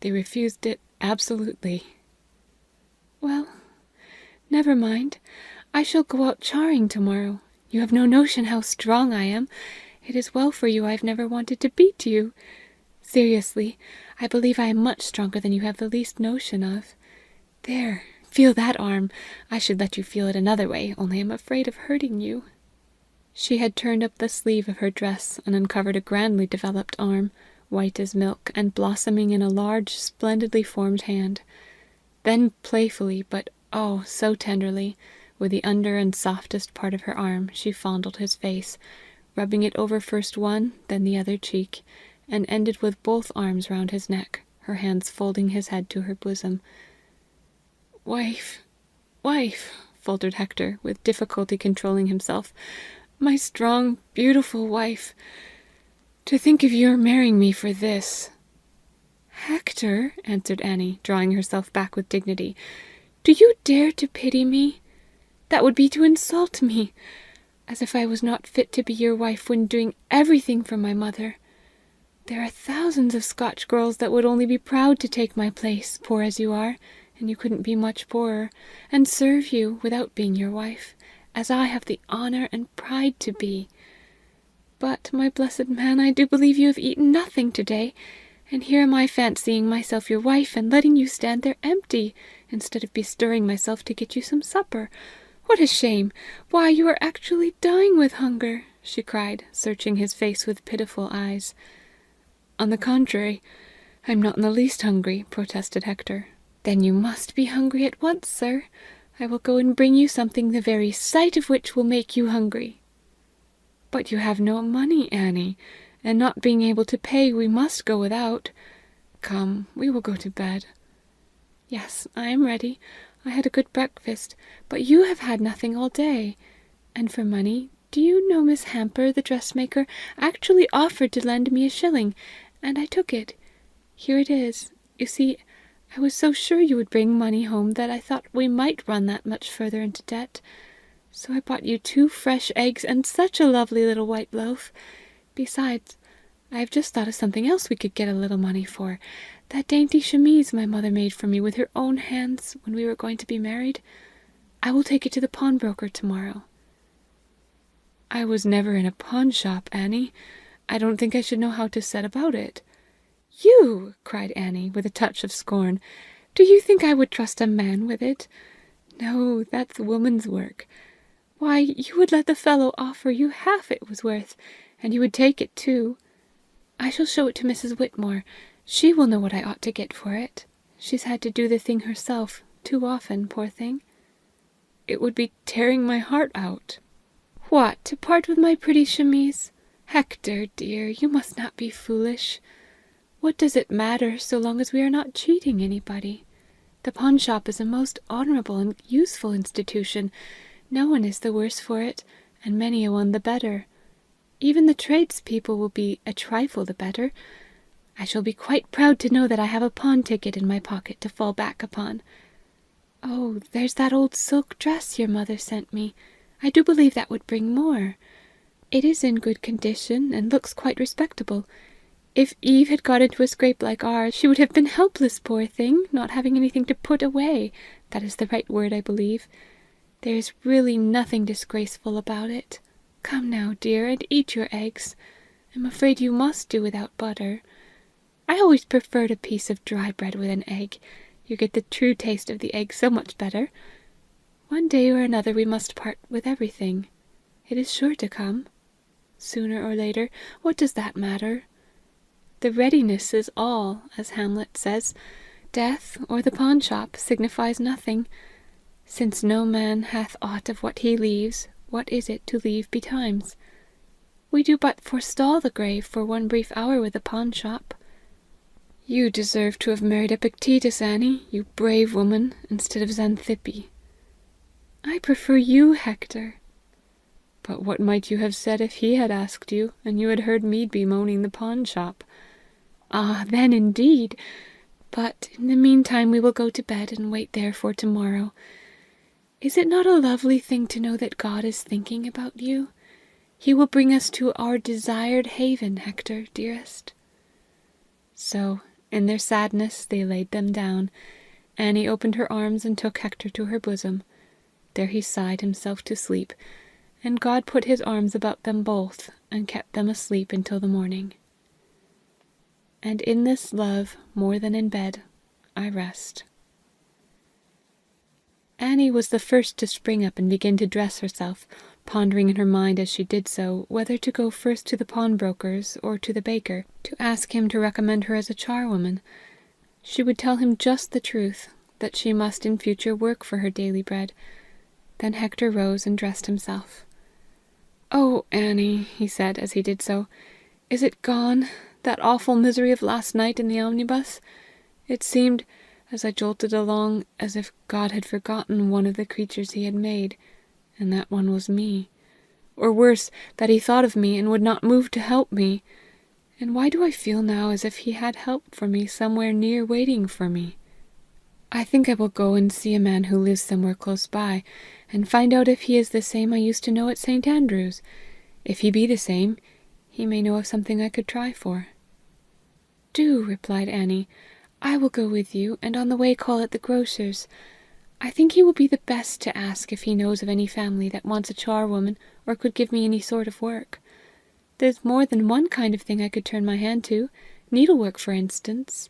"They refused it absolutely. Well, never mind. I shall go out charing tomorrow. You have no notion how strong I am. It is well for you I have never wanted to beat you. Seriously, I believe I am much stronger than you have the least notion of. There, feel that arm. I should let you feel it another way, only I'm afraid of hurting you." She had turned up the sleeve of her dress and uncovered a grandly developed arm, white as milk, and blossoming in a large, splendidly formed hand. Then playfully, but oh, so tenderly, with the under and softest part of her arm, she fondled his face, rubbing it over first one, then the other cheek, and ended with both arms round his neck, her hands folding his head to her bosom. "Wife, wife," faltered Hector, with difficulty controlling himself. "My strong, beautiful wife. To think of your marrying me for this!" "Hector," answered Annie, drawing herself back with dignity, "do you dare to pity me? That would be to insult me, as if I was not fit to be your wife when doing everything for my mother. There are thousands of Scotch girls that would only be proud to take my place, poor as you are, and you couldn't be much poorer, and serve you without being your wife, as I have the honor and pride to be. But, my blessed man, I do believe you have eaten nothing to-day, and here am I fancying myself your wife and letting you stand there empty, instead of bestirring myself to get you some supper. What a shame! Why, you are actually dying with hunger," she cried, searching his face with pitiful eyes. "On the contrary, I am not in the least hungry," protested Hector. "Then you must be hungry at once, sir. I will go and bring you something the very sight of which will make you hungry." "But you have no money, Annie, and not being able to pay, we must go without. Come, we will go to bed." "Yes, I am ready. I had a good breakfast, but you have had nothing all day. And for money, do you know Miss Hamper, the dressmaker, actually offered to lend me a shilling, and I took it. Here it is. You see, I was so sure you would bring money home that I thought we might run that much further into debt. So I bought you 2 fresh eggs and such a lovely little white loaf. Besides, I have just thought of something else we could get a little money for. That dainty chemise my mother made for me with her own hands when we were going to be married. I will take it to the pawnbroker tomorrow." "I was never in a pawn shop, Annie. I don't think I should know how to set about it." "You!" cried Annie, with a touch of scorn. "Do you think I would trust a man with it? No, that's woman's work. Why, you would let the fellow offer you half it was worth, and you would take it too. I shall show it to Mrs. Whitmore. She will know what I ought to get for it. She's had to do the thing herself too often, poor thing." "It would be tearing my heart out." "What, to part with my pretty chemise? Hector, dear, you must not be foolish. What does it matter, so long as we are not cheating anybody? The pawn shop is a most honorable and useful institution. No one is the worse for it, and many a one the better. Even the tradespeople will be a trifle the better. I shall be quite proud to know that I have a pawn ticket in my pocket to fall back upon. Oh, there's that old silk dress your mother sent me. I do believe that would bring more. It is in good condition, and looks quite respectable. If Eve had got into a scrape like ours, she would have been helpless, poor thing, not having anything to put away. That is the right word, I believe. There is really nothing disgraceful about it. Come now, dear, and eat your eggs. I'm afraid you must do without butter. I always preferred a piece of dry bread with an egg. You get the true taste of the egg so much better. One day or another we must part with everything. It is sure to come. Sooner or later, what does that matter? The readiness is all, as Hamlet says. Death, or the pawn shop, signifies nothing. Since no man hath aught of what he leaves, what is it to leave betimes? We do but forestall the grave for one brief hour with the pawn shop. You deserve to have married Epictetus, Annie, you brave woman, instead of Xanthippe. I prefer you, Hector. But what might you have said if he had asked you, and you had heard me bemoaning the pawn shop? Ah, then indeed! But in the meantime we will go to bed and wait there for tomorrow. Is it not a lovely thing to know that God is thinking about you? He will bring us to our desired haven, Hector, dearest." So, in their sadness, they laid them down, Annie opened her arms and took Hector to her bosom. There he sighed himself to sleep, and God put his arms about them both, and kept them asleep until the morning. And in this love, more than in bed, I rest. Annie was the first to spring up and begin to dress herself, pondering in her mind as she did so, whether to go first to the pawnbroker's or to the baker, to ask him to recommend her as a charwoman. She would tell him just the truth, that she must in future work for her daily bread. Then Hector rose and dressed himself. "Oh, Annie," he said as he did so, "is it gone, that awful misery of last night in the omnibus? It seemed, as I jolted along, as if God had forgotten one of the creatures he had made, and that one was me. Or worse, that he thought of me and would not move to help me. And why do I feel now as if he had help for me somewhere near waiting for me? I think I will go and see a man who lives somewhere close by, and find out if he is the same I used to know at St. Andrew's. If he be the same, he may know of something I could try for." "Do," replied Annie. "I will go with you, and on the way call at the grocer's. I think he will be the best to ask if he knows of any family that wants a charwoman or could give me any sort of work. There's more than one kind of thing I could turn my hand to, needlework for instance.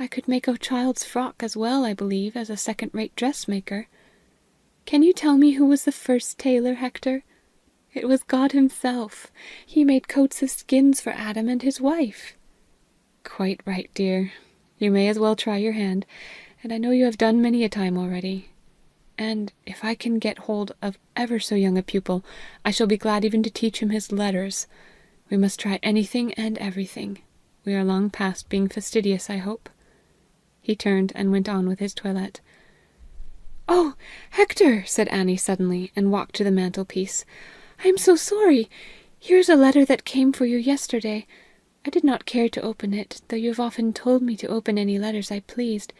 I could make a child's frock as well, I believe, as a second-rate dressmaker. Can you tell me who was the first tailor, Hector? It was God himself. He made coats of skins for Adam and his wife." "Quite right, dear. You may as well try your hand, and I know you have done many a time already. And if I can get hold of ever so young a pupil, I shall be glad even to teach him his letters. We must try anything and everything. We are long past being fastidious, I hope." He turned and went on with his toilette. "Oh, Hector!" said Annie suddenly, and walked to the mantelpiece. "I am so sorry. Here is a letter that came for you yesterday. I did not care to open it, though you have often told me to open any letters I pleased.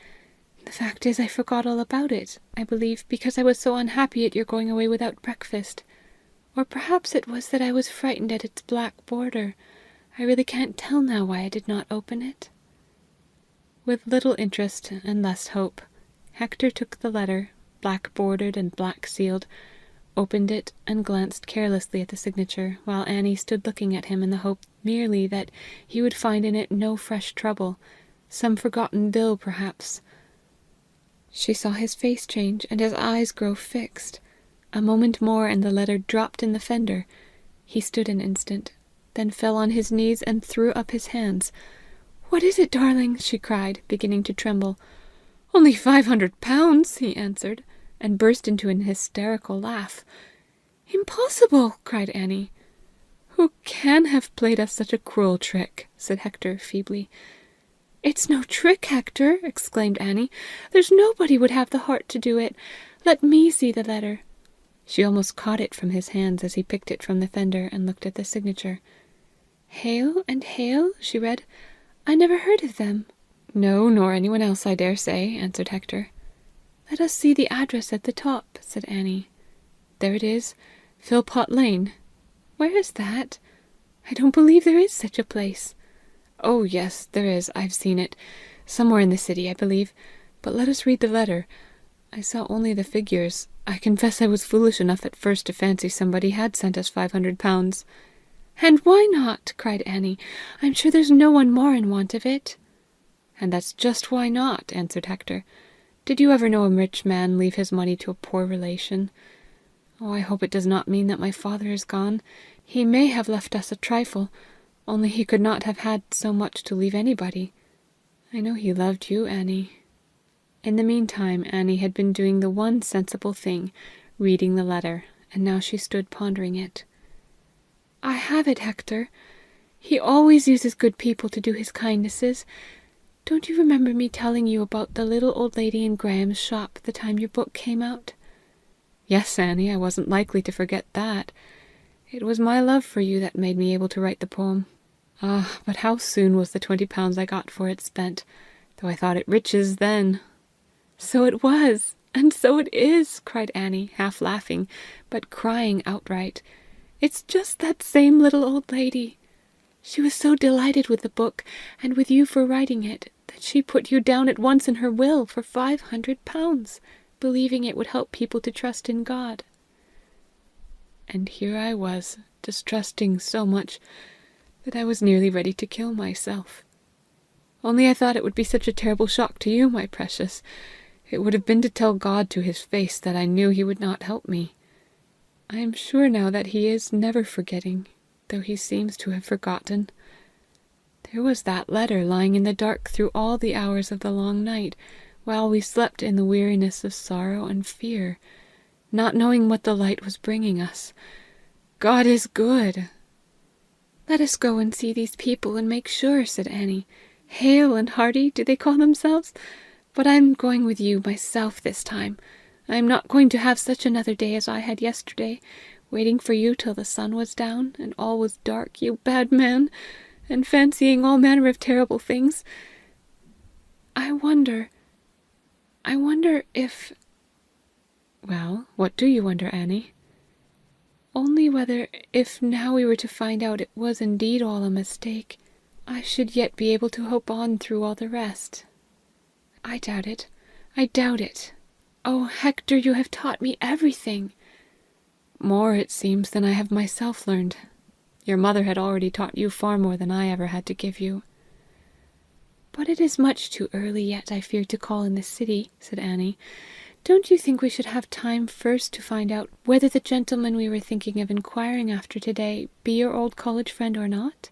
The fact is, I forgot all about it, I believe, because I was so unhappy at your going away without breakfast. Or perhaps it was that I was frightened at its black border. I really can't tell now why I did not open it." With little interest and less hope, Hector took the letter, black bordered and black sealed, opened it, and glanced carelessly at the signature, while Annie stood looking at him in the hope merely that he would find in it no fresh trouble, some forgotten bill perhaps. She saw his face change, and his eyes grow fixed. A moment more, and the letter dropped in the fender. He stood an instant, then fell on his knees and threw up his hands. "What is it, darling?" she cried, beginning to tremble. "Only 500 pounds, he answered, and burst into an hysterical laugh. "Impossible!" cried Annie. "Who can have played us such a cruel trick?" said Hector feebly. "It's no trick, Hector!" exclaimed Annie. "There's nobody would have the heart to do it. Let me see the letter." She almost caught it from his hands as he picked it from the fender and looked at the signature. "Hale and Hale," she read. "I never heard of them." "No, nor anyone else, I dare say," answered Hector. "Let us see the address at the top," said Annie. "There it is, Philpot Lane." "Where is that? I don't believe there is such a place." "Oh, yes, there is. I've seen it. Somewhere in the city, I believe. But let us read the letter. I saw only the figures. I confess I was foolish enough at first to fancy somebody had sent us 500 pounds. "And why not?" cried Annie. "I'm sure there's no one more in want of it." "And that's just why not," answered Hector. "Did you ever know a rich man leave his money to a poor relation? Oh, I hope it does not mean that my father is gone. He may have left us a trifle, only he could not have had so much to leave anybody. I know he loved you, Annie." In the meantime, Annie had been doing the one sensible thing, reading the letter, and now she stood pondering it. "I have it, Hector. He always uses good people to do his kindnesses. Don't you remember me telling you about the little old lady in Graham's shop the time your book came out?" "Yes, Annie, I wasn't likely to forget that. It was my love for you that made me able to write the poem. Ah, but how soon was the 20 pounds I got for it spent, though I thought it riches then." "So it was, and so it is," cried Annie, half laughing, but crying outright. "It's just that same little old lady." She was so delighted with the book, and with you for writing it, that she put you down at once in her will for £500, believing it would help people to trust in God. And here I was, distrusting so much that I was nearly ready to kill myself. Only I thought it would be such a terrible shock to you, my precious. It would have been to tell God to his face that I knew he would not help me. I am sure now that he is never forgetting, though he seems to have forgotten. There was that letter lying in the dark through all the hours of the long night, while we slept in the weariness of sorrow and fear, not knowing what the light was bringing us. God is good. Let us go and see these people and make sure, said Annie. Hale and Hardy, do they call themselves? But I am going with you myself this time. I am not going to have such another day as I had yesterday, waiting for you till the sun was down, and all was dark, you bad man, and fancying all manner of terrible things. I wonder if... Well, what do you wonder, Annie? Only whether, if now we were to find out it was indeed all a mistake, I should yet be able to hope on through all the rest. I doubt it. I doubt it. Oh, Hector, you have taught me everything. More, it seems, than I have myself learned. Your mother had already taught you far more than I ever had to give you. But it is much too early yet, I fear, to call in the city, said Annie. Don't you think we should have time first to find out whether the gentleman we were thinking of inquiring after today be your old college friend or not?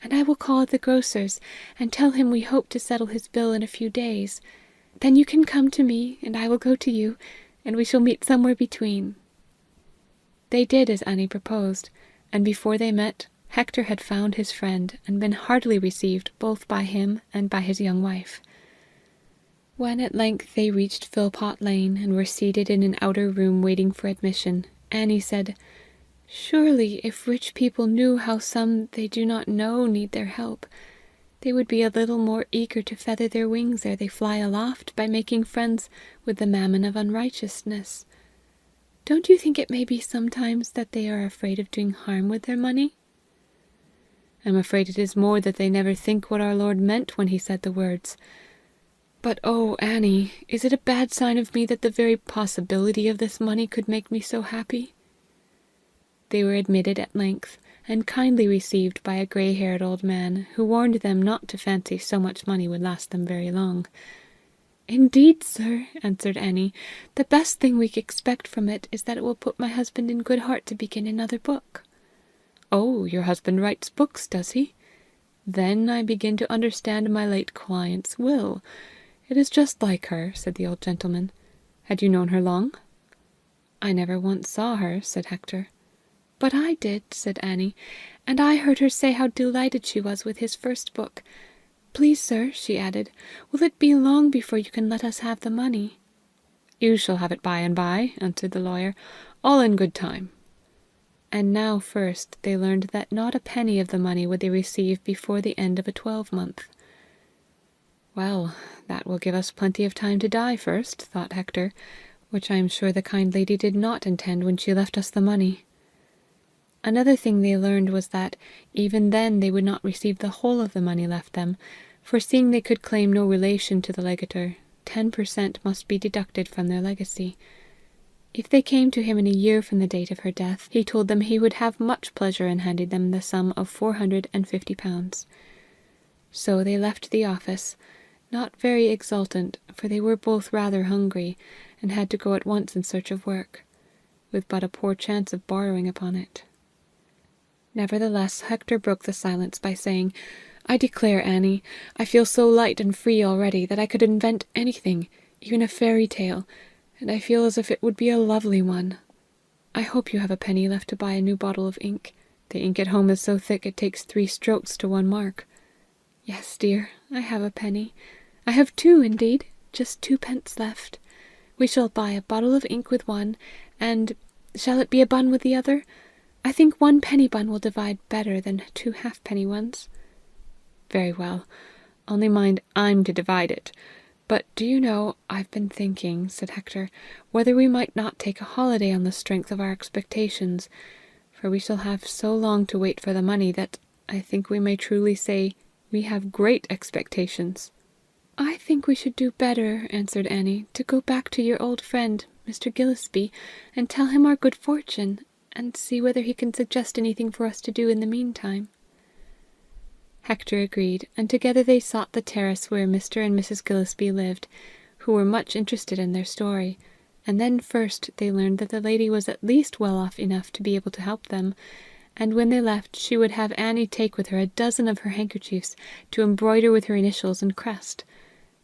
And I will call at the grocer's, and tell him we hope to settle his bill in a few days. Then you can come to me, and I will go to you, and we shall meet somewhere between. They did as Annie proposed, and before they met, Hector had found his friend, and been heartily received both by him and by his young wife. When at length they reached Philpot Lane, and were seated in an outer room waiting for admission, Annie said, Surely, if rich people knew how some they do not know need their help, they would be a little more eager to feather their wings ere they fly aloft by making friends with the mammon of unrighteousness. Don't you think it may be sometimes that they are afraid of doing harm with their money? I am afraid it is more that they never think what our Lord meant when he said the words. But oh, Annie, is it a bad sign of me that the very possibility of this money could make me so happy? They were admitted at length, and kindly received by a grey-haired old man, who warned them not to fancy so much money would last them very long. Indeed, sir, answered Annie, the best thing we expect from it is that it will put my husband in good heart to begin another book. Oh, your husband writes books, does he? Then I begin to understand my late client's will. It is just like her, said the old gentleman. Had you known her long? I never once saw her, said Hector. But I did, said Annie, and I heard her say how delighted she was with his first book. Please, sir, she added, will it be long before you can let us have the money? You shall have it by and by, answered the lawyer, all in good time. And now first they learned that not a penny of the money would they receive before the end of a 12-month. Well, that will give us plenty of time to die first, thought Hector, which I am sure the kind lady did not intend when she left us the money. Another thing they learned was that even then they would not receive the whole of the money left them, for seeing they could claim no relation to the legator, 10% must be deducted from their legacy. If they came to him in a year from the date of her death, he told them he would have much pleasure in handing them the sum of £450. So they left the office, not very exultant, for they were both rather hungry, and had to go at once in search of work, with but a poor chance of borrowing upon it. Nevertheless, Hector broke the silence by saying, I declare, Annie, I feel so light and free already that I could invent anything, even a fairy tale, and I feel as if it would be a lovely one. I hope you have a penny left to buy a new bottle of ink. The ink at home is so thick it takes 3 strokes to 1 mark. Yes, dear, I have a penny. I have 2, indeed, just 2 pence left. We shall buy a bottle of ink with one, and shall it be a bun with the other? I think 1 penny bun will divide better than 2 halfpenny ones. Very well. Only mind, I'm to divide it. But do you know, I've been thinking, said Hector, whether we might not take a holiday on the strength of our expectations, for we shall have so long to wait for the money that I think we may truly say we have great expectations." "I think we should do better," answered Annie, "to go back to your old friend, Mr. Gillespie, and tell him our good fortune, and see whether he can suggest anything for us to do in the meantime." Hector agreed, and together they sought the terrace where Mr. and Mrs. Gillespie lived, who were much interested in their story, and then first they learned that the lady was at least well off enough to be able to help them, and when they left she would have Annie take with her a dozen of her handkerchiefs to embroider with her initials and crest.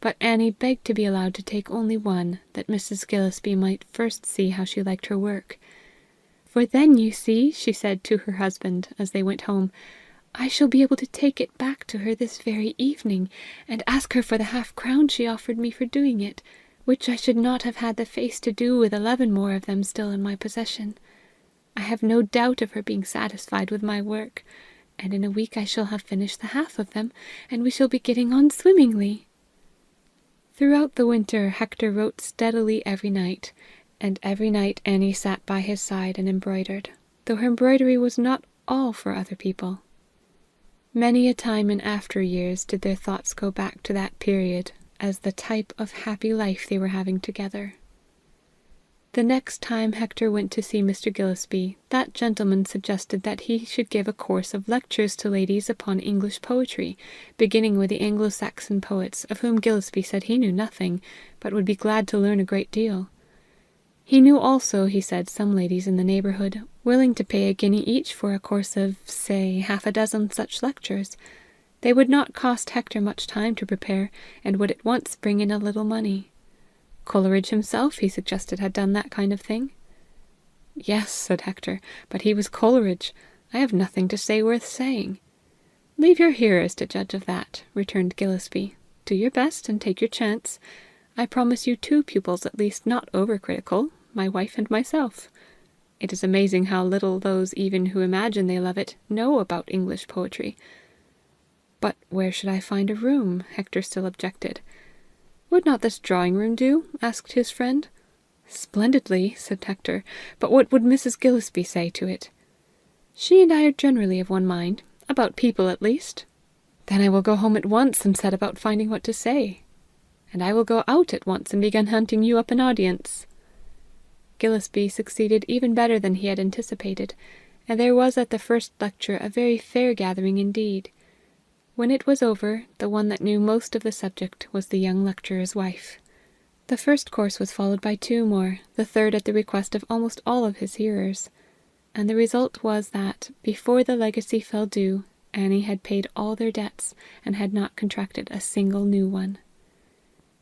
But Annie begged to be allowed to take only one, that Mrs. Gillespie might first see how she liked her work. "For then, you see," she said to her husband as they went home, "I shall be able to take it back to her this very evening, and ask her for the half-crown she offered me for doing it, which I should not have had the face to do with 11 more of them still in my possession. I have no doubt of her being satisfied with my work, and in a week I shall have finished the half of them, and we shall be getting on swimmingly." Throughout the winter Hector wrote steadily every night, and every night Annie sat by his side and embroidered, though her embroidery was not all for other people. Many a time in after years did their thoughts go back to that period as the type of happy life they were having together. The next time Hector went to see Mr. Gillespie, that gentleman suggested that he should give a course of lectures to ladies upon English poetry, beginning with the Anglo-Saxon poets, of whom Gillespie said he knew nothing, but would be glad to learn a great deal. He knew also, he said, some ladies in the neighbourhood, willing to pay a guinea each for a course of, say, 6 such lectures. They would not cost Hector much time to prepare, and would at once bring in a little money. Coleridge himself, he suggested, had done that kind of thing. "Yes," said Hector, "but he was Coleridge. I have nothing to say worth saying." "Leave your hearers to judge of that," returned Gillespie. "Do your best, and take your chance. I promise you 2 pupils at least not over-critical, my wife and myself. It is amazing how little those even who imagine they love it know about English poetry." "But where should I find a room?" Hector still objected. "Would not this drawing-room do?" asked his friend. "Splendidly," said Hector, "but what would Mrs. Gillespie say to it?" "She and I are generally of one mind, about people at least." "Then I will go home at once and set about finding what to say." "And I will go out at once and begin hunting you up an audience." Gillespie succeeded even better than he had anticipated, and there was at the first lecture a very fair gathering indeed. When it was over, the one that knew most of the subject was the young lecturer's wife. The first course was followed by 2 more, the third at the request of almost all of his hearers. And the result was that, before the legacy fell due, Annie had paid all their debts, and had not contracted a single new one.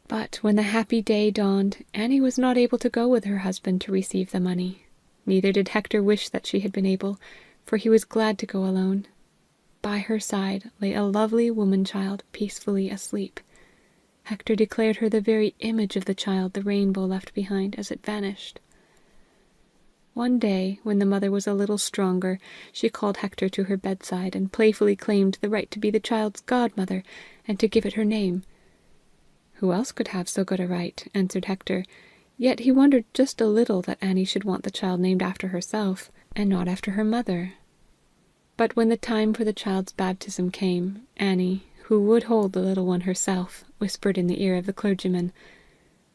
But when the happy day dawned, Annie was not able to go with her husband to receive the money. Neither did Hector wish that she had been able, for he was glad to go alone. By her side lay a lovely woman-child peacefully asleep. Hector declared her the very image of the child the rainbow left behind as it vanished. One day, when the mother was a little stronger, she called Hector to her bedside, and playfully claimed the right to be the child's godmother, and to give it her name. "Who else could have so good a right?" answered Hector, yet he wondered just a little that Annie should want the child named after herself, and not after her mother. But when the time for the child's baptism came, Annie, who would hold the little one herself, whispered in the ear of the clergyman,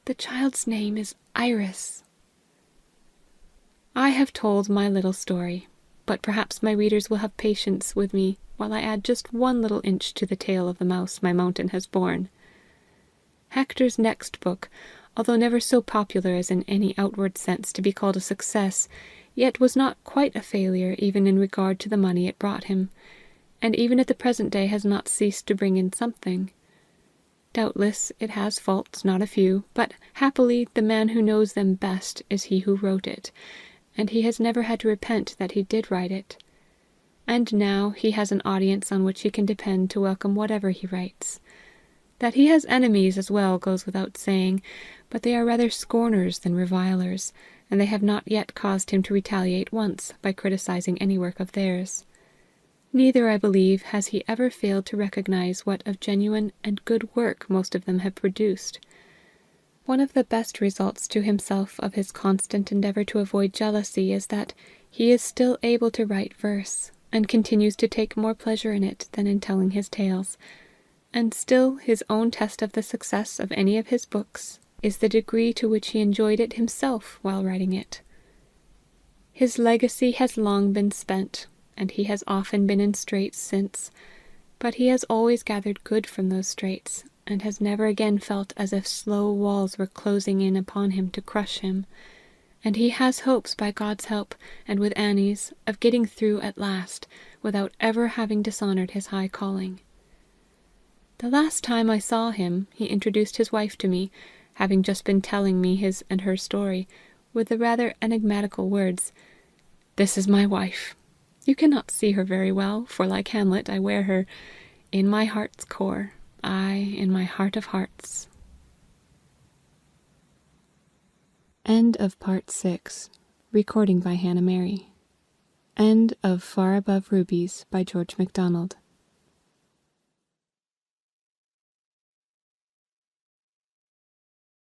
"The child's name is Iris." I have told my little story, but perhaps my readers will have patience with me while I add just one little inch to the tale of the mouse my mountain has borne. Hector's next book, although never so popular as in any outward sense to be called a success, yet was not quite a failure even in regard to the money it brought him, and even at the present day has not ceased to bring in something. Doubtless it has faults, not a few, but happily the man who knows them best is he who wrote it, and he has never had to repent that he did write it. And now he has an audience on which he can depend to welcome whatever he writes. That he has enemies as well goes without saying, but they are rather scorners than revilers, and they have not yet caused him to retaliate once by criticizing any work of theirs. Neither, I believe, has he ever failed to recognize what of genuine and good work most of them have produced. One of the best results to himself of his constant endeavor to avoid jealousy is that he is still able to write verse, and continues to take more pleasure in it than in telling his tales, and still his own test of the success of any of his books is the degree to which he enjoyed it himself while writing it. His legacy has long been spent, and he has often been in straits since, but he has always gathered good from those straits, and has never again felt as if slow walls were closing in upon him to crush him, and he has hopes, by God's help, and with Annie's, of getting through at last, without ever having dishonoured his high calling. The last time I saw him, he introduced his wife to me, having just been telling me his and her story, with the rather enigmatical words, "This is my wife. You cannot see her very well, for like Hamlet, I wear her in my heart's core, aye, in my heart of hearts." End of Part 6. Recording by Hannah Mary. End of Far Above Rubies by George MacDonald.